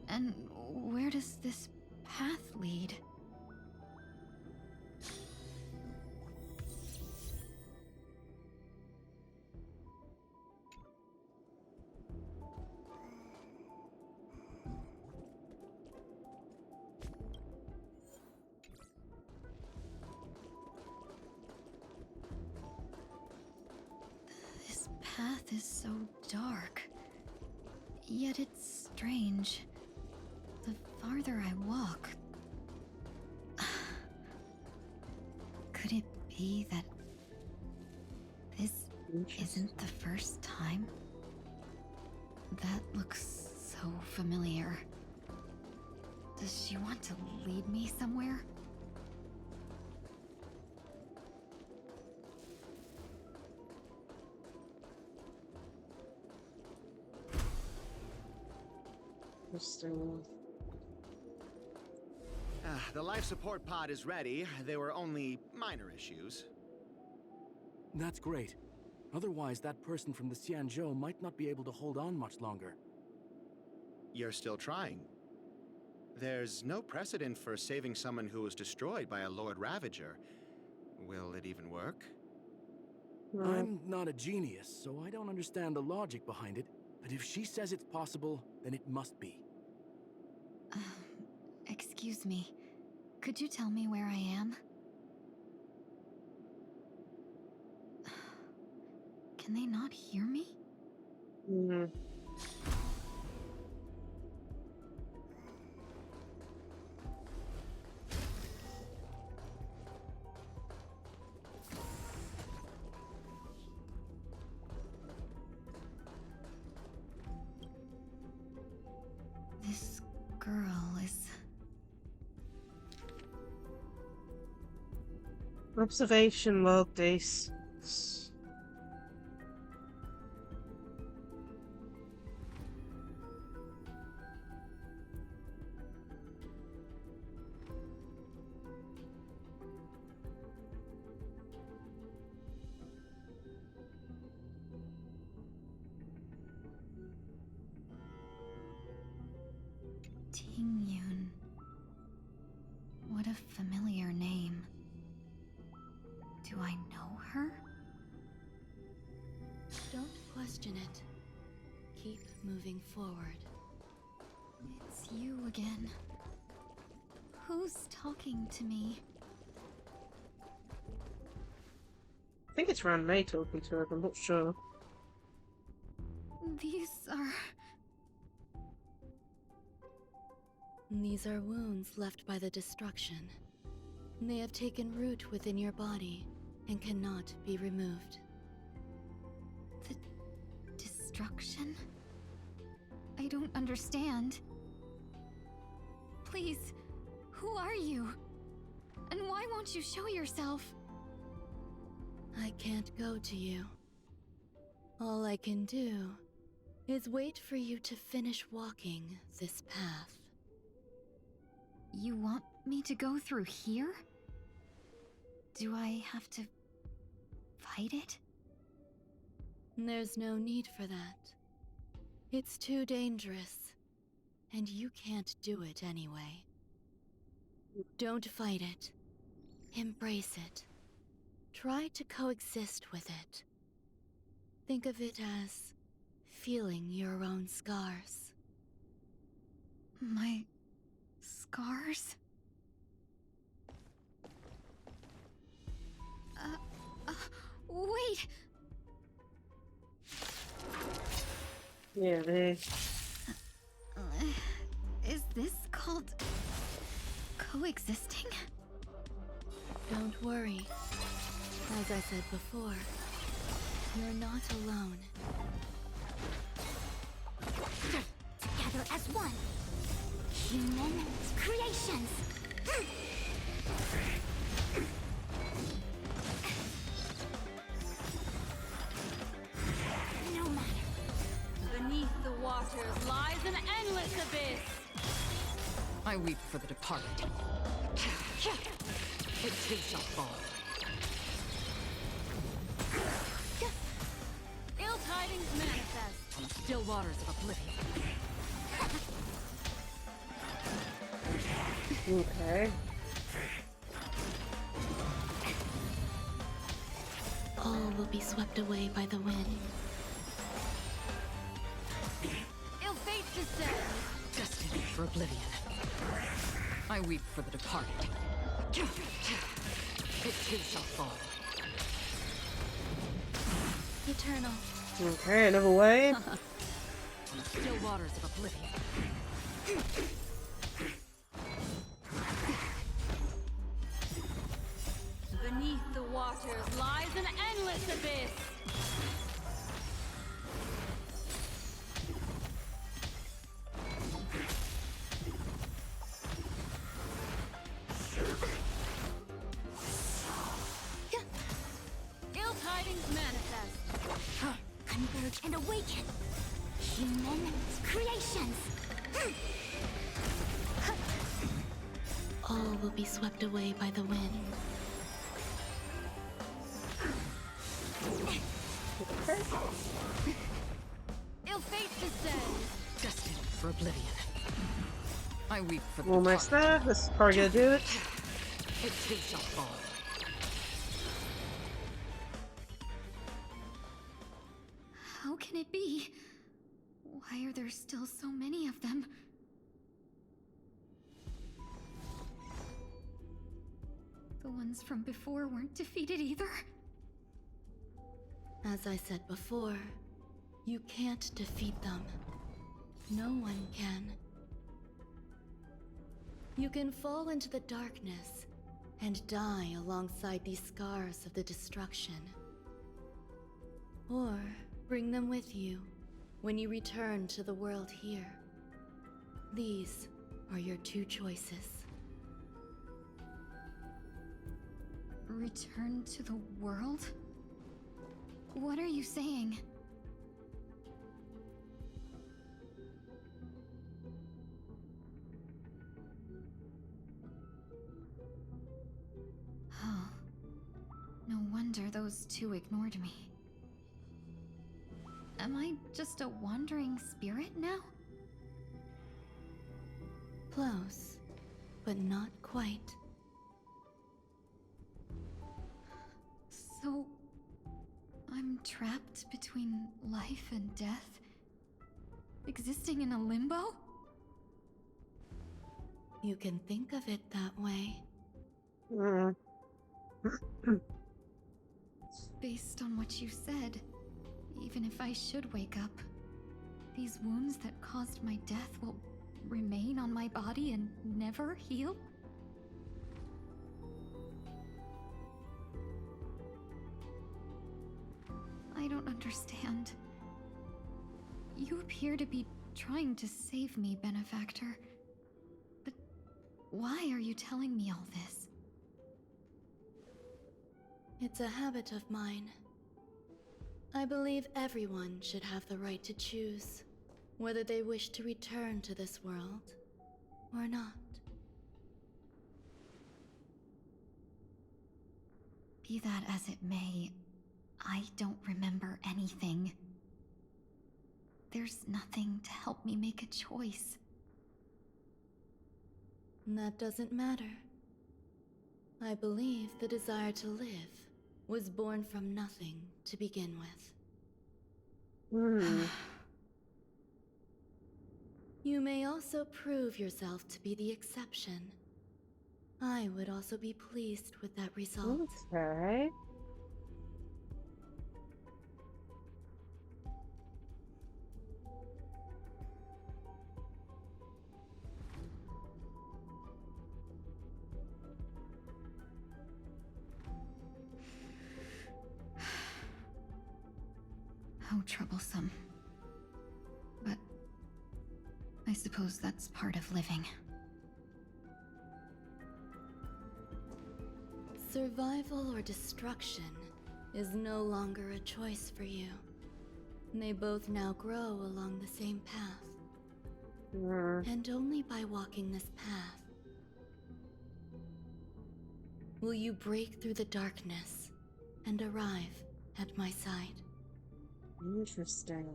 And where does this path lead? This path is so dark. Yet it's strange. The farther I walk... Could it be that this isn't the first time? That looks so familiar. Does she want to lead me somewhere? Interesting. The life support pod is ready. There were only minor issues. That's great. Otherwise, that person from the Xianzhou might not be able to hold on much longer. You're still trying. There's no precedent for saving someone who was destroyed by a Lord Ravager. Will it even work? I'm not a genius, so I don't understand the logic behind it. But if she says it's possible, then it must be. Excuse me. Could you tell me where I am? Can they not hear me? This girl is... Observation log days. Ting Yun. What a familiar name. Do I know her? Don't question it. Keep moving forward. It's you again. Who's talking to me? I think it's Ran May talking to her, I'm not sure. These are wounds left by the destruction. They have taken root within your body and cannot be removed. The destruction? I don't understand. Please, who are you? And why won't you show yourself? I can't go to you. All I can do is wait for you to finish walking this path. You want me to go through here? Do I have to fight it? There's no need for that. It's too dangerous, and you can't do it anyway. Don't fight it. Embrace it. Try to coexist with it. Think of it as feeling your own scars. My scars? Wait! Yeah, they... Is this called coexisting? Don't worry. As I said before, you're not alone. Together as one. Human creations. No matter. Beneath the waters lies an endless abyss. I weep for the departed. It too shall fall. Ill tidings manifest On the still waters of oblivion. Okay. All will be swept away by the wind. ill fate descends. Destined for oblivion. I weep for the departed. It too shall fall. Eternal. Okay, another wave. On the still waters of oblivion. Beneath the waters lies an endless abyss. Ill tidings manifest. Converge and awaken. Human creations. All will be swept away by the wind. Ill fate descends. Destined for oblivion. I weep for the Almost departed. there. This is probably gonna do it. It too shall fall. How can it be? Why are there still so many of them? The ones from before weren't defeated either? As I said before, you can't defeat them. No one can. You can fall into the darkness and die alongside these scars of the destruction. Or bring them with you when you return to the world here. These are your two choices. Return to the world? What are you saying? Oh, no wonder those two ignored me. Am I just a wandering spirit now? Close, but not quite. So, I'm trapped between life and death? Existing in a limbo? You can think of it that way. Based on what you said, even if I should wake up, these wounds that caused my death will remain on my body and never heal? I don't understand. You appear to be trying to save me, Benefactor. But why are you telling me all this? It's a habit of mine. I believe everyone should have the right to choose whether they wish to return to this world or not. Be that as it may, I don't remember anything. There's nothing to help me make a choice. That doesn't matter. I believe the desire to live was born from nothing to begin with. You may also prove yourself to be the exception. I would also be pleased with that result. Okay. How troublesome. But I suppose that's part of living. Survival or destruction is no longer a choice for you. They both now grow along the same path. And only by walking this path will you break through the darkness and arrive at my side. Interesting.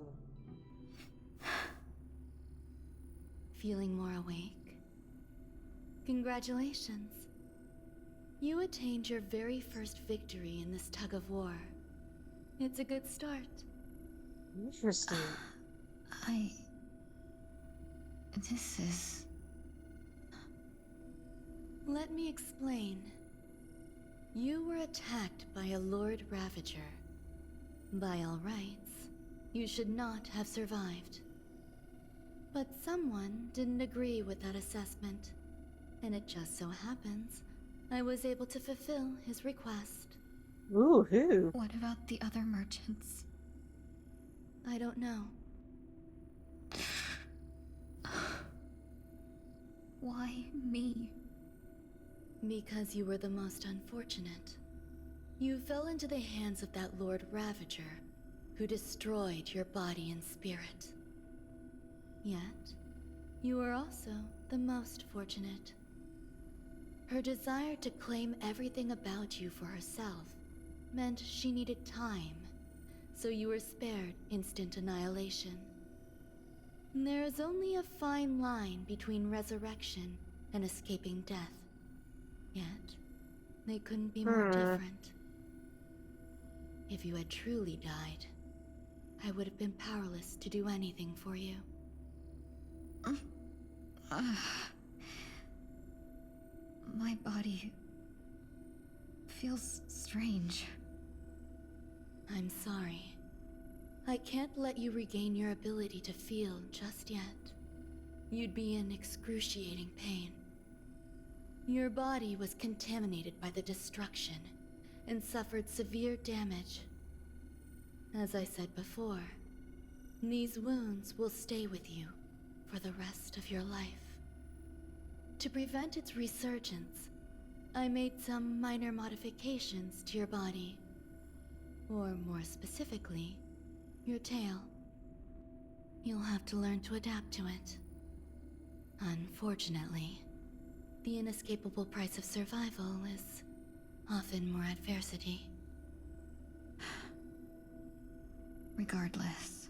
Feeling more awake? Congratulations. You attained your very first victory in this tug of war. It's a good start. Interesting. This is... Let me explain. You were attacked by a Lord Ravager. By all rights, you should not have survived. But someone didn't agree with that assessment, and it just so happens I was able to fulfill his request. Ooh, who? What about the other merchants? I don't know. Why me? Because you were the most unfortunate. You fell into the hands of that Lord Ravager, who destroyed your body and spirit. Yet, you were also the most fortunate. Her desire to claim everything about you for herself meant she needed time, so you were spared instant annihilation. There is only a fine line between resurrection and escaping death. Yet, they couldn't be more different. If you had truly died, I would have been powerless to do anything for you. My body feels strange. I'm sorry. I can't let you regain your ability to feel just yet. You'd be in excruciating pain. Your body was contaminated by the destruction and suffered severe damage. As I said before, these wounds will stay with you for the rest of your life. To prevent its resurgence, I made some minor modifications to your body. Or more specifically, your tail. You'll have to learn to adapt to it. Unfortunately, the inescapable price of survival is often more adversity. Regardless,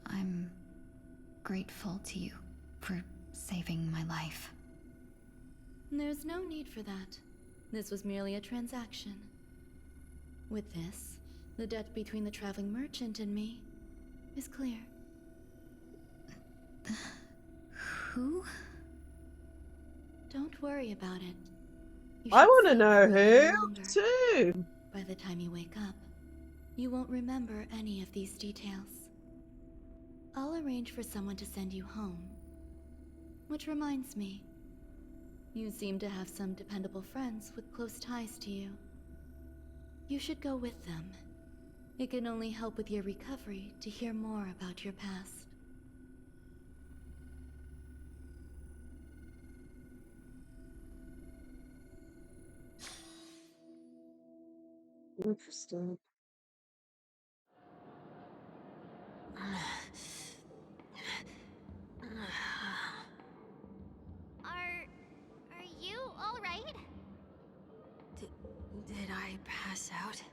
I'm grateful to you for saving my life. There's no need for that. This was merely a transaction. With this, the debt between the traveling merchant and me is clear. Who? Don't worry about it. You I should want to sleep know for a little who longer. too. By the time you wake up, you won't remember any of these details. I'll arrange for someone to send you home. Which reminds me, you seem to have some dependable friends with close ties to you. You should go with them. It can only help with your recovery to hear more about your past. Interesting. Are you all right? Did I pass out?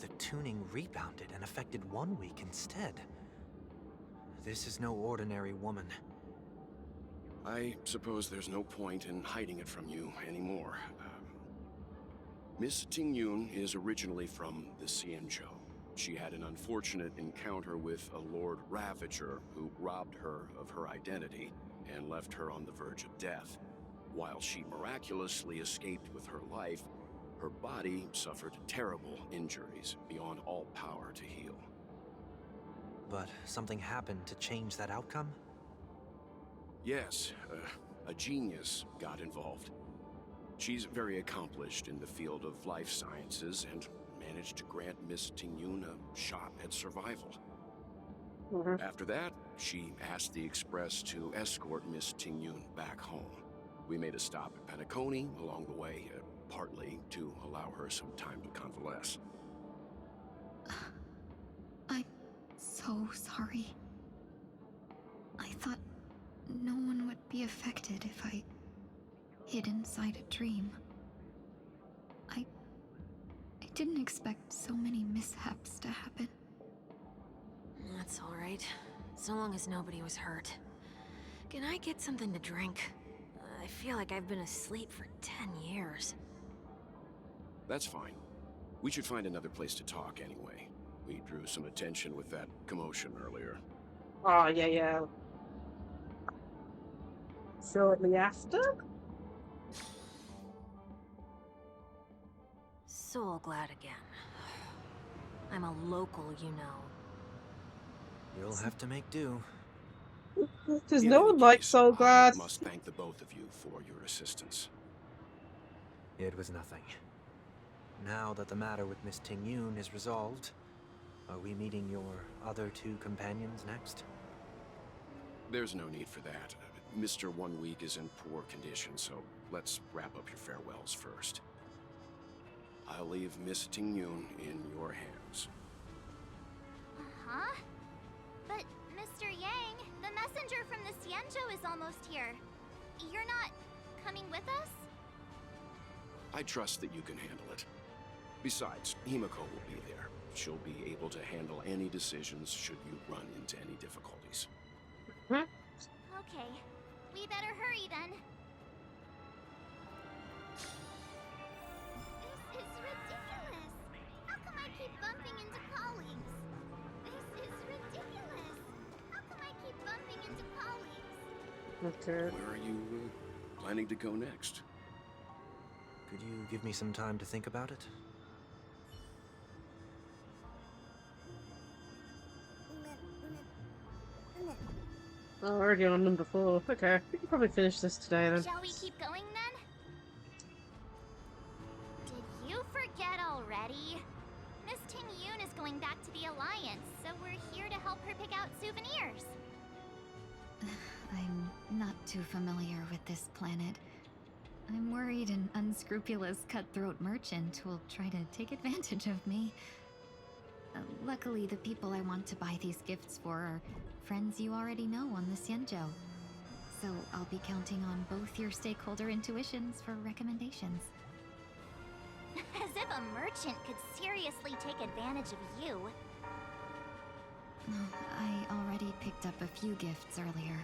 The tuning rebounded and affected 1 week instead. This is no ordinary woman. I suppose there's no point in hiding it from you anymore. Miss Ting-Yun is originally from the Xianzhou. She had an unfortunate encounter with a Lord Ravager who robbed her of her identity and left her on the verge of death. While she miraculously escaped with her life, her body suffered terrible injuries beyond all power to heal. But something happened to change that outcome? Yes, a genius got involved. She's very accomplished in the field of life sciences and managed to grant Miss Ting-Yun a shot at survival. After that, she asked the Express to escort Miss Ting-Yun back home. We made a stop at Penacony along the way, partly to allow her some time to convalesce. I'm so sorry. I thought no one would be affected if I hid inside a dream. I didn't expect so many mishaps to happen. That's all right. So long as nobody was hurt. Can I get something to drink? I feel like I've been asleep for 10 years. That's fine. We should find another place to talk anyway. We drew some attention with that commotion earlier. Oh, yeah. Shortly after? So glad again. I'm a local, you know. You'll have to make do. Does In no any one like case, so glad? I must thank the both of you for your assistance. It was nothing. Now that the matter with Miss Ting-Yun is resolved, are we meeting your other two companions next? There's no need for that. Mr. 1 Week is in poor condition, so let's wrap up your farewells first. I'll leave Miss Ting-Yun in your hands. Huh? But, Mr. Yang, the messenger from the Xianzhou is almost here. You're not coming with us? I trust that you can handle it. Besides, Himiko will be there. She'll be able to handle any decisions should you run into any difficulties. Okay. We better hurry then. This is ridiculous. How come I keep bumping into colleagues? This is ridiculous. How come I keep bumping into colleagues? Okay. Where are you planning to go next? Could you give me some time to think about it? Oh, already on number 4. Okay, we can probably finish this today then. Shall we keep going then? Did you forget already? Miss Ting-Yun is going back to the Alliance, so we're here to help her pick out souvenirs. I'm not too familiar with this planet. I'm worried an unscrupulous cutthroat merchant will try to take advantage of me. Luckily, the people I want to buy these gifts for are friends you already know on the Xianzhou. So I'll be counting on both your stakeholder intuitions for recommendations. As if a merchant could seriously take advantage of you. I already picked up a few gifts earlier,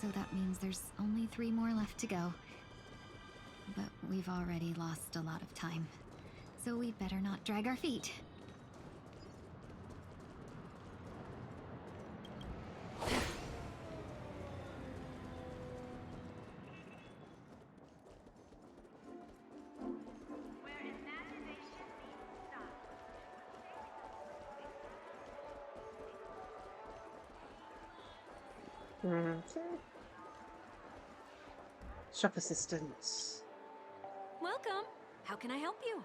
so that means there's only 3 more left to go. But we've already lost a lot of time, so we'd better not drag our feet. Shop assistants. Welcome. How can I help you?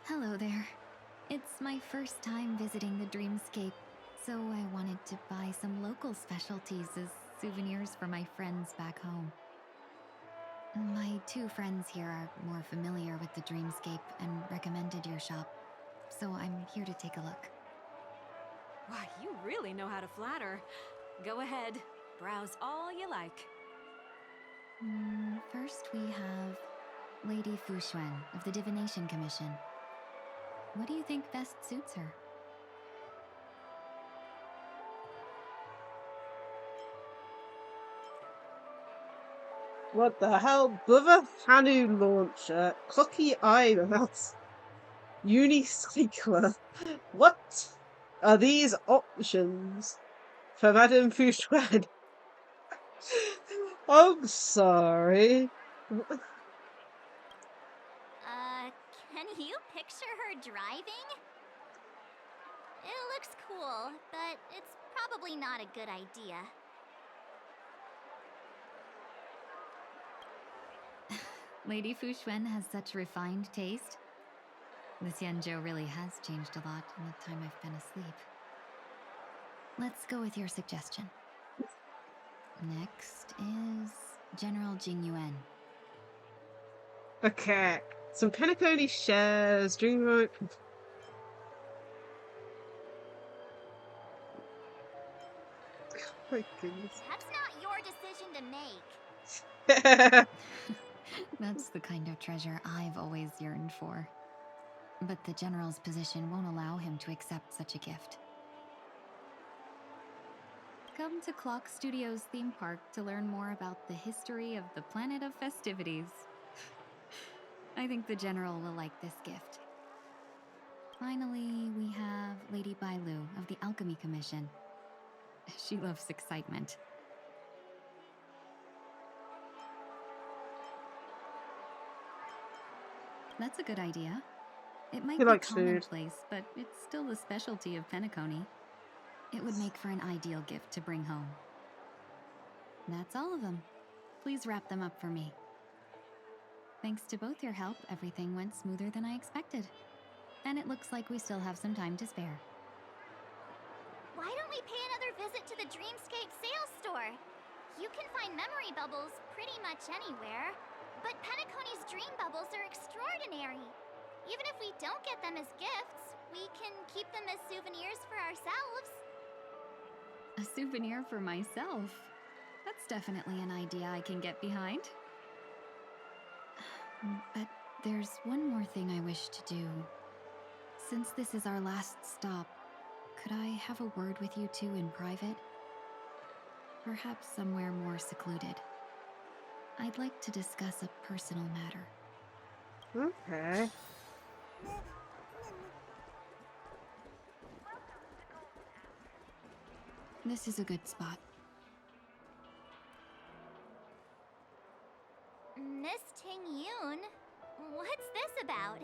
Hello there. It's my first time visiting the Dreamscape, so I wanted to buy some local specialties as souvenirs for my friends back home. My 2 friends here are more familiar with the Dreamscape and recommended your shop, so I'm here to take a look. Why, you really know how to flatter. Go ahead, browse all you like. First we have Lady Fuxuan of the Divination Commission. What do you think best suits her? What the hell? Brother Hanu launcher, clocky eyebrows, unicycler. What are these options for Madame Fouchouin? I'm sorry. Can you picture her driving? It looks cool, but it's probably not a good idea. Lady Fuxuan has such refined taste. The Xianzhou really has changed a lot in the time I've been asleep. Let's go with your suggestion. Next is General Jing Yuan. Okay, some Penacony shares, Dreamboat. Oh my goodness. That's not your decision to make. That's the kind of treasure I've always yearned for. But the General's position won't allow him to accept such a gift. Come to Clock Studios theme park to learn more about the history of the planet of festivities. I think the General will like this gift. Finally, we have Lady Bailu of the Alchemy Commission. She loves excitement. That's a good idea. It might He be likes food. commonplace, but it's still the specialty of Penacony. It would make for an ideal gift to bring home. That's all of them. Please wrap them up for me. Thanks to both your help, everything went smoother than I expected. And it looks like we still have some time to spare. Why don't we pay another visit to the Dreamscape sales store? You can find memory bubbles pretty much anywhere, but Penacony's dream bubbles are extraordinary. Even if we don't get them as gifts, we can keep them as souvenirs for ourselves. A souvenir for myself? That's definitely an idea I can get behind. But there's one more thing I wish to do. Since this is our last stop, could I have a word with you two in private? Perhaps somewhere more secluded. I'd like to discuss a personal matter. Okay. This is a good spot. Miss Ting Yun, what's this about?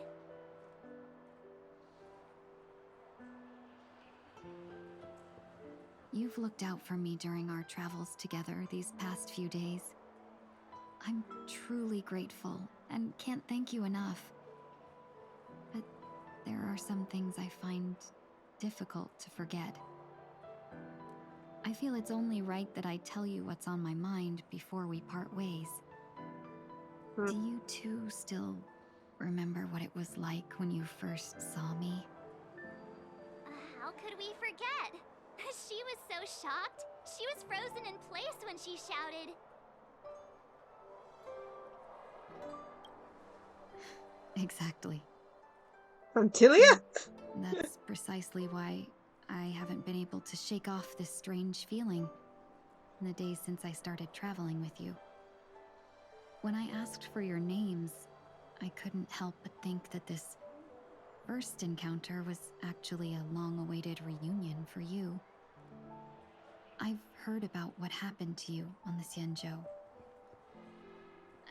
You've looked out for me during our travels together these past few days. I'm truly grateful and can't thank you enough. But there are some things I find difficult to forget. I feel it's only right that I tell you what's on my mind before we part ways. Do you two still remember what it was like when you first saw me? How could we forget? She was so shocked. She was frozen in place when she shouted. Exactly. Antilia? That's precisely why I haven't been able to shake off this strange feeling in the days since I started traveling with you. When I asked for your names, I couldn't help but think that this first encounter was actually a long-awaited reunion for you. I've heard about what happened to you on the Xianzhou.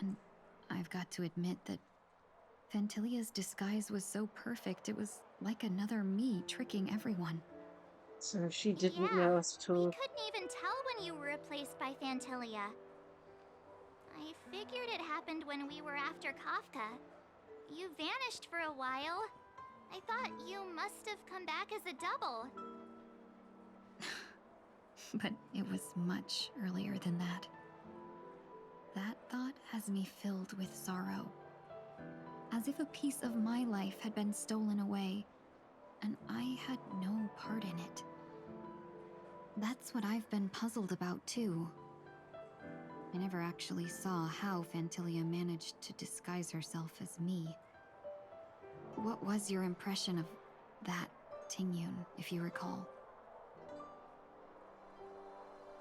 And I've got to admit that Fantilia's disguise was so perfect, it was like another me tricking everyone. So she didn't Yeah, know us at we all. couldn't even tell when you were replaced by Phantilia. I figured it happened when we were after Kafka. You vanished for a while. I thought you must have come back as a double. But it was much earlier than that. That thought has me filled with sorrow. As if a piece of my life had been stolen away, and I had no part in it. That's what I've been puzzled about, too. I never actually saw how Phantilia managed to disguise herself as me. What was your impression of that Tingyun, if you recall?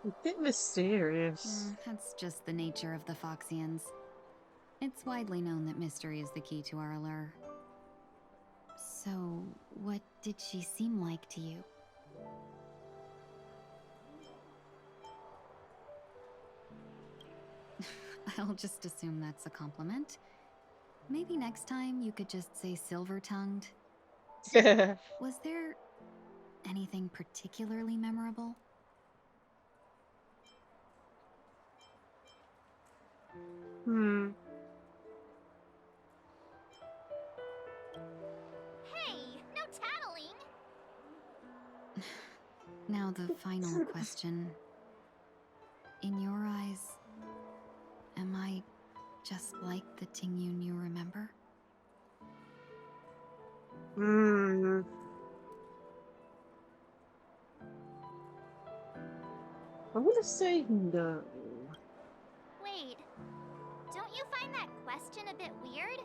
A bit mysterious. That's just the nature of the Foxians. It's widely known that mystery is the key to our allure. So, what did she seem like to you? I'll just assume that's a compliment. Maybe next time you could just say silver-tongued. Was there anything particularly memorable? Hey, no tattling! Now the final question. In your eyes, am I just like the Tingyun you remember? I want to say no. Wait, don't you find that question a bit weird?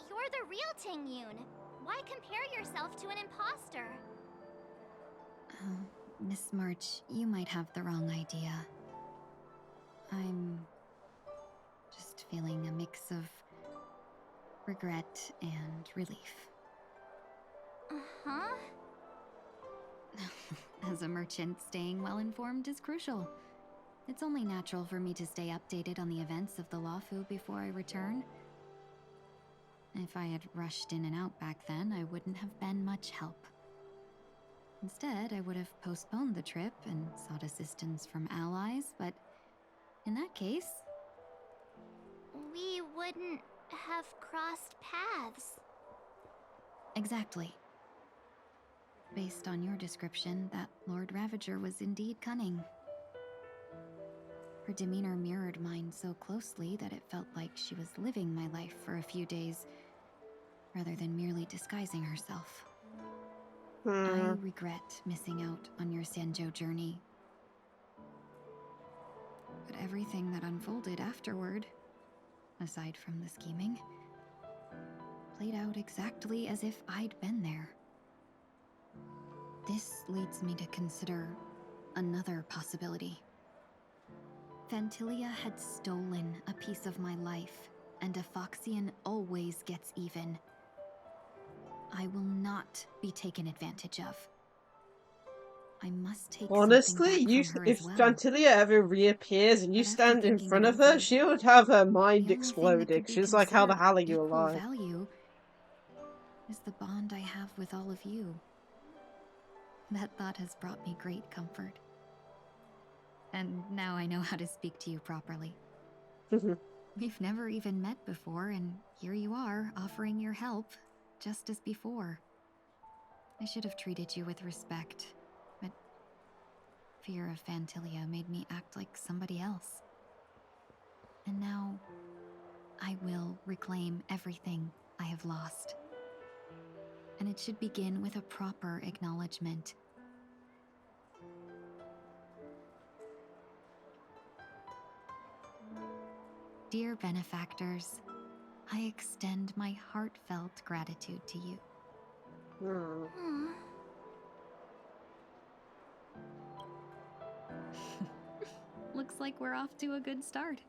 You're the real Tingyun. Why compare yourself to an imposter? Miss March, you might have the wrong idea. I'm just feeling a mix of regret and relief. Uh-huh. As a merchant, staying well-informed is crucial. It's only natural for me to stay updated on the events of the Lawfu before I return. If I had rushed in and out back then, I wouldn't have been much help. Instead, I would have postponed the trip and sought assistance from allies, but in that case... We wouldn't have crossed paths. Exactly. Based on your description, that Lord Ravager was indeed cunning. Her demeanor mirrored mine so closely that it felt like she was living my life for a few days, rather than merely disguising herself. I regret missing out on your Sanjo journey. But everything that unfolded afterward, aside from the scheming, played out exactly as if I'd been there. This leads me to consider another possibility. Phantilia had stolen a piece of my life, and a Foxian always gets even. I will not be taken advantage of. I must take Honestly, something you back from her if as well. Phantilia ever reappears and you stand in front of her, she would have her mind exploded. She's like, how the hell are you Equal alive? value is the bond I have with all of you. That thought has brought me great comfort. And now I know how to speak to you properly. We've never even met before, and here you are, offering your help, just as before. I should have treated you with respect, but fear of Phantilia made me act like somebody else. And now, I will reclaim everything I have lost. And it should begin with a proper acknowledgement. Dear benefactors, I extend my heartfelt gratitude to you. Looks like we're off to a good start.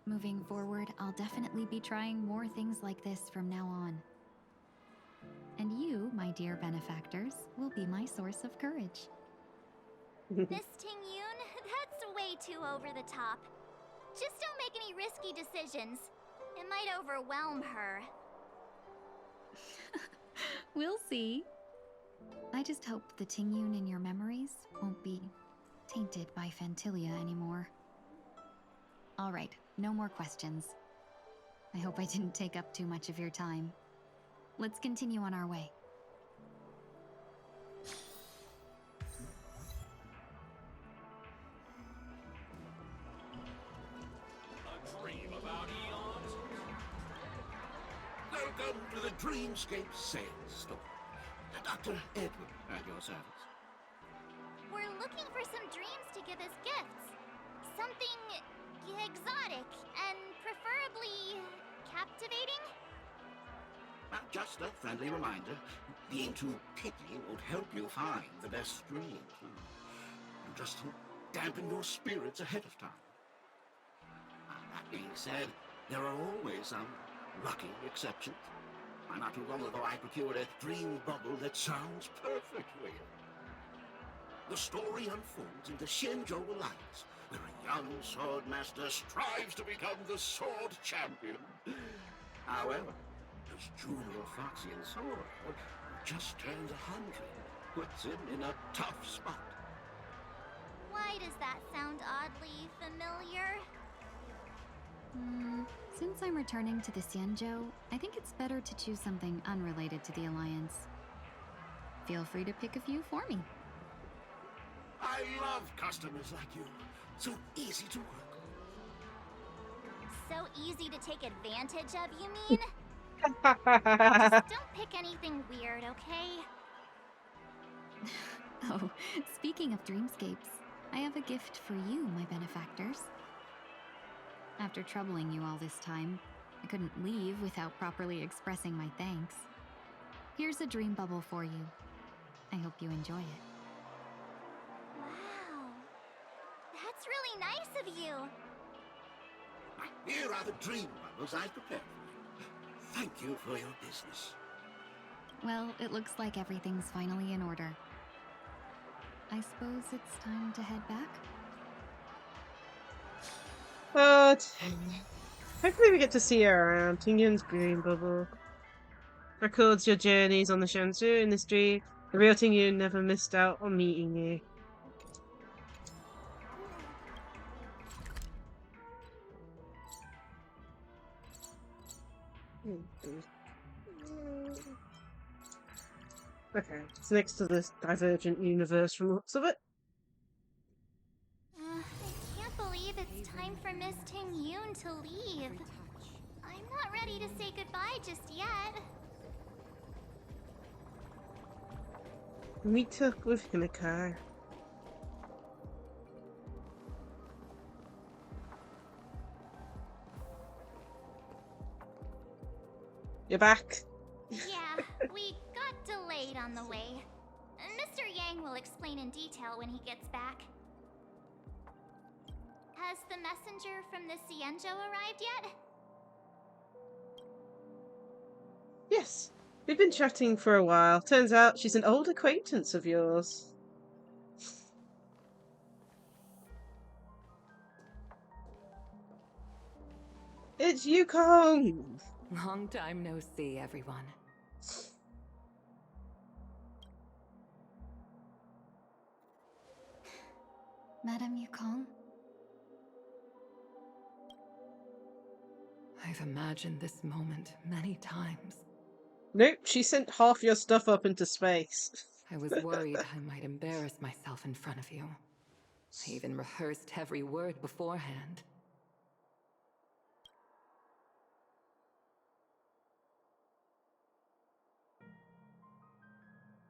Moving forward, I'll definitely be trying more things like this from now on. And you, my dear benefactors, will be my source of courage. Miss Tingyun, that's way too over the top. Just don't make any risky decisions. It might overwhelm her. We'll see. I just hope the Tingyun in your memories won't be tainted by Fantilia anymore. Alright, no more questions. I hope I didn't take up too much of your time. Let's continue on our way. A dream about eons? Welcome to the Dreamscape Sales Store. Dr. Edward at your service. We're looking for some dreams to give as gifts. Something exotic and preferably captivating. Just a friendly reminder, being too picky won't help you find the best dreams. Just dampen your spirits ahead of time. That being said, there are always some lucky exceptions. Not too long ago, I procured a dream bubble that sounds perfect for you. The story unfolds in the Shenzhou Alliance, where a young swordmaster strives to become the sword champion. However, his junior Foxian sword, who just turned 100, puts him in a tough spot. Why does that sound oddly familiar? Since I'm returning to the Xianzhou, I think it's better to choose something unrelated to the Alliance. Feel free to pick a few for me. I love customers like you. So easy to work. So easy to take advantage of, you mean? Just don't pick anything weird, okay? Oh, speaking of dreamscapes, I have a gift for you, my benefactors. After troubling you all this time, I couldn't leave without properly expressing my thanks. Here's a dream bubble for you. I hope you enjoy it. Wow. That's really nice of you. Here are the dream bubbles I prepared for you. Thank you for your business. Well, it looks like everything's finally in order. I suppose it's time to head back? But hopefully we get to see her around Tingyun's dream bubble. Records your journeys on the Shenzhou in this dream. The real Tingyun never missed out on meeting you. Okay, it's next to this divergent universe from the looks of it. I can't believe it's time for Miss Tingyun to leave. I'm not ready to say goodbye just yet. Meet up with Honkai. You're back. Yeah, we got delayed on the way. Mr. Yang will explain in detail when he gets back. Has the messenger from the Xianzhou arrived yet? Yes, we've been chatting for a while. Turns out she's an old acquaintance of yours. It's Yukong! Long time no see, everyone. Madame Yukong? I've imagined this moment many times. Nope, she sent half your stuff up into space. I was worried I might embarrass myself in front of you. I even rehearsed every word beforehand.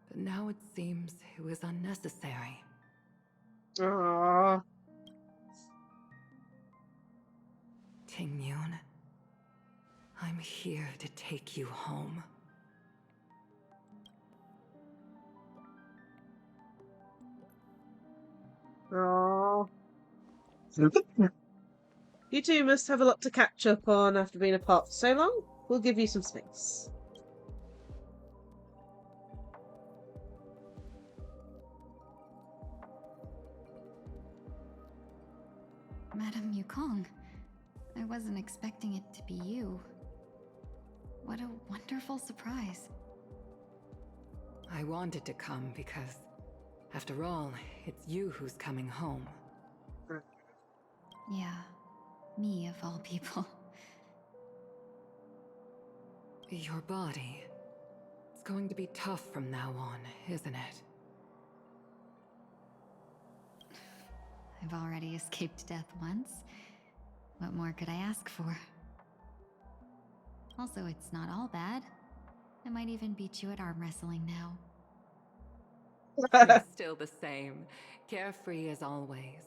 But now it seems it was unnecessary. Aww. Tingyun, I'm here to take you home. Aww. You two must have a lot to catch up on after being apart for so long. We'll give you some space. Madame Yukong, I wasn't expecting it to be you. What a wonderful surprise. I wanted to come because, after all, it's you who's coming home. Yeah, me of all people. Your body. It's going to be tough from now on, isn't it? I've already escaped death once. What more could I ask for? Also, it's not all bad. I might even beat you at arm wrestling now. You're still the same, carefree as always.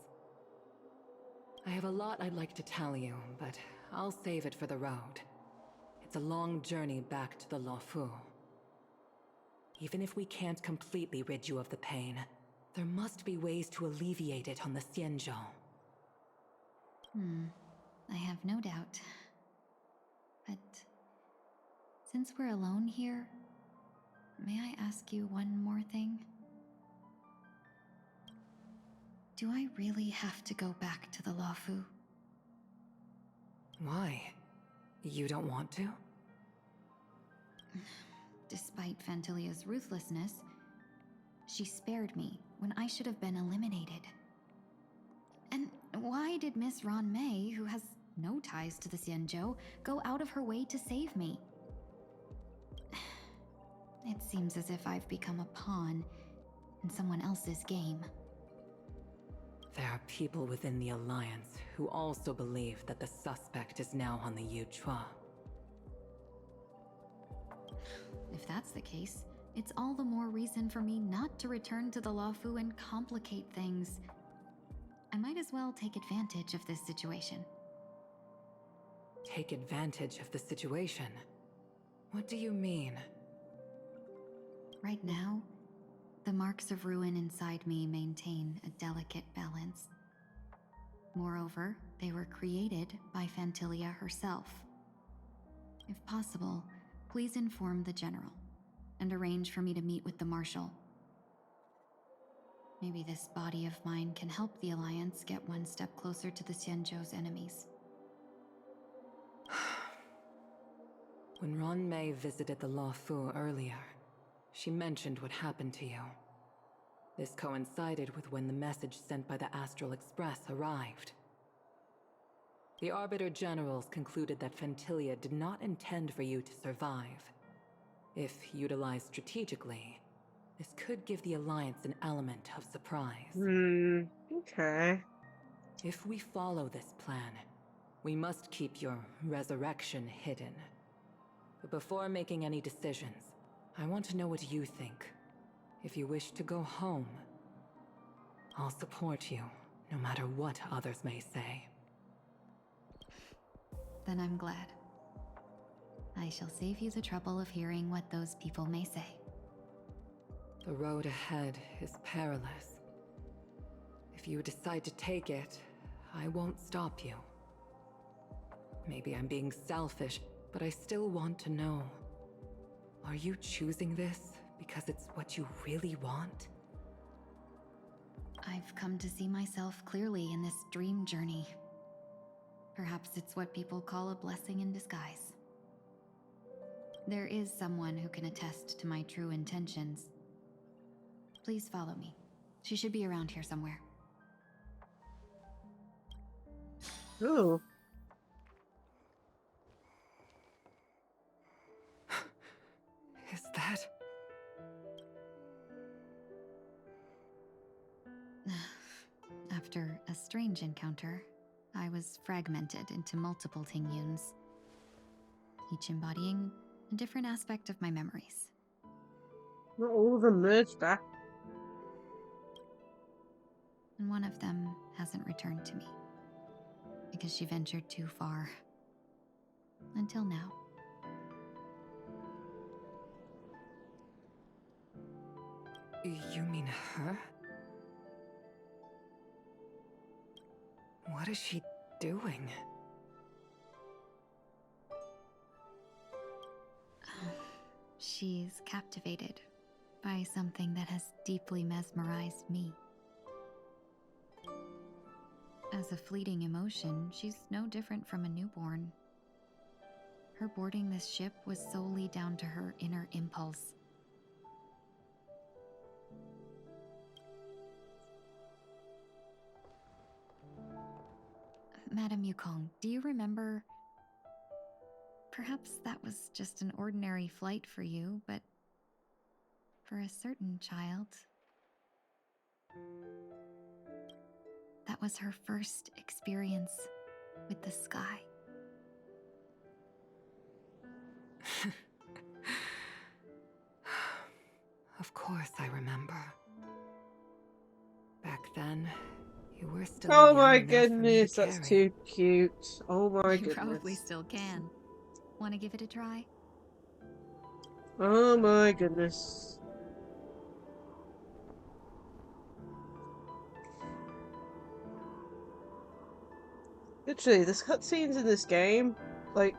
I have a lot I'd like to tell you, but I'll save it for the road. It's a long journey back to the Lafu. Even if we can't completely rid you of the pain, there must be ways to alleviate it on the Xianzhou. I have no doubt. But since we're alone here, may I ask you one more thing? Do I really have to go back to the Lafu? Why? You don't want to? Despite Fantilia's ruthlessness, she spared me when I should have been eliminated. And why did Miss Ron Mei, who has no ties to the Xianzhou, go out of her way to save me? It seems as if I've become a pawn in someone else's game. There are people within the Alliance who also believe that the suspect is now on the Yuchua. If that's the case, it's all the more reason for me not to return to the Lafu and complicate things. I might as well take advantage of this situation. Take advantage of the situation? What do you mean? Right now, the marks of ruin inside me maintain a delicate balance. Moreover, they were created by Fantilia herself. If possible, please inform the General and arrange for me to meet with the Marshal. Maybe this body of mine can help the Alliance get one step closer to the Xianzhou's enemies. When Ron Mei visited the Lafu earlier, she mentioned what happened to you. This coincided with when the message sent by the Astral Express arrived. The Arbiter Generals concluded that Fantilia did not intend for you to survive. If utilized strategically, this could give the Alliance an element of surprise. Okay. If we follow this plan, we must keep your resurrection hidden. But before making any decisions, I want to know what you think. If you wish to go home, I'll support you, no matter what others may say. Then I'm glad. I shall save you the trouble of hearing what those people may say. The road ahead is perilous. If you decide to take it, I won't stop you. Maybe I'm being selfish, but I still want to know. Are you choosing this because it's what you really want? I've come to see myself clearly in this dream journey. Perhaps it's what people call a blessing in disguise. There is someone who can attest to my true intentions. Please follow me. She should be around here somewhere. Ooh. Is that... After a strange encounter, I was fragmented into multiple Tingyuns, each embodying a different aspect of my memories. Not all of them merged back. And one of them hasn't returned to me, because she ventured too far. Until now. You mean her? What is she doing? She's captivated by something that has deeply mesmerized me. As a fleeting emotion, she's no different from a newborn. Her boarding this ship was solely down to her inner impulse. Madame Yukong, do you remember? Perhaps that was just an ordinary flight for you, but for a certain child, that was her first experience with the sky. Of course I remember. Back then, you were still Oh young my enough for me goodness, to that's carry. too cute. Oh my You goodness. probably still can. Want to give it a try? Oh my goodness. Literally, the cutscenes in this game, like,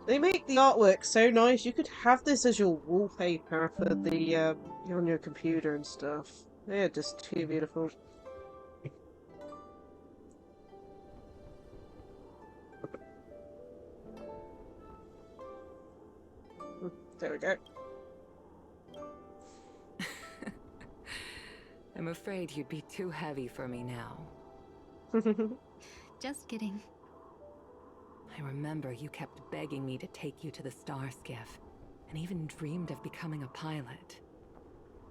they make the artwork so nice. You could have this as your wallpaper for the on your computer and stuff. They're just too beautiful. There we go. I'm afraid you'd be too heavy for me now. Just kidding. I remember you kept begging me to take you to the star skiff, and even dreamed of becoming a pilot.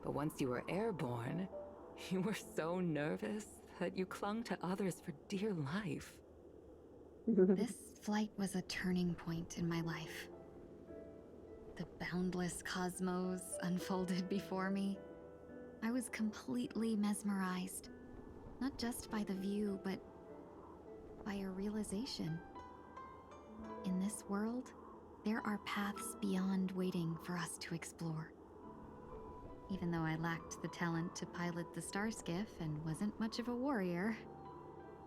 But once you were airborne, you were so nervous that you clung to others for dear life. This flight was a turning point in my life. The boundless cosmos unfolded before me. I was completely mesmerized, not just by the view, but by a realization. In this world, there are paths beyond waiting for us to explore. Even though I lacked the talent to pilot the star skiff and wasn't much of a warrior,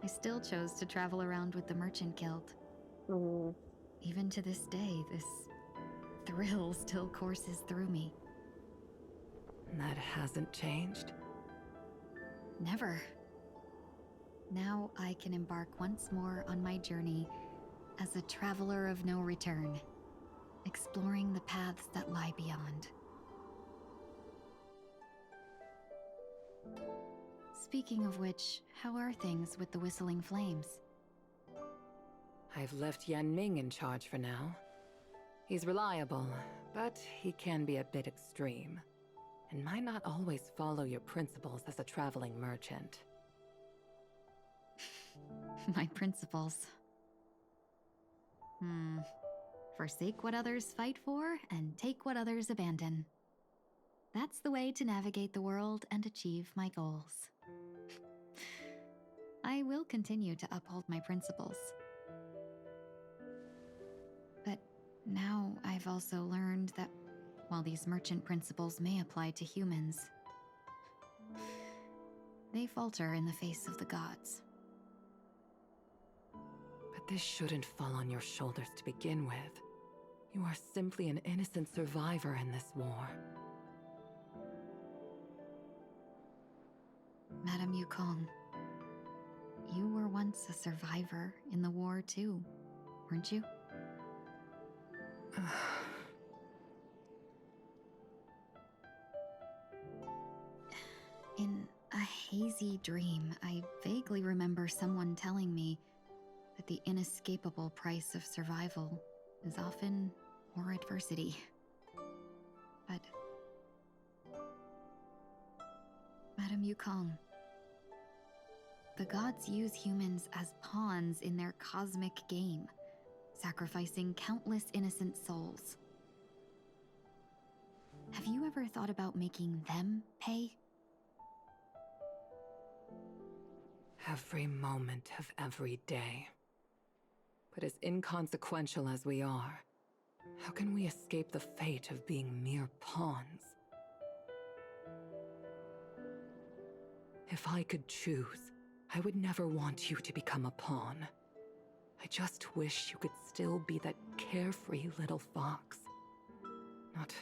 I still chose to travel around with the Merchant Guild. Even to this day, this thrill still courses through me. That hasn't changed? Never. Now I can embark once more on my journey as a traveler of no return, exploring the paths that lie beyond. Speaking of which, how are things with the Whistling Flames? I've left Yan Ming in charge for now. He's reliable, but he can be a bit extreme, and might not always follow your principles as a traveling merchant. My principles. Forsake what others fight for, and take what others abandon. That's the way to navigate the world and achieve my goals. I will continue to uphold my principles. But now I've also learned that while these merchant principles may apply to humans, they falter in the face of the gods. But this shouldn't fall on your shoulders to begin with. You are simply an innocent survivor in this war. Madame Yukong, you were once a survivor in the war too, weren't you? In a hazy dream, I vaguely remember someone telling me that the inescapable price of survival is often more adversity. But Madame Yukong, the gods use humans as pawns in their cosmic game, sacrificing countless innocent souls. Have you ever thought about making them pay? Every moment of every day. But as inconsequential as we are, how can we escape the fate of being mere pawns? If I could choose, I would never want you to become a pawn. I just wish you could still be that carefree little fox, not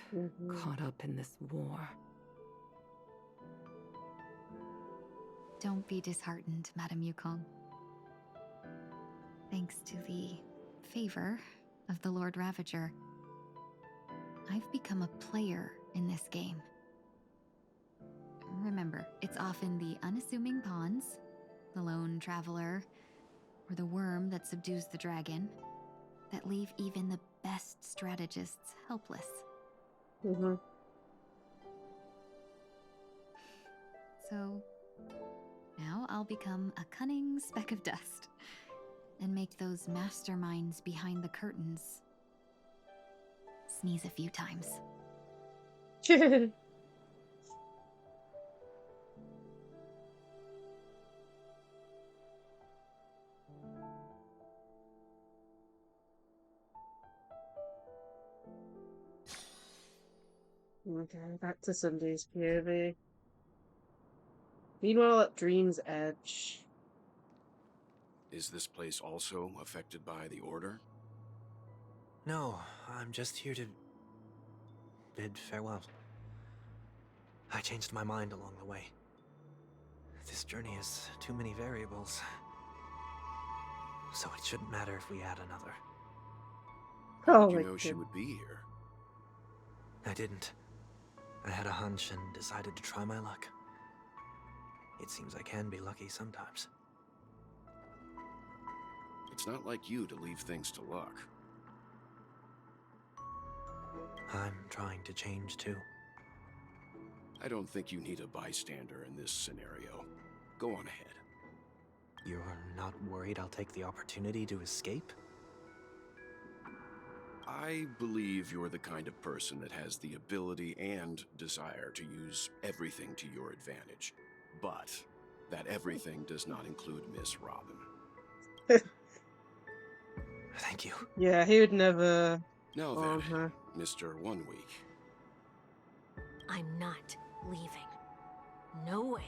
caught up in this war. Don't be disheartened, Madame Yukong. Thanks to the favor of the Lord Ravager, I've become a player in this game. Remember, it's often the unassuming pawns, the lone traveler, or the worm that subdues the dragon, that leave even the best strategists helpless. Mm-hmm. So, now I'll become a cunning speck of dust, and make those masterminds behind the curtains sneeze a few times. Okay, back to Sunday's POV. Meanwhile, at Dream's Edge. Is this place also affected by the Order? No, I'm just here to bid farewell. I changed my mind along the way. This journey has too many variables. So it shouldn't matter if we add another. How did you know she would be here? I didn't. I had a hunch and decided to try my luck. It seems I can be lucky sometimes. It's not like you to leave things to luck. I'm trying to change too. I don't think you need a bystander in this scenario. Go on ahead. You're not worried I'll take the opportunity to escape? I believe you're the kind of person that has the ability and desire to use everything to your advantage. But that everything does not include Miss Robin. Thank you. Yeah, he would never. Now then, Mr. 1 Week. I'm not leaving. No way.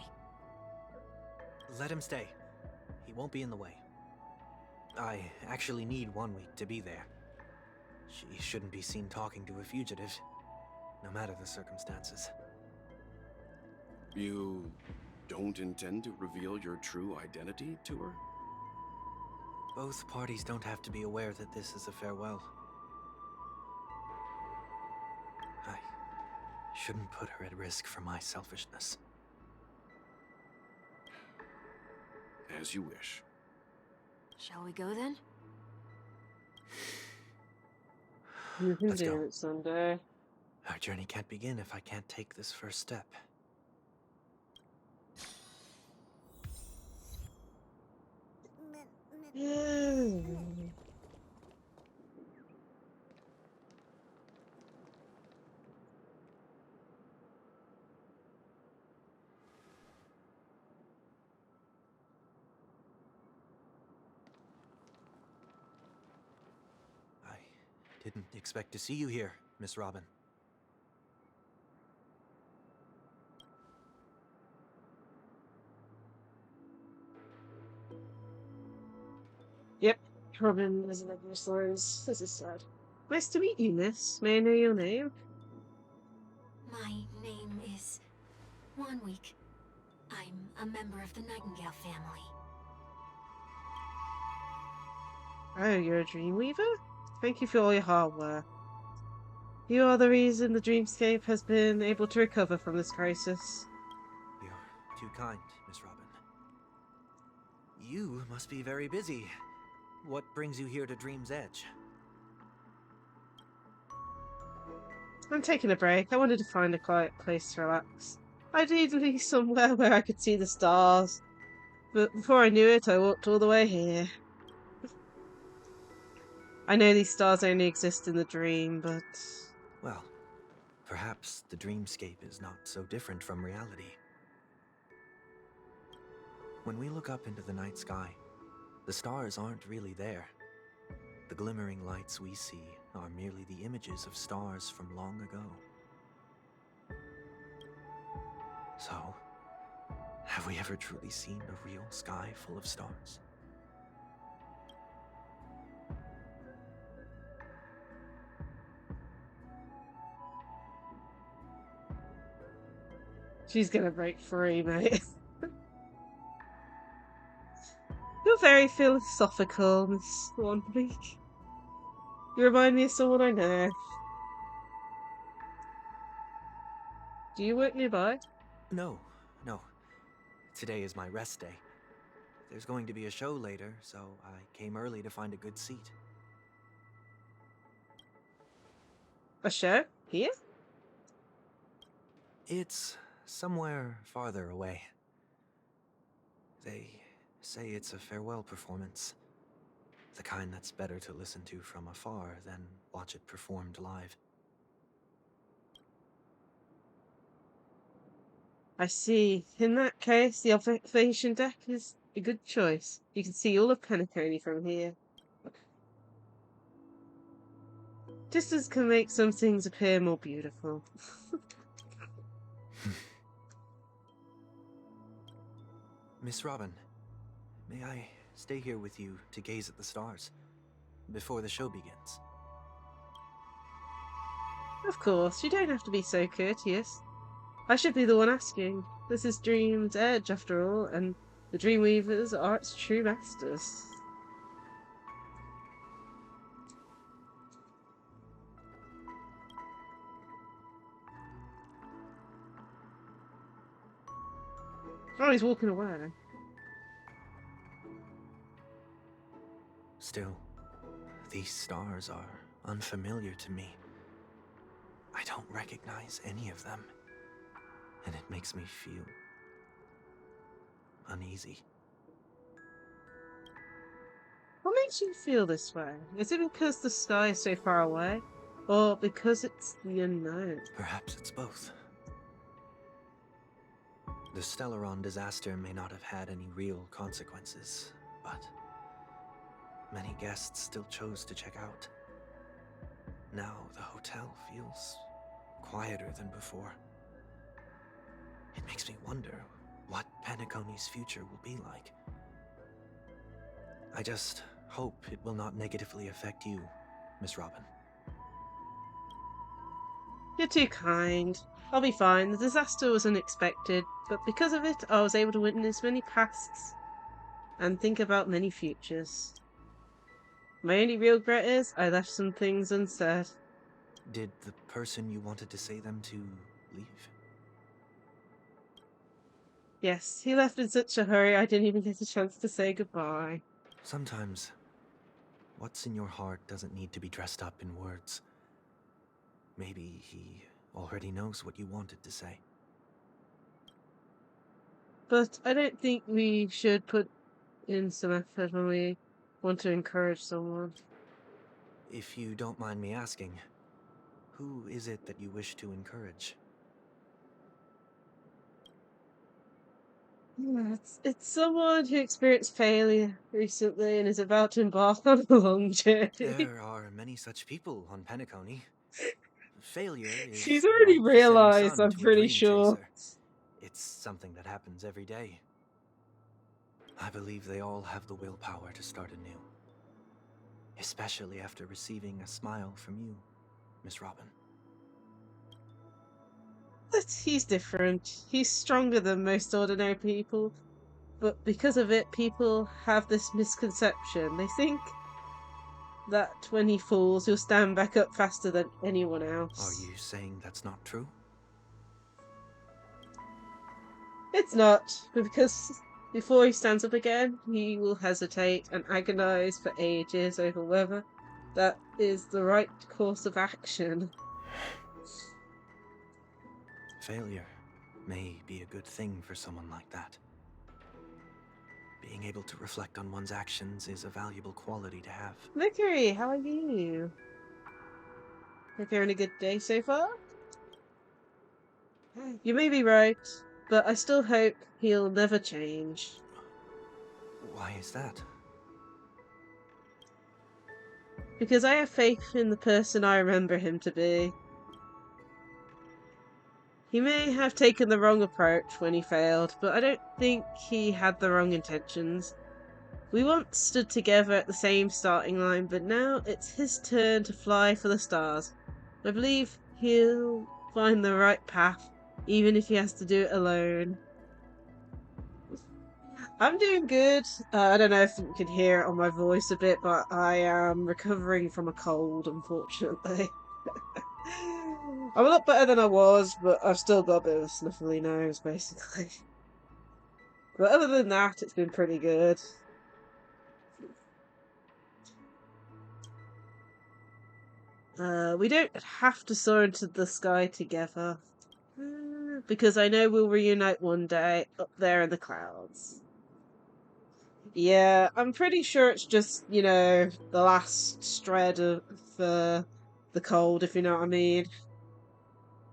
Let him stay. He won't be in the way. I actually need 1 week to be there. She shouldn't be seen talking to a fugitive, no matter the circumstances. You don't intend to reveal your true identity to her? Both parties don't have to be aware that this is a farewell. I shouldn't put her at risk for my selfishness. As you wish. Shall we go then? You can Let's do go. it someday. Our journey can't begin if I can't take this first step. Didn't expect to see you here, Miss Robin. Yep, Robin is in the lines. This is sad. Nice to meet you, miss. May I know your name? My name is 1 Week. I'm a member of the Nightingale family. Oh, you're a Dreamweaver? Thank you for all your hard work. You are the reason the Dreamscape has been able to recover from this crisis. You're too kind, Miss Robin. You must be very busy. What brings you here to Dream's Edge? I'm taking a break. I wanted to find a quiet place to relax. Ideally somewhere where I could see the stars. But before I knew it, I walked all the way here. I know these stars only exist in the dream, but... Well, perhaps the dreamscape is not so different from reality. When we look up into the night sky, the stars aren't really there. The glimmering lights we see are merely the images of stars from long ago. So, have we ever truly seen a real sky full of stars? She's gonna break free, mate. You're very philosophical, Miss 1 Week. You remind me of someone I know. Do you work nearby? No. Today is my rest day. there's going to be a show later, so I came early to find a good seat. A show? Here? It's somewhere farther away. They say it's a farewell performance. The kind that's better to listen to from afar than watch it performed live. I see. In that case, the observation deck is a good choice. You can see all of Penacony from here. Distance can make some things appear more beautiful. Miss Robin, may I stay here with you to gaze at the stars before the show begins? Of course, you don't have to be so courteous. I should be the one asking. This is Dream's Edge, after all, and the Dreamweavers are its true masters. Oh, he's walking away. Still, these stars are unfamiliar to me. I don't recognize any of them, and it makes me feel uneasy. What makes you feel this way? Is it because the sky is so far away? Or because it's the unknown? Perhaps it's both. The Stellaron disaster may not have had any real consequences, but many guests still chose to check out. Now the hotel feels quieter than before. It makes me wonder what Penacony's future will be like. I just hope it will not negatively affect you, Miss Robin. You're too kind. I'll be fine. The disaster was unexpected, but because of it, I was able to witness many pasts and think about many futures. My only real regret is I left some things unsaid. Did the person you wanted to say them to leave? Yes, he left in such a hurry I didn't even get a chance to say goodbye. Sometimes, what's in your heart doesn't need to be dressed up in words. Maybe he already knows what you wanted to say. But I don't think we should put in some effort when we want to encourage someone. If you don't mind me asking, who is it that you wish to encourage? It's someone who experienced failure recently and is about to embark on a long journey. There are many such people on Penacony. Failure is She's already like the setting realised, sun I'm to a pretty dream sure. chaser. It's something that happens every day. I believe they all have the willpower to start anew. Especially after receiving a smile from you, Miss Robin. But he's different. He's stronger than most ordinary people. But because of it, people have this misconception. They think that when he falls, he'll stand back up faster than anyone else. Are you saying that's not true? It's not, because before he stands up again, he will hesitate and agonize for ages over whether that is the right course of action. Failure may be a good thing for someone like that. Being able to reflect on one's actions is a valuable quality to have. Vickery, how are you? Hope you're having a good day so far? You may be right, but I still hope he'll never change. Why is that? Because I have faith in the person I remember him to be. He may have taken the wrong approach when he failed, but I don't think he had the wrong intentions. We once stood together at the same starting line, but now it's his turn to fly for the stars. I believe he'll find the right path, even if he has to do it alone. I'm doing good. I don't know if you can hear it on my voice a bit, but I am recovering from a cold, unfortunately. I'm a lot better than I was, but I've still got a bit of a snuffly nose, basically. But other than that, it's been pretty good. We don't have to soar into the sky together. Because I know we'll reunite one day up there in the clouds. Yeah, I'm pretty sure it's just, you know, the last shred of the cold, if you know what I mean.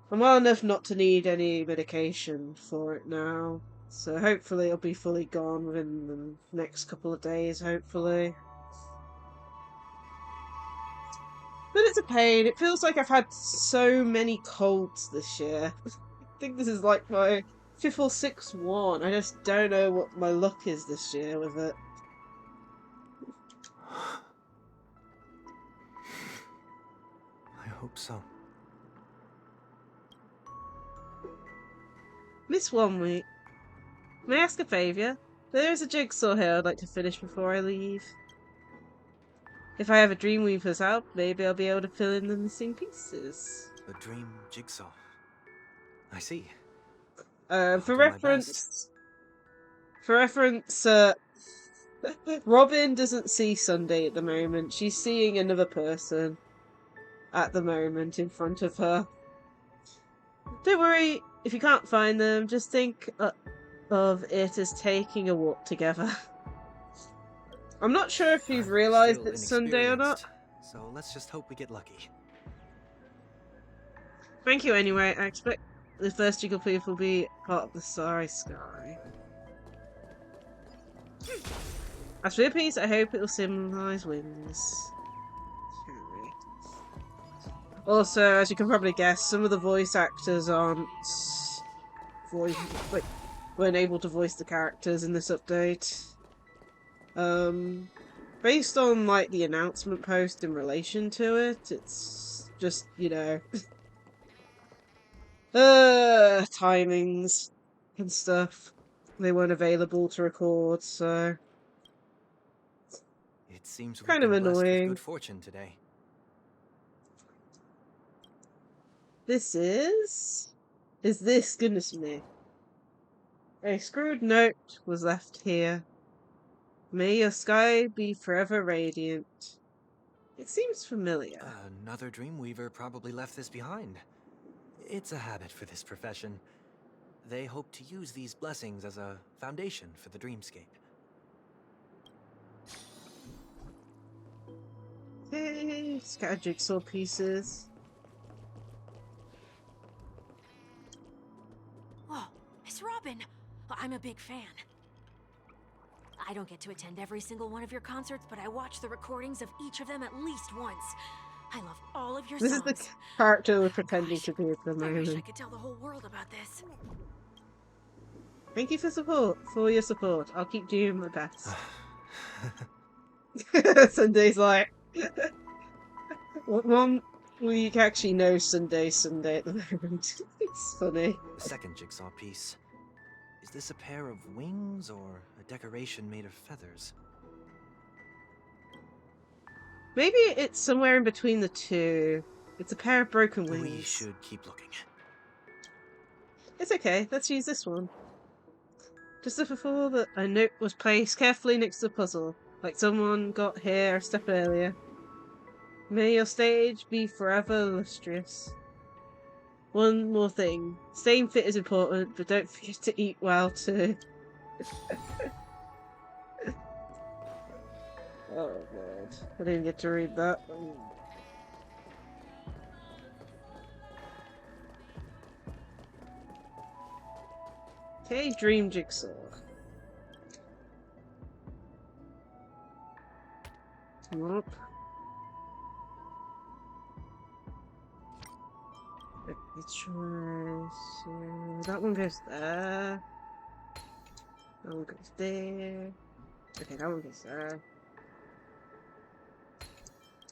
I'm well enough not to need any medication for it now. So hopefully it'll be fully gone within the next couple of days, hopefully. But it's a pain. It feels like I've had so many colds this year. I think this is like my 5th or 6th one. I just don't know what my luck is this year with it. I hope so. Miss 1 week. May I ask a favour? There is a jigsaw here I'd like to finish before I leave. If I have a Dreamweaver's help, maybe I'll be able to fill in the missing pieces. The dream jigsaw. I see. For reference, Robin doesn't see Sunday at the moment. She's seeing another person at the moment in front of her. Don't worry if you can't find them. Just think of it as taking a walk together. I'm not sure if you've realised it's Sunday or not. So let's just hope we get lucky. Thank you anyway. I expect the first you complete will be part of the starry sky. As for your piece, I hope it will symbolise wings. Also, as you can probably guess, some of the voice actors weren't able to voice the characters in this update. Based on like the announcement post in relation to it, it's just, you know, timings and stuff. They weren't available to record, so It seems we've kind of been blessed with annoying. good fortune today. This is this, goodness me. A screwed note was left here. May your sky be forever radiant. It seems familiar. Another Dreamweaver probably left this behind. It's a habit for this profession. They hope to use these blessings as a foundation for the dreamscape. Hey, scattered jigsaw pieces. Oh, Miss Robin! I'm a big fan. I don't get to attend every single one of your concerts, but I watch the recordings of each of them at least once. I love all of your This songs. is the character we're pretending to be at the I wish I moment. could tell the whole world about this. Thank you for your support. I'll keep doing my best. Sunday's like, one week actually no Sunday at the moment. It's funny. The second jigsaw piece. Is this a pair of wings or a decoration made of feathers? Maybe it's somewhere in between the two. It's a pair of broken wings. We should keep looking. It's okay. Let's use this one. Just as before, that a note was placed carefully next to the puzzle, like someone got here a step earlier. May your stage be forever illustrious. One more thing. Staying fit is important, but don't forget to eat well too. Oh god. I didn't get to read that. Okay, dream jigsaw. Nope. Let's try. So that one goes there. That one goes there. Okay, that one goes there.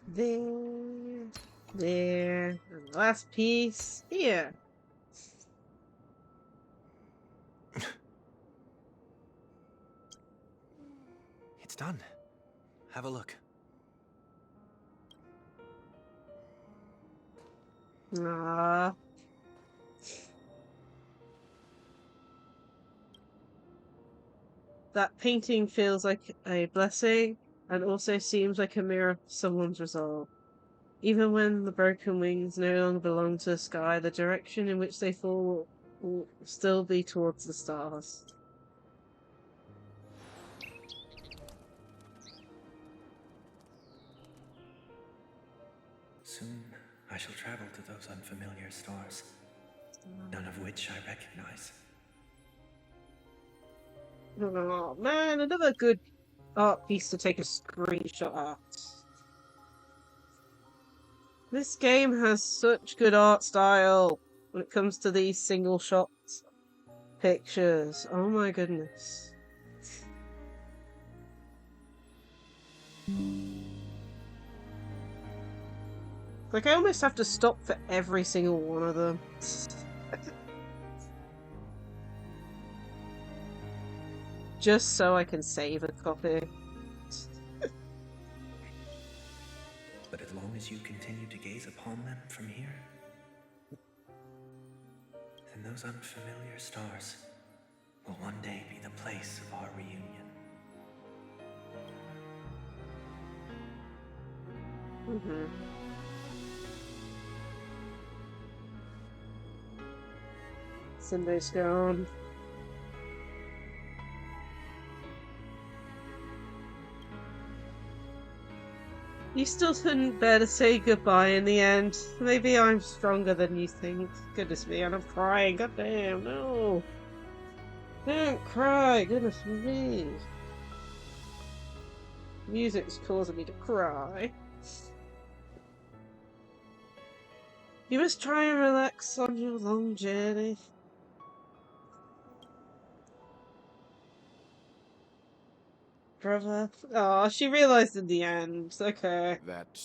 There. And the last piece here. It's done. Have a look. Aww. That painting feels like a blessing and also seems like a mirror of someone's resolve. Even when the broken wings no longer belong to the sky, the direction in which they fall will still be towards the stars. Soon I shall travel to those unfamiliar stars, none of which I recognize. Oh man, another good art piece to take a screenshot at. This game has such good art style when it comes to these single shots pictures. Oh my goodness. Like, I almost have to stop for every single one of them. Just so I can save a copy. But as long as you continue to gaze upon them from here, then those unfamiliar stars will one day be the place of our reunion. Sunday's gone. You still couldn't bear to say goodbye in the end. Maybe I'm stronger than you think. Goodness me, and I'm crying. God damn, no. Don't cry, goodness me. Music's causing me to cry. You must try and relax on your long journey. Brother. Oh, she realized in the end. Okay. That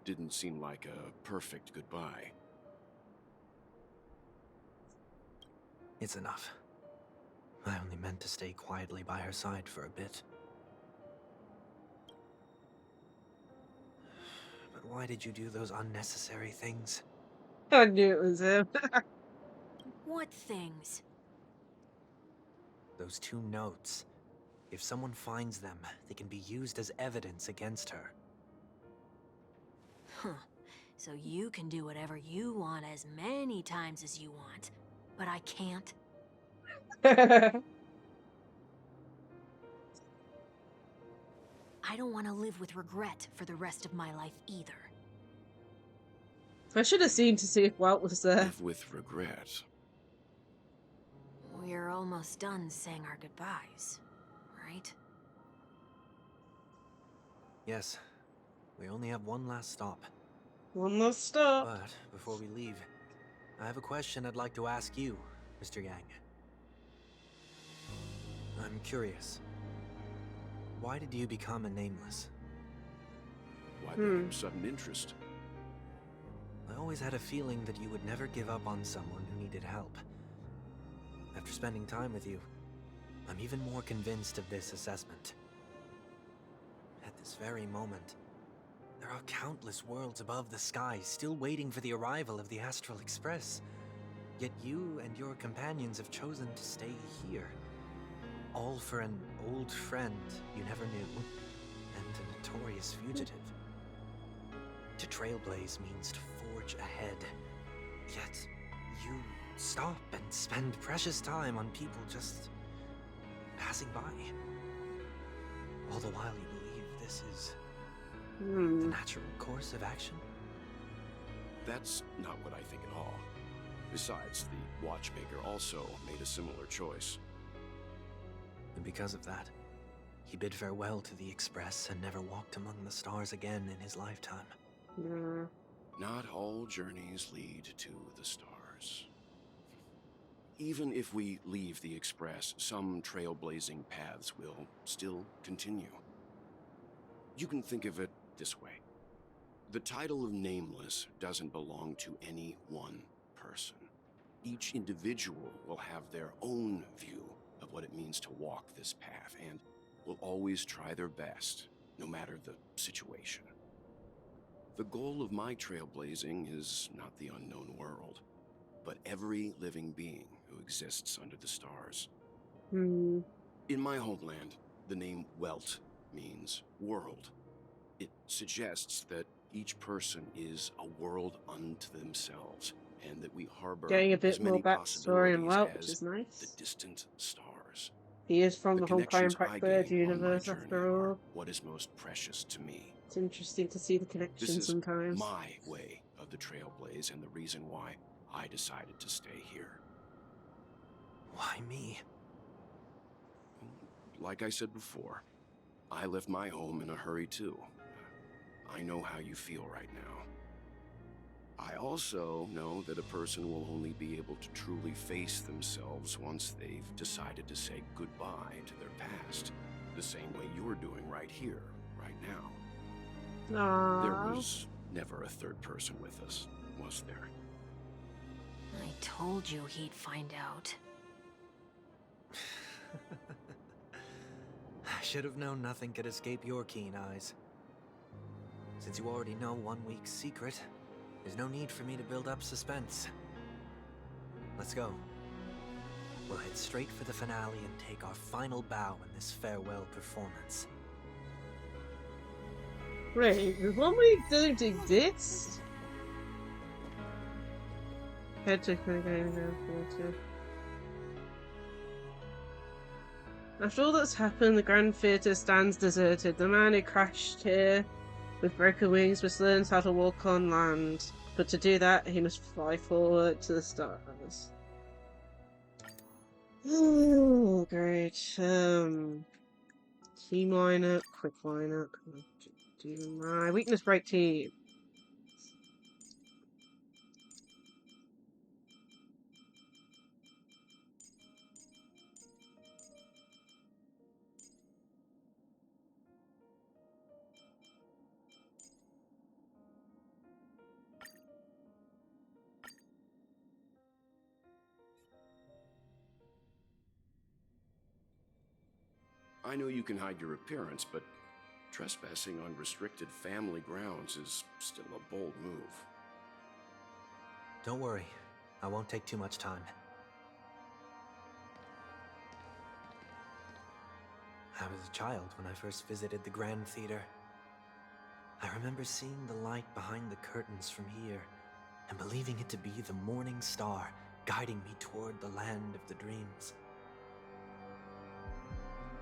didn't seem like a perfect goodbye. It's enough. I only meant to stay quietly by her side for a bit. But why did you do those unnecessary things? I knew it was him. What things? Those 2 notes. If someone finds them, they can be used as evidence against her. Huh. So you can do whatever you want as many times as you want, but I can't? I don't want to live with regret for the rest of my life either. I should have seen to see if Walt was there. Live with regret. We're almost done saying our goodbyes, right? Yes. We only have one last stop. One last stop. But before we leave, I have a question I'd like to ask you, Mr. Yang. I'm curious. Why did you become a nameless? Why that sudden interest? I always had a feeling that you would never give up on someone who needed help. After spending time with you, I'm even more convinced of this assessment. At this very moment, there are countless worlds above the sky still waiting for the arrival of the Astral Express. Yet you and your companions have chosen to stay here. All for an old friend you never knew, and a notorious fugitive. To trailblaze means to forge ahead. Yet, you stop and spend precious time on people just passing by. All the while you believe this is the natural course of action? That's not what I think at all. Besides, the watchmaker also made a similar choice. And because of that, he bid farewell to the Express and never walked among the stars again in his lifetime. Not all journeys lead to the stars. Even if we leave the Express, some trailblazing paths will still continue. You can think of it this way. The title of Nameless doesn't belong to any one person. Each individual will have their own view of what it means to walk this path, and will always try their best, no matter the situation. The goal of my trailblazing is not the unknown world, but every living being who exists under the stars. In my homeland, the name Welt means world. It suggests that each person is a world unto themselves, and that we harbor Getting a as bit more many backstory in possibilities Welp, which as is the nice. distant stars. He is from The the Honkai connections Impact I Third gain on my universe, journey after are all. what is most precious to me. It's interesting to see the This connection is sometimes. my way of the Trailblaze, and the reason why I decided to stay here. Why me? Like I said before, I left my home in a hurry too. I know how you feel right now. I also know that a person will only be able to truly face themselves once they've decided to say goodbye to their past, the same way you're doing right here, right now. Aww. There was never a third person with us, was there? I told you he'd find out. I should have known nothing could escape your keen eyes. Since you already know 1 week's secret, there's no need for me to build up suspense. Let's go. We'll head straight for the finale and take our final bow in this farewell performance. Wait, does 1 week don't exist? Head to the game now. After all that's happened, the Grand Theatre stands deserted. The man who crashed here with broken wings must learn how to walk on land. But to do that, he must fly forward to the stars. Oh, great. Team lineup, quick lineup. Do my weakness break team. I know you can hide your appearance, but trespassing on restricted family grounds is still a bold move. Don't worry, I won't take too much time. I was a child when I first visited the Grand Theater. I remember seeing the light behind the curtains from here, and believing it to be the morning star guiding me toward the land of the dreams.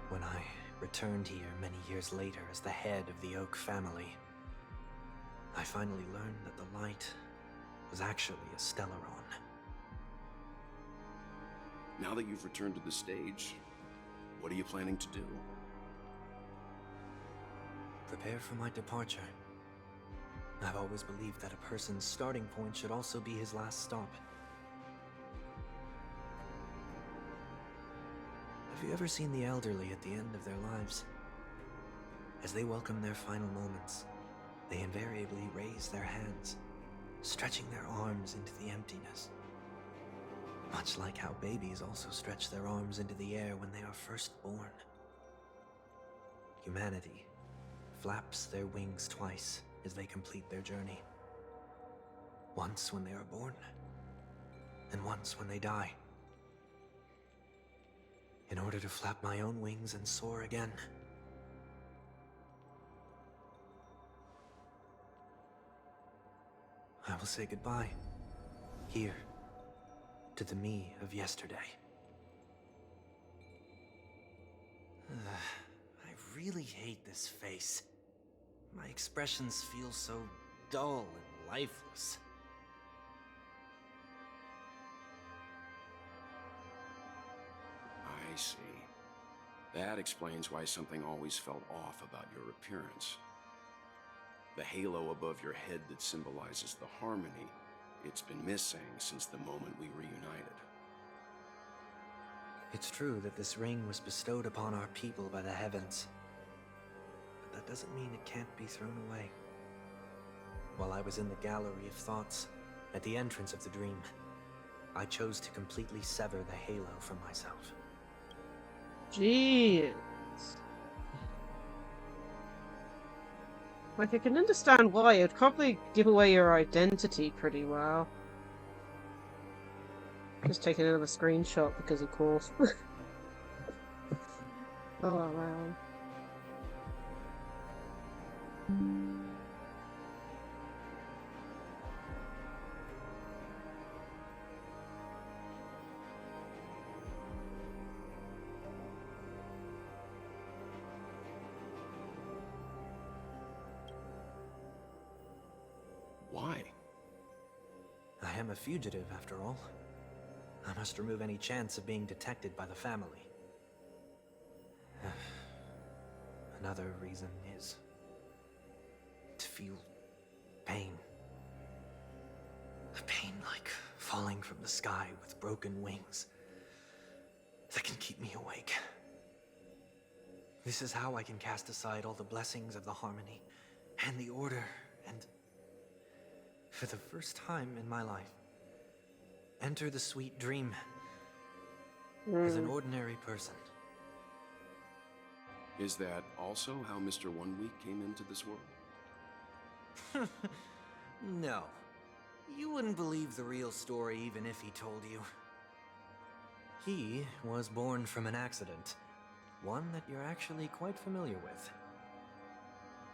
When I returned here many years later as the head of the Oak family, I finally learned that the light was actually a Stellaron. Now that you've returned to the stage, what are you planning to do? Prepare for my departure. I've always believed that a person's starting point should also be his last stop. Have you ever seen the elderly at the end of their lives? As they welcome their final moments, they invariably raise their hands, stretching their arms into the emptiness. Much like how babies also stretch their arms into the air when they are first born. Humanity flaps their wings twice as they complete their journey. Once when they are born, and once when they die. In order to flap my own wings and soar again. I will say goodbye, here, to the me of yesterday. I really hate this face. My expressions feel so dull and lifeless. I see. That explains why something always felt off about your appearance. The halo above your head that symbolizes the harmony, it's been missing since the moment we reunited. It's true that this ring was bestowed upon our people by the heavens. But that doesn't mean it can't be thrown away. While I was in the gallery of thoughts, at the entrance of the dream, I chose to completely sever the halo from myself. Jeez. Like, I can understand why. It would probably give away your identity pretty well. Just taking another screenshot because of course. Oh man. Why? I am a fugitive, after all. I must remove any chance of being detected by the family. Another reason is to feel pain. A pain like falling from the sky with broken wings that can keep me awake. This is how I can cast aside all the blessings of the harmony and the order and, for the first time in my life, enter the sweet dream as an ordinary person. Is that also how Mr. 1 Week came into this world? No. You wouldn't believe the real story even if he told you. He was born from an accident. One that you're actually quite familiar with.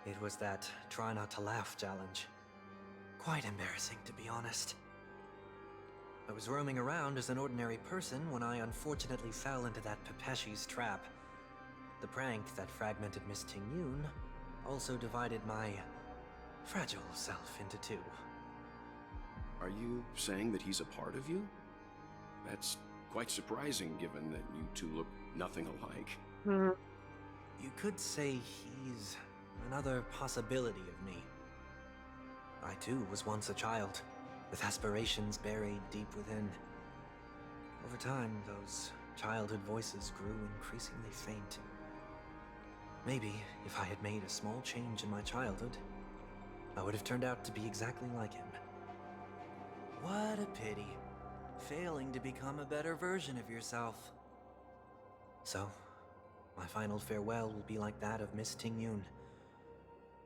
It was that try not to laugh challenge. Quite embarrassing, to be honest. I was roaming around as an ordinary person when I unfortunately fell into that Pepeshi's trap. The prank that fragmented Miss Ting-Yun also divided my fragile self into two. Are you saying that he's a part of you? That's quite surprising given that you two look nothing alike. You could say he's another possibility of me. I too was once a child, with aspirations buried deep within. Over time, those childhood voices grew increasingly faint. Maybe if I had made a small change in my childhood, I would have turned out to be exactly like him. What a pity, failing to become a better version of yourself. So, my final farewell will be like that of Miss Ting-Yun.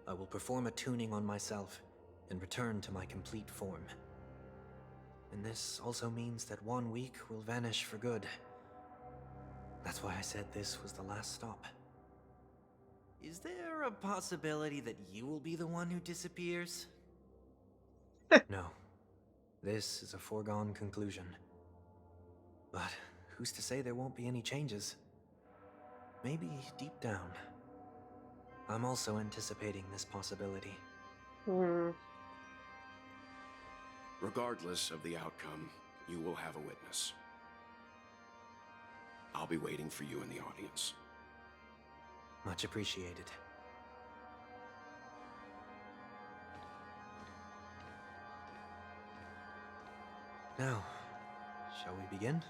I will perform a tuning on myself and return to my complete form. And this also means that 1 week will vanish for good. That's why I said this was the last stop. Is there a possibility that you will be the one who disappears? No. This is a foregone conclusion. But who's to say there won't be any changes? Maybe deep down, I'm also anticipating this possibility. Regardless of the outcome, you will have a witness. I'll be waiting for you in the audience. Much appreciated. Now, shall we begin?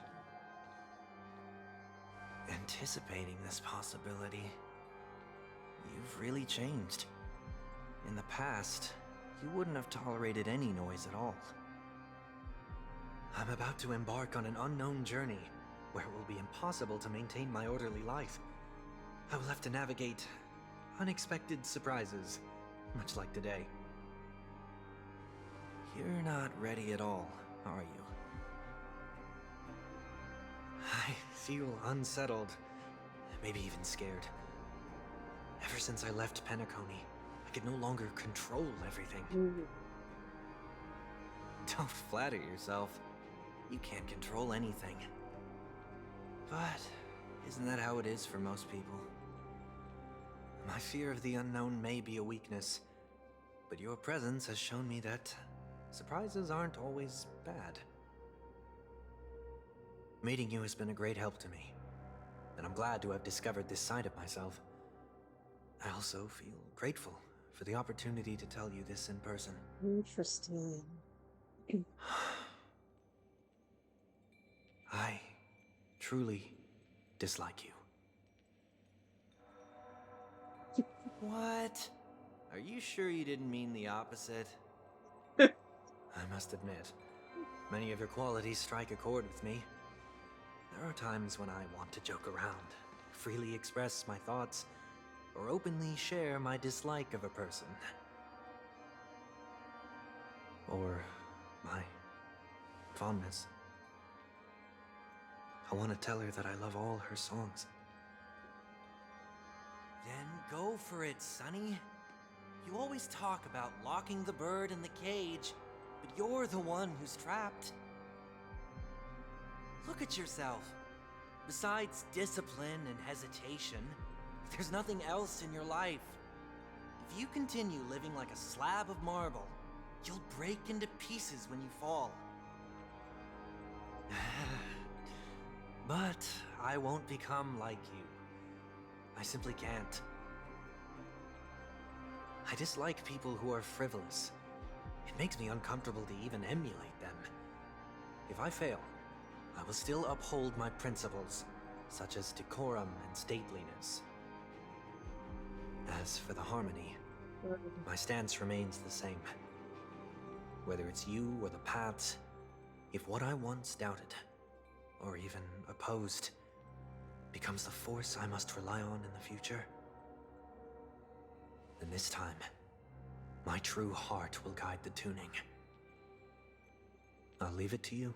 Anticipating this possibility, you've really changed. In the past, you wouldn't have tolerated any noise at all. I'm about to embark on an unknown journey where it will be impossible to maintain my orderly life. I will have to navigate unexpected surprises, much like today. You're not ready at all, are you? I feel unsettled, maybe even scared. Ever since I left Penacony, I could no longer control everything. Don't flatter yourself. You can't control anything. But isn't that how it is for most people? My fear of the unknown may be a weakness, but your presence has shown me that surprises aren't always bad. Meeting you has been a great help to me, and I'm glad to have discovered this side of myself. I also feel grateful for the opportunity to tell you this in person. Interesting. I truly dislike you. What? Are you sure you didn't mean the opposite? I must admit, many of your qualities strike a chord with me. There are times when I want to joke around, freely express my thoughts, or openly share my dislike of a person. Or my fondness. I want to tell her that I love all her songs. Go for it, Sonny. You always talk about locking the bird in the cage, but you're the one who's trapped. Look at yourself. Besides discipline and hesitation, there's nothing else in your life. If you continue living like a slab of marble, you'll break into pieces when you fall. But I won't become like you. I simply can't. I dislike people who are frivolous. It makes me uncomfortable to even emulate them. If I fail, I will still uphold my principles, such as decorum and stateliness. As for the harmony, my stance remains the same. Whether it's you or the paths, if what I once doubted, or even opposed, becomes the force I must rely on in the future, then this time, my true heart will guide the tuning. I'll leave it to you.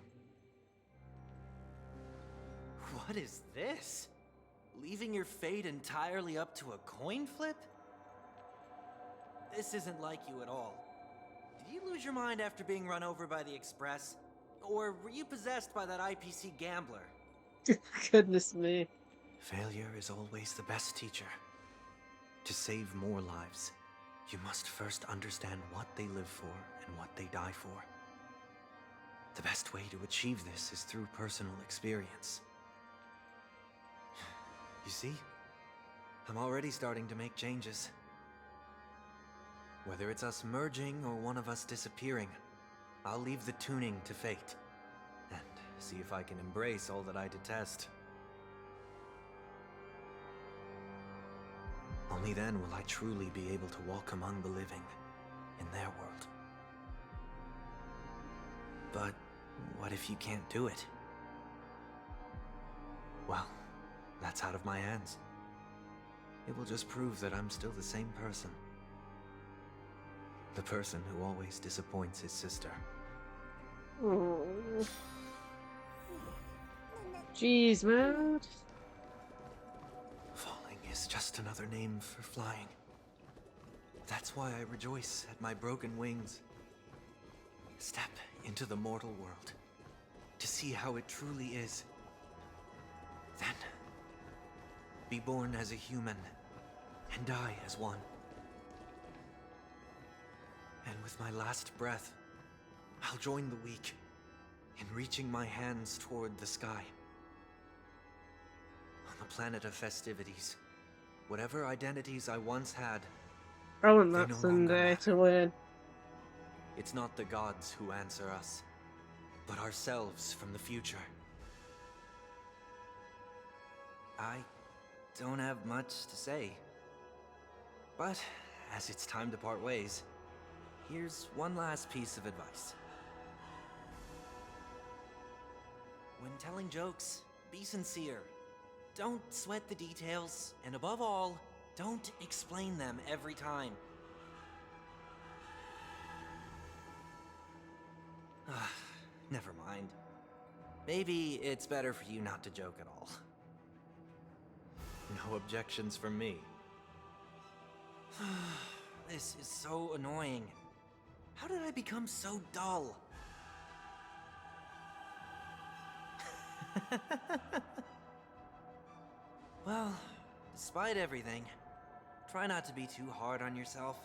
What is this? Leaving your fate entirely up to a coin flip? This isn't like you at all. Did you lose your mind after being run over by the Express? Or were you possessed by that IPC gambler? Goodness me. Failure is always the best teacher. To save more lives, you must first understand what they live for and what they die for. The best way to achieve this is through personal experience. You see? I'm already starting to make changes. Whether it's us merging or one of us disappearing, I'll leave the tuning to fate, and see if I can embrace all that I detest. Only then will I truly be able to walk among the living, in their world. But what if you can't do it? Well, that's out of my hands. It will just prove that I'm still the same person. The person who always disappoints his sister. Jeez, man. Falling is just another name for flying. That's why I rejoice at my broken wings. Step into the mortal world to see how it truly is. Then, be born as a human and die as one. And with my last breath, I'll join the weak in reaching my hands toward the sky. On the planet of festivities, whatever identities I once had, I want they that no Sunday longer to win. It's not the gods who answer us, but ourselves from the future. I don't have much to say, but as it's time to part ways, here's one last piece of advice. When telling jokes, be sincere. Don't sweat the details, and above all, don't explain them every time. Never mind. Maybe it's better for you not to joke at all. No objections from me. This is so annoying. How did I become so dull? Well, despite everything, try not to be too hard on yourself.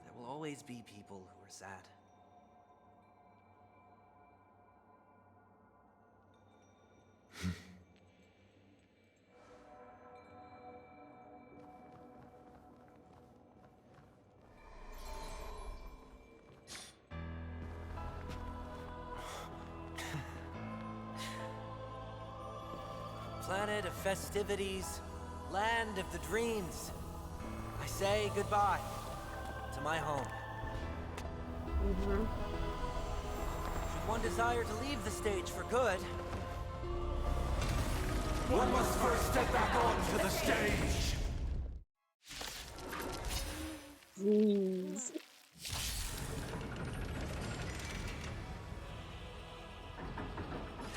There will always be people who are sad. Planet of festivities, land of the dreams. I say goodbye to my home. Should one desire to leave the stage for good, One must first step back onto the stage. Jeez.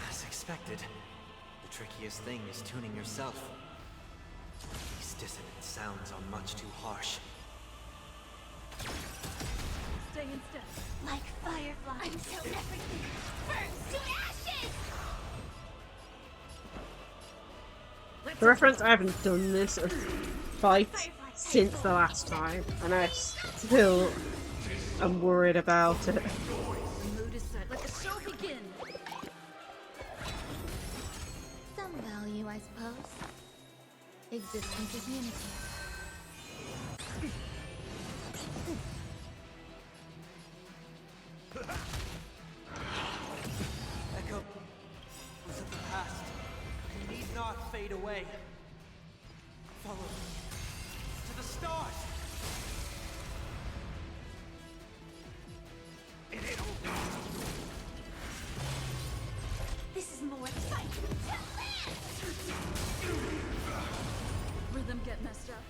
as expected, the trickiest thing is tuning yourself. These dissonant sounds are much too harsh. Stay in step. Like fireflies until everything burns to ashes! For reference, I haven't done this fight since the last time, and I still am worried about it. The mood is set. Let the show begin. Some value, I suppose. Existence is unity. Echoes of the past need not fade away. Follow me to the stars. This is more fight to live! Rhythm get messed up.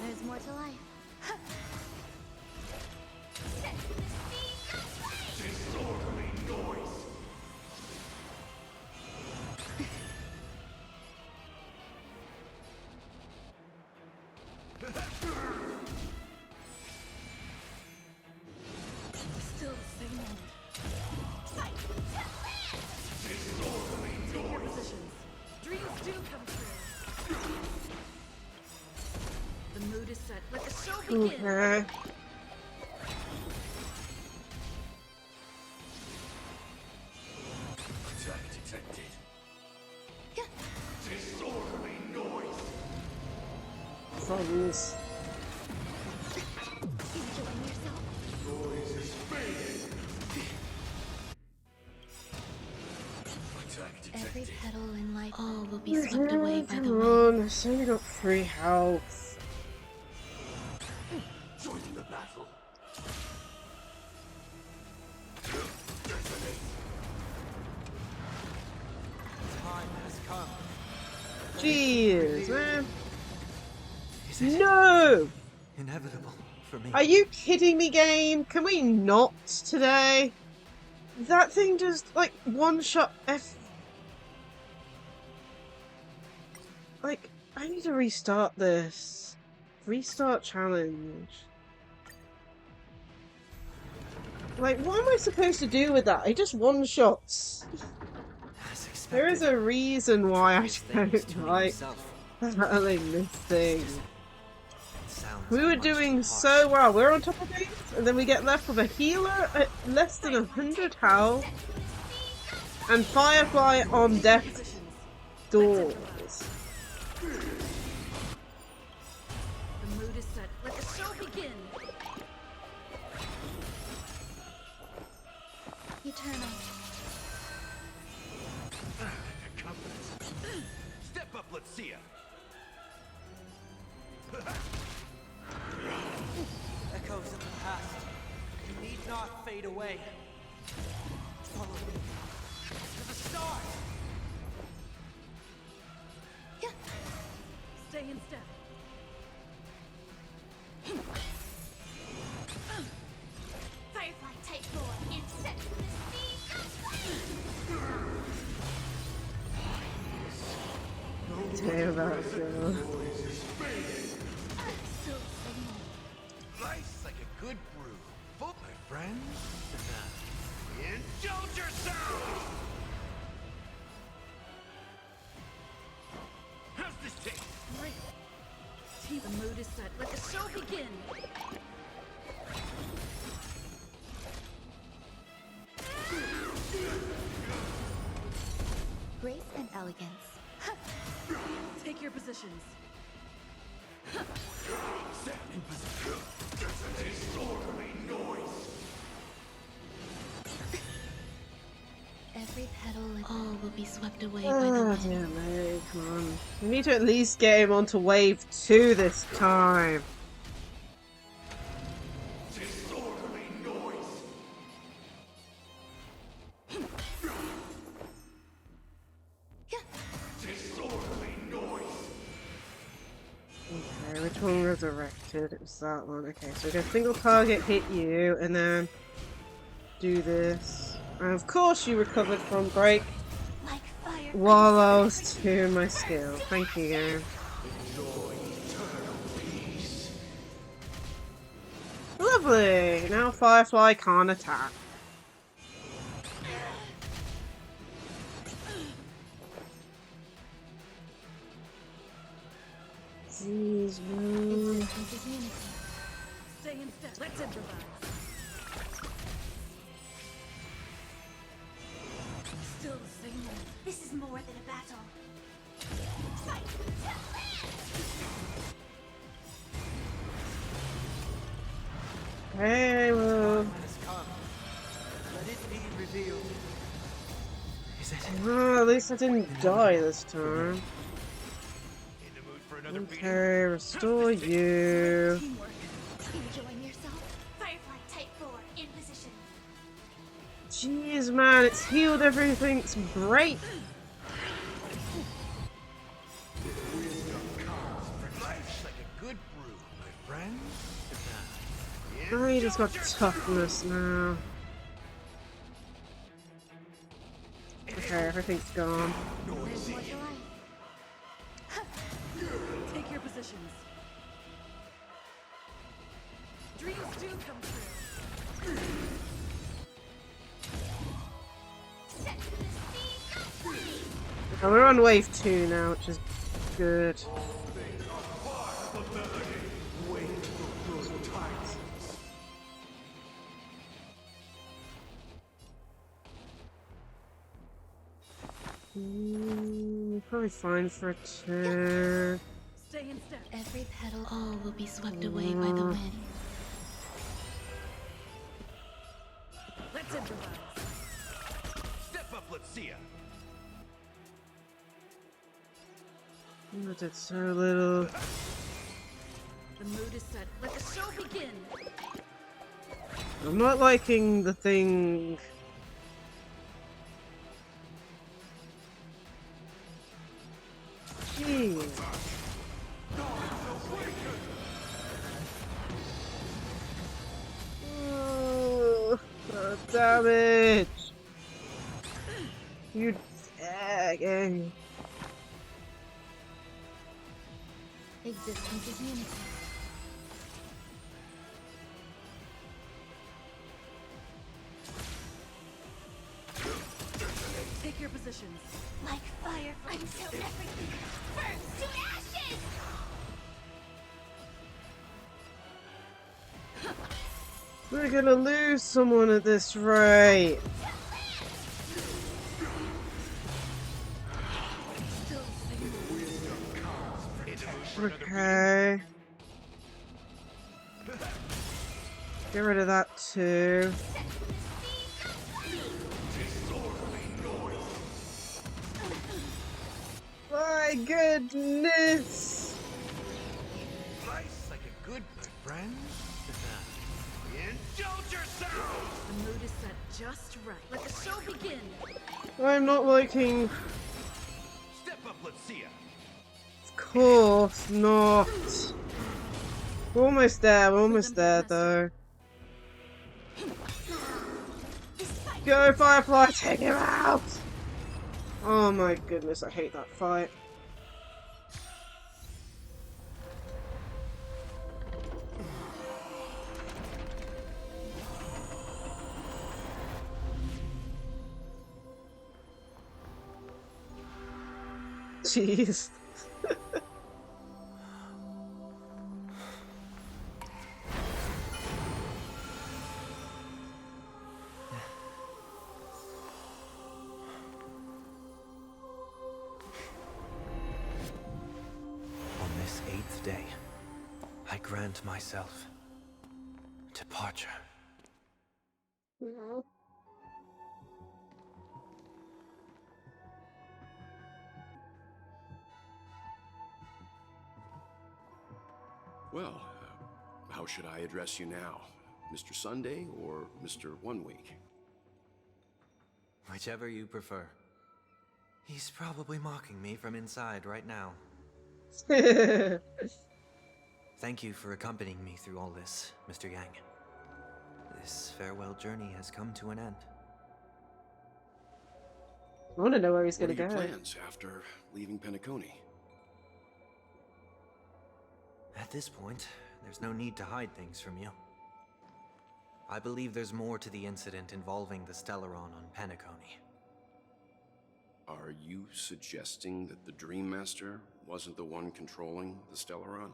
There's more to life. Set to the speed of light! Disorderly noise. Still the same moment. Fight to live! Disorderly Take your noise. positions. Dreams do come true. The mood is set. Let the show begin. Okay. Attack detected. Disorderly noise. Thumbs. Enjoying yourself? Noise is fading. Attack Every detected. petal in life, all will be swept away by the Come wind. on, I've only got 3 health. Joining the battle. Time has come. Jeez, man. No! Inevitable for me. Are you kidding me, game? Can we not today? That thing just, like, one-shot F... Like, I need to restart this. Restart challenge. Like, what am I supposed to do with that? I just one-shots. There is a reason why I don't like battling this thing. We were doing so well. We're on top of things, and then we get left with a healer at less than 100 health, and Firefly on death's doors. The mood is set. Let the show begin. Eternal. Confidence. Step up, let's see ya. Echoes of the past need not fade away. Follow me to the stars. Stay in step. Firefly Type 4 is set to the speed of light! Damn that girl. Nice like a good brew. Full, my friends. Indulge yourself! How's this taste? Great. The mood is set. Let the show begin. Grace and elegance. Take your positions. Set in position. Disorderly noise. Every petal and all will be swept away by the Oh, wind. dear me, come on. We need to at least get him onto wave 2 this time. Disorderly noise. Disorderly noise. Okay, which one resurrected? It was that one. Okay, so we got single target hit you, and then do this. And of course you recovered from break Like fire while I was doing my skill. Thank you, game. Lovely! Now Firefly can't attack. Jeez, man. Stay in step. Let's improvise. Still the same way. This is more than a battle. Fight to Hey, well. Has come. Let it be revealed. Is it? Oh, at least I didn't die this time. Okay, restore you. enjoying yourself? Firefly Type 4 in position. Jeez, man, it's healed everything. It's great. Life's like a good brew, my friend. Oh, you just got toughness now. Okay, everything's gone. There's more to life. Take your positions. Dreams do come true. Oh, we're on wave 2 now, which is good. Probably fine for a turn. Stay in step. Every petal, all will be swept away by the wind. Let's improvise. Step up, Lacie. I did so little. The mood is set. Let the show begin. I'm not liking the thing. Jeez. Oh, damage. You dang. Existence is unity. Take your positions. Like fire until everything burns to ashes! We're gonna lose someone at this rate. Okay. Get rid of that too. My goodness! Life's like a good friend. Indulge yourself! The mood is set just right. Let the show begin. I'm not liking. Step up, Lacie. Of course not. We're almost there. We're almost there, though. Go, Firefly! Take him out! Oh my goodness, I hate that fight. Jeez. On this 8th day, I grant myself departure. Well, how should I address you now? Mr. Sunday or Mr. 1 Week? Whichever you prefer. He's probably mocking me from inside right now. Thank you for accompanying me through all this, Mr. Yang. This farewell journey has come to an end. I want to know where he's What going are to your go. plans after leaving Penacony? At this point, there's no need to hide things from you. I believe there's more to the incident involving the Stellaron on Penacony. Are you suggesting that the Dream Master wasn't the one controlling the Stellaron?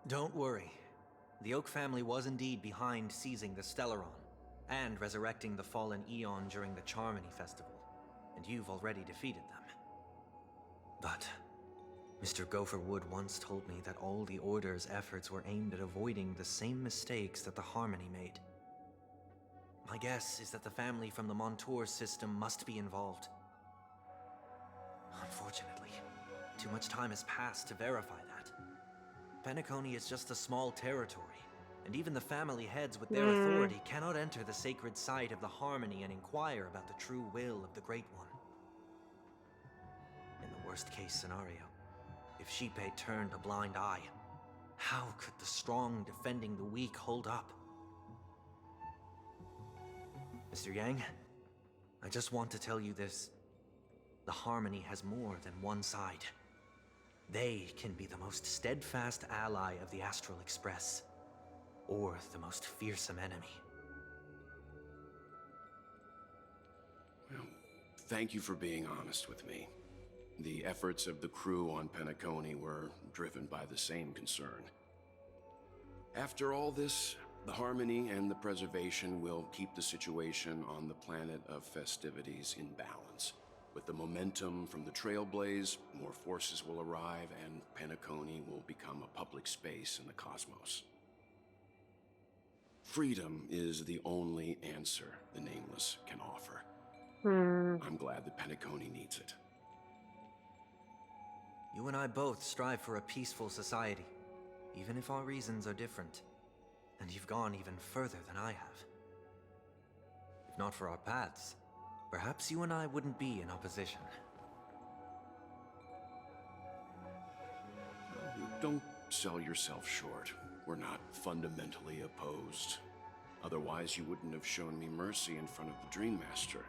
Don't worry. The Oak family was indeed behind seizing the Stellaron and resurrecting the fallen Eon during the Charmony Festival, and you've already defeated them. But Mr. Gopher Wood once told me that all the Order's efforts were aimed at avoiding the same mistakes that the Harmony made. My guess is that the family from the Montour system must be involved. Unfortunately, too much time has passed to verify that. Penacony is just a small territory, and even the family heads with their authority cannot enter the sacred site of the Harmony and inquire about the true will of the Great One. In the worst-case scenario, if Sheepei turned a blind eye, how could the strong defending the weak hold up? Mr. Yang, I just want to tell you this. The Harmony has more than one side. They can be the most steadfast ally of the Astral Express, or the most fearsome enemy. Well, thank you for being honest with me. The efforts of the crew on Penacony were driven by the same concern. After all this, the Harmony and the Preservation will keep the situation on the planet of festivities in balance. With the momentum from the Trailblaze, more forces will arrive and Penacony will become a public space in the cosmos. Freedom is the only answer the Nameless can offer. I'm glad that Penacony needs it. You and I both strive for a peaceful society, even if our reasons are different. And you've gone even further than I have. If not for our paths, perhaps you and I wouldn't be in opposition. Don't sell yourself short. We're not fundamentally opposed. Otherwise, you wouldn't have shown me mercy in front of the Dream Master.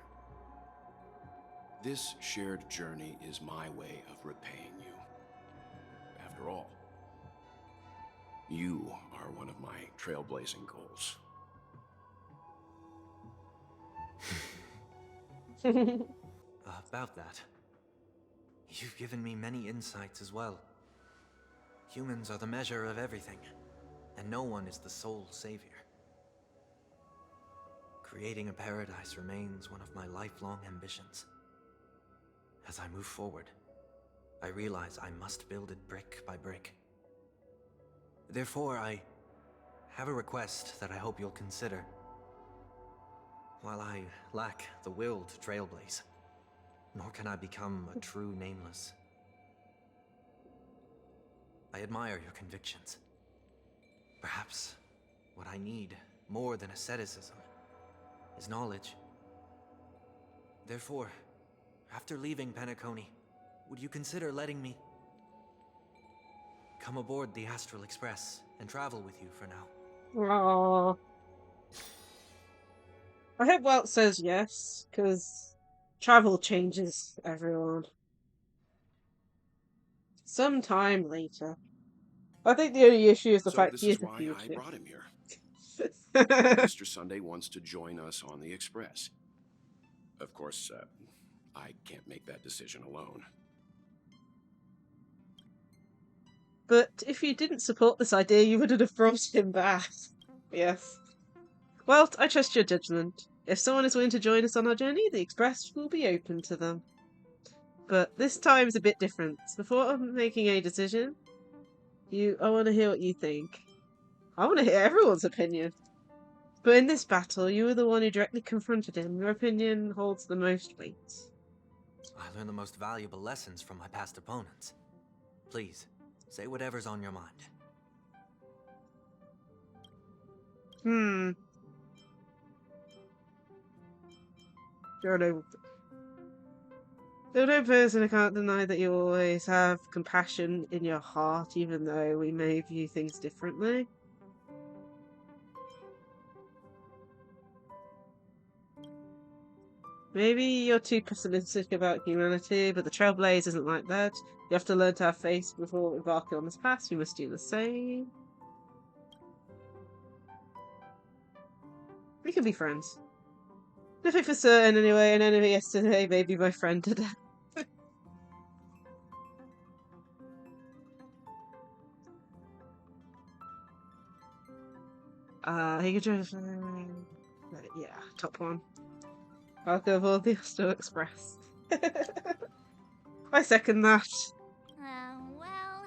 This shared journey is my way of repaying you. After all, you are one of my trailblazing goals. About that, you've given me many insights as well. Humans are the measure of everything, and no one is the sole savior. Creating a paradise remains one of my lifelong ambitions. As I move forward, I realize I must build it brick by brick. Therefore, I have a request that I hope you'll consider. While I lack the will to trailblaze, nor can I become a true Nameless. I admire your convictions. Perhaps what I need, more than asceticism, is knowledge. Therefore, after leaving Penacony, would you consider letting me come aboard the Astral Express and travel with you for now? Aww. I hope Welt says yes, because travel changes everyone. Sometime later. I think the only issue is the So fact this he is is a why I fugitive. brought him here. Mr. Sunday wants to join us on the Express. Of course, I can't make that decision alone. But if you didn't support this idea, you wouldn't have brought him back. Yes. Well, I trust your judgment. If someone is willing to join us on our journey, the Express will be open to them. But this time is a bit different. Before making a decision, I want to hear what you think. I want to hear everyone's opinion. But in this battle, you were the one who directly confronted him. Your opinion holds the most weight. I learned the most valuable lessons from my past opponents. Please, say whatever's on your mind. You're no person who can't deny that you always have compassion in your heart, even though we may view things differently. Maybe you're too pessimistic about humanity, but the Trailblaze isn't like that. You have to learn to have faith before embarking on this path. You must do the same. We can be friends. Nothing for certain anyway, an enemy yesterday may be my friend today. He could just... yeah, top one. I'll go for the Astral Express. I second that. Well,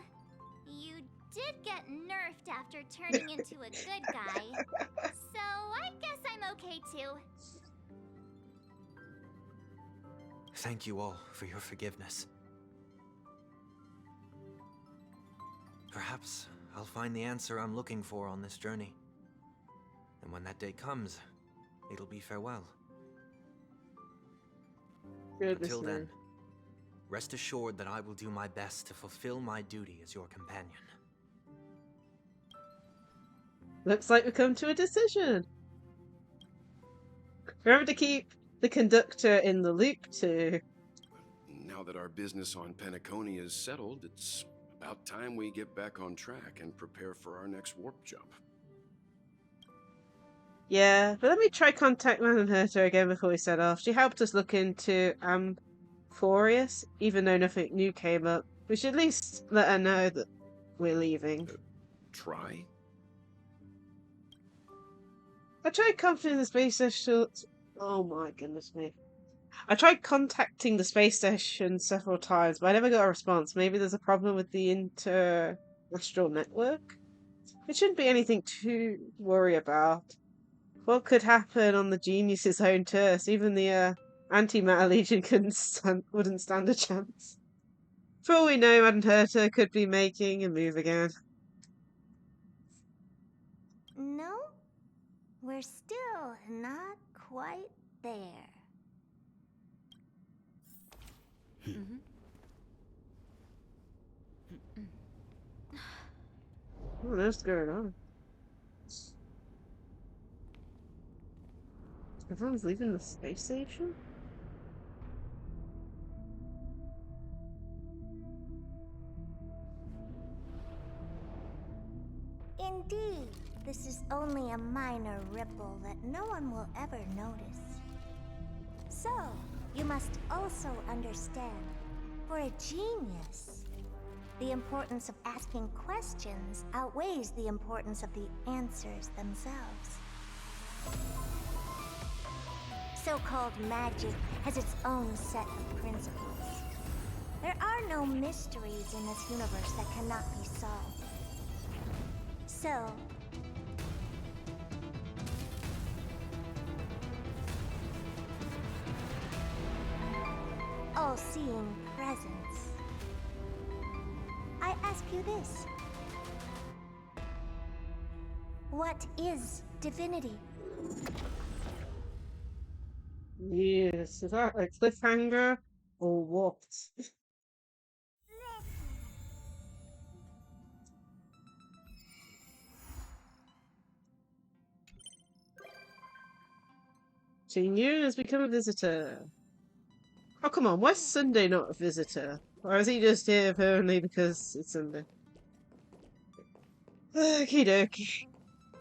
you did get nerfed after turning into a good guy, so I guess I'm okay too. Thank you all for your forgiveness. Perhaps I'll find the answer I'm looking for on this journey. And when that day comes, it'll be farewell. Goodness Until me. then, rest assured that I will do my best to fulfill my duty as your companion. Looks like we've come to a decision. Remember to keep the conductor in the loop too. Now that our business on Penacony is settled, it's about time we get back on track and prepare for our next warp jump. Yeah, but let me try contact Man and Herta again before we set off. She helped us look into Amphorius, even though nothing new came up. We should at least let her know that we're leaving. Try? I tried contacting the space station. Oh my goodness me. I tried contacting the space station several times, but I never got a response. Maybe there's a problem with the inter-astral network? It shouldn't be anything to worry about. What could happen on the Genius's own turf? Even the Antimatter Legion wouldn't stand a chance. For all we know, Madame Herta could be making a move again. No, we're still not quite there. What else is going on? Everyone's leaving the space station? Indeed, this is only a minor ripple that no one will ever notice. So, you must also understand, for a genius, the importance of asking questions outweighs the importance of the answers themselves. So-called magic has its own set of principles. There are no mysteries in this universe that cannot be solved. So, all-seeing presence. I ask you this. What is divinity? Yes, is that a cliffhanger or what? Yun has become a visitor. Oh, come on, why's Sunday not a visitor? Or is he just here apparently because it's Sunday? Okie dokie.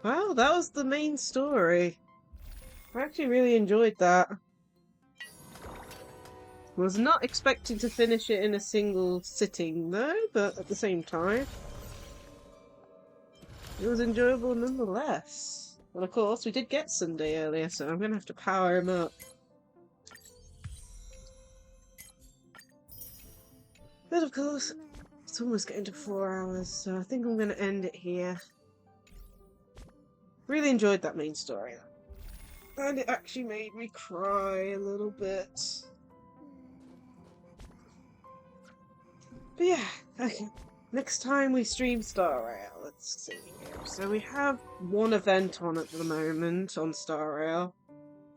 Well, that was the main story. I actually really enjoyed that. Was not expecting to finish it in a single sitting though, but at the same time, it was enjoyable nonetheless. And of course, we did get Sunday earlier, so I'm gonna have to power him up. But of course, it's almost getting to 4 hours, so I think I'm gonna end it here. Really enjoyed that main story, and it actually made me cry a little bit. But yeah, okay. Next time we stream Star Rail, let's see here. So we have one event on at the moment on Star Rail.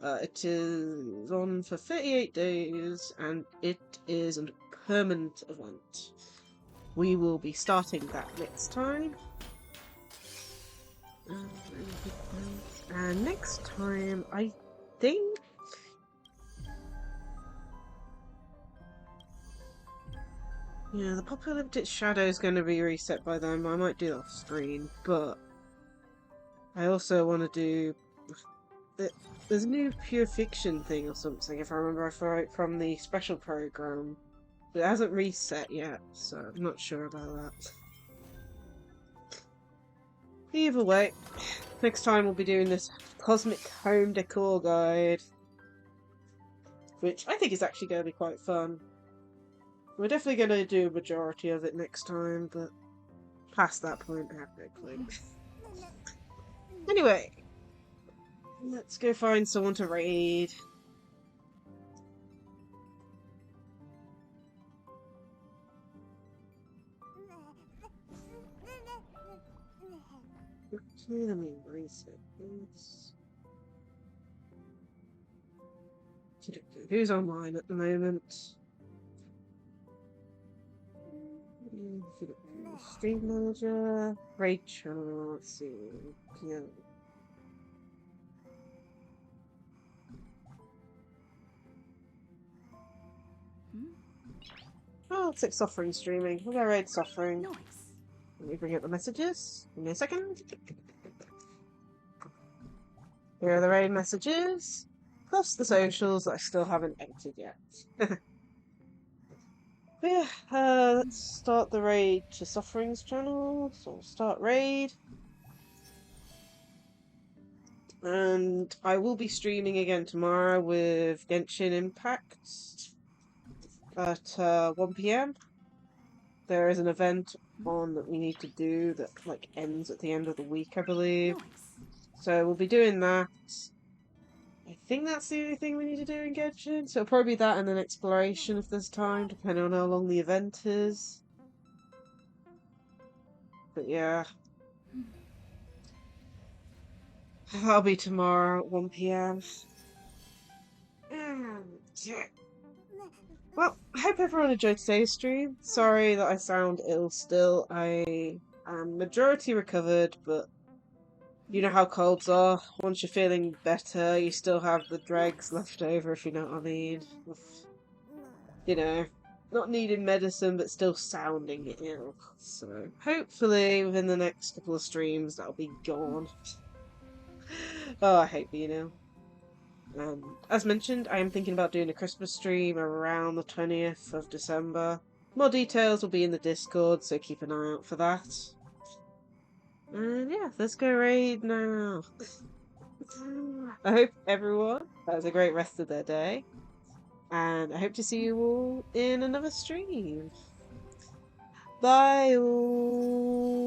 It is on for 38 days, and it is a permanent event. We will be starting that next time. And next time, I think... yeah, the Apocalyptic Shadow is going to be reset by then. I might do it off screen, but I also want to do there's a new pure fiction thing or something, if I remember right, from the special program. But it hasn't reset yet, so I'm not sure about that. Either way, next time we'll be doing this Cosmic Home Decor Guide, which I think is actually going to be quite fun. We're definitely going to do a majority of it next time, but past that point, I have no clue. Anyway, let's go find someone to raid. Okay, let me reset this. Who's online at the moment? Stream manager, Rachel. Let's see. Yeah. Oh, looks like Suffering streaming. We'll go raid Suffering. Nice. Let me bring up the messages. Give me a second. Here are the raid messages, plus the socials that I still haven't entered yet. Yeah, let's start the raid to Suffering's channel. So we'll start raid. And I will be streaming again tomorrow with Genshin Impact at 1 PM. There is an event on that we need to do that like ends at the end of the week, I believe. So we'll be doing that. I think that's the only thing we need to do in Genshin. So it'll probably be that and an exploration if there's time, depending on how long the event is. But yeah. I'll be tomorrow at 1 PM. Yeah. Well, I hope everyone enjoyed today's stream. Sorry that I sound ill still. I am majority recovered, but you know how colds are. Once you're feeling better, you still have the dregs left over, if you know what I mean. You know, not needing medicine, but still sounding ill. So, hopefully, within the next couple of streams, that'll be gone. Oh, I hate being ill. As mentioned, I am thinking about doing a Christmas stream around the 20th of December. More details will be in the Discord, so keep an eye out for that. And yeah, let's go raid now. I hope everyone has a great rest of their day. And I hope to see you all in another stream. Bye all.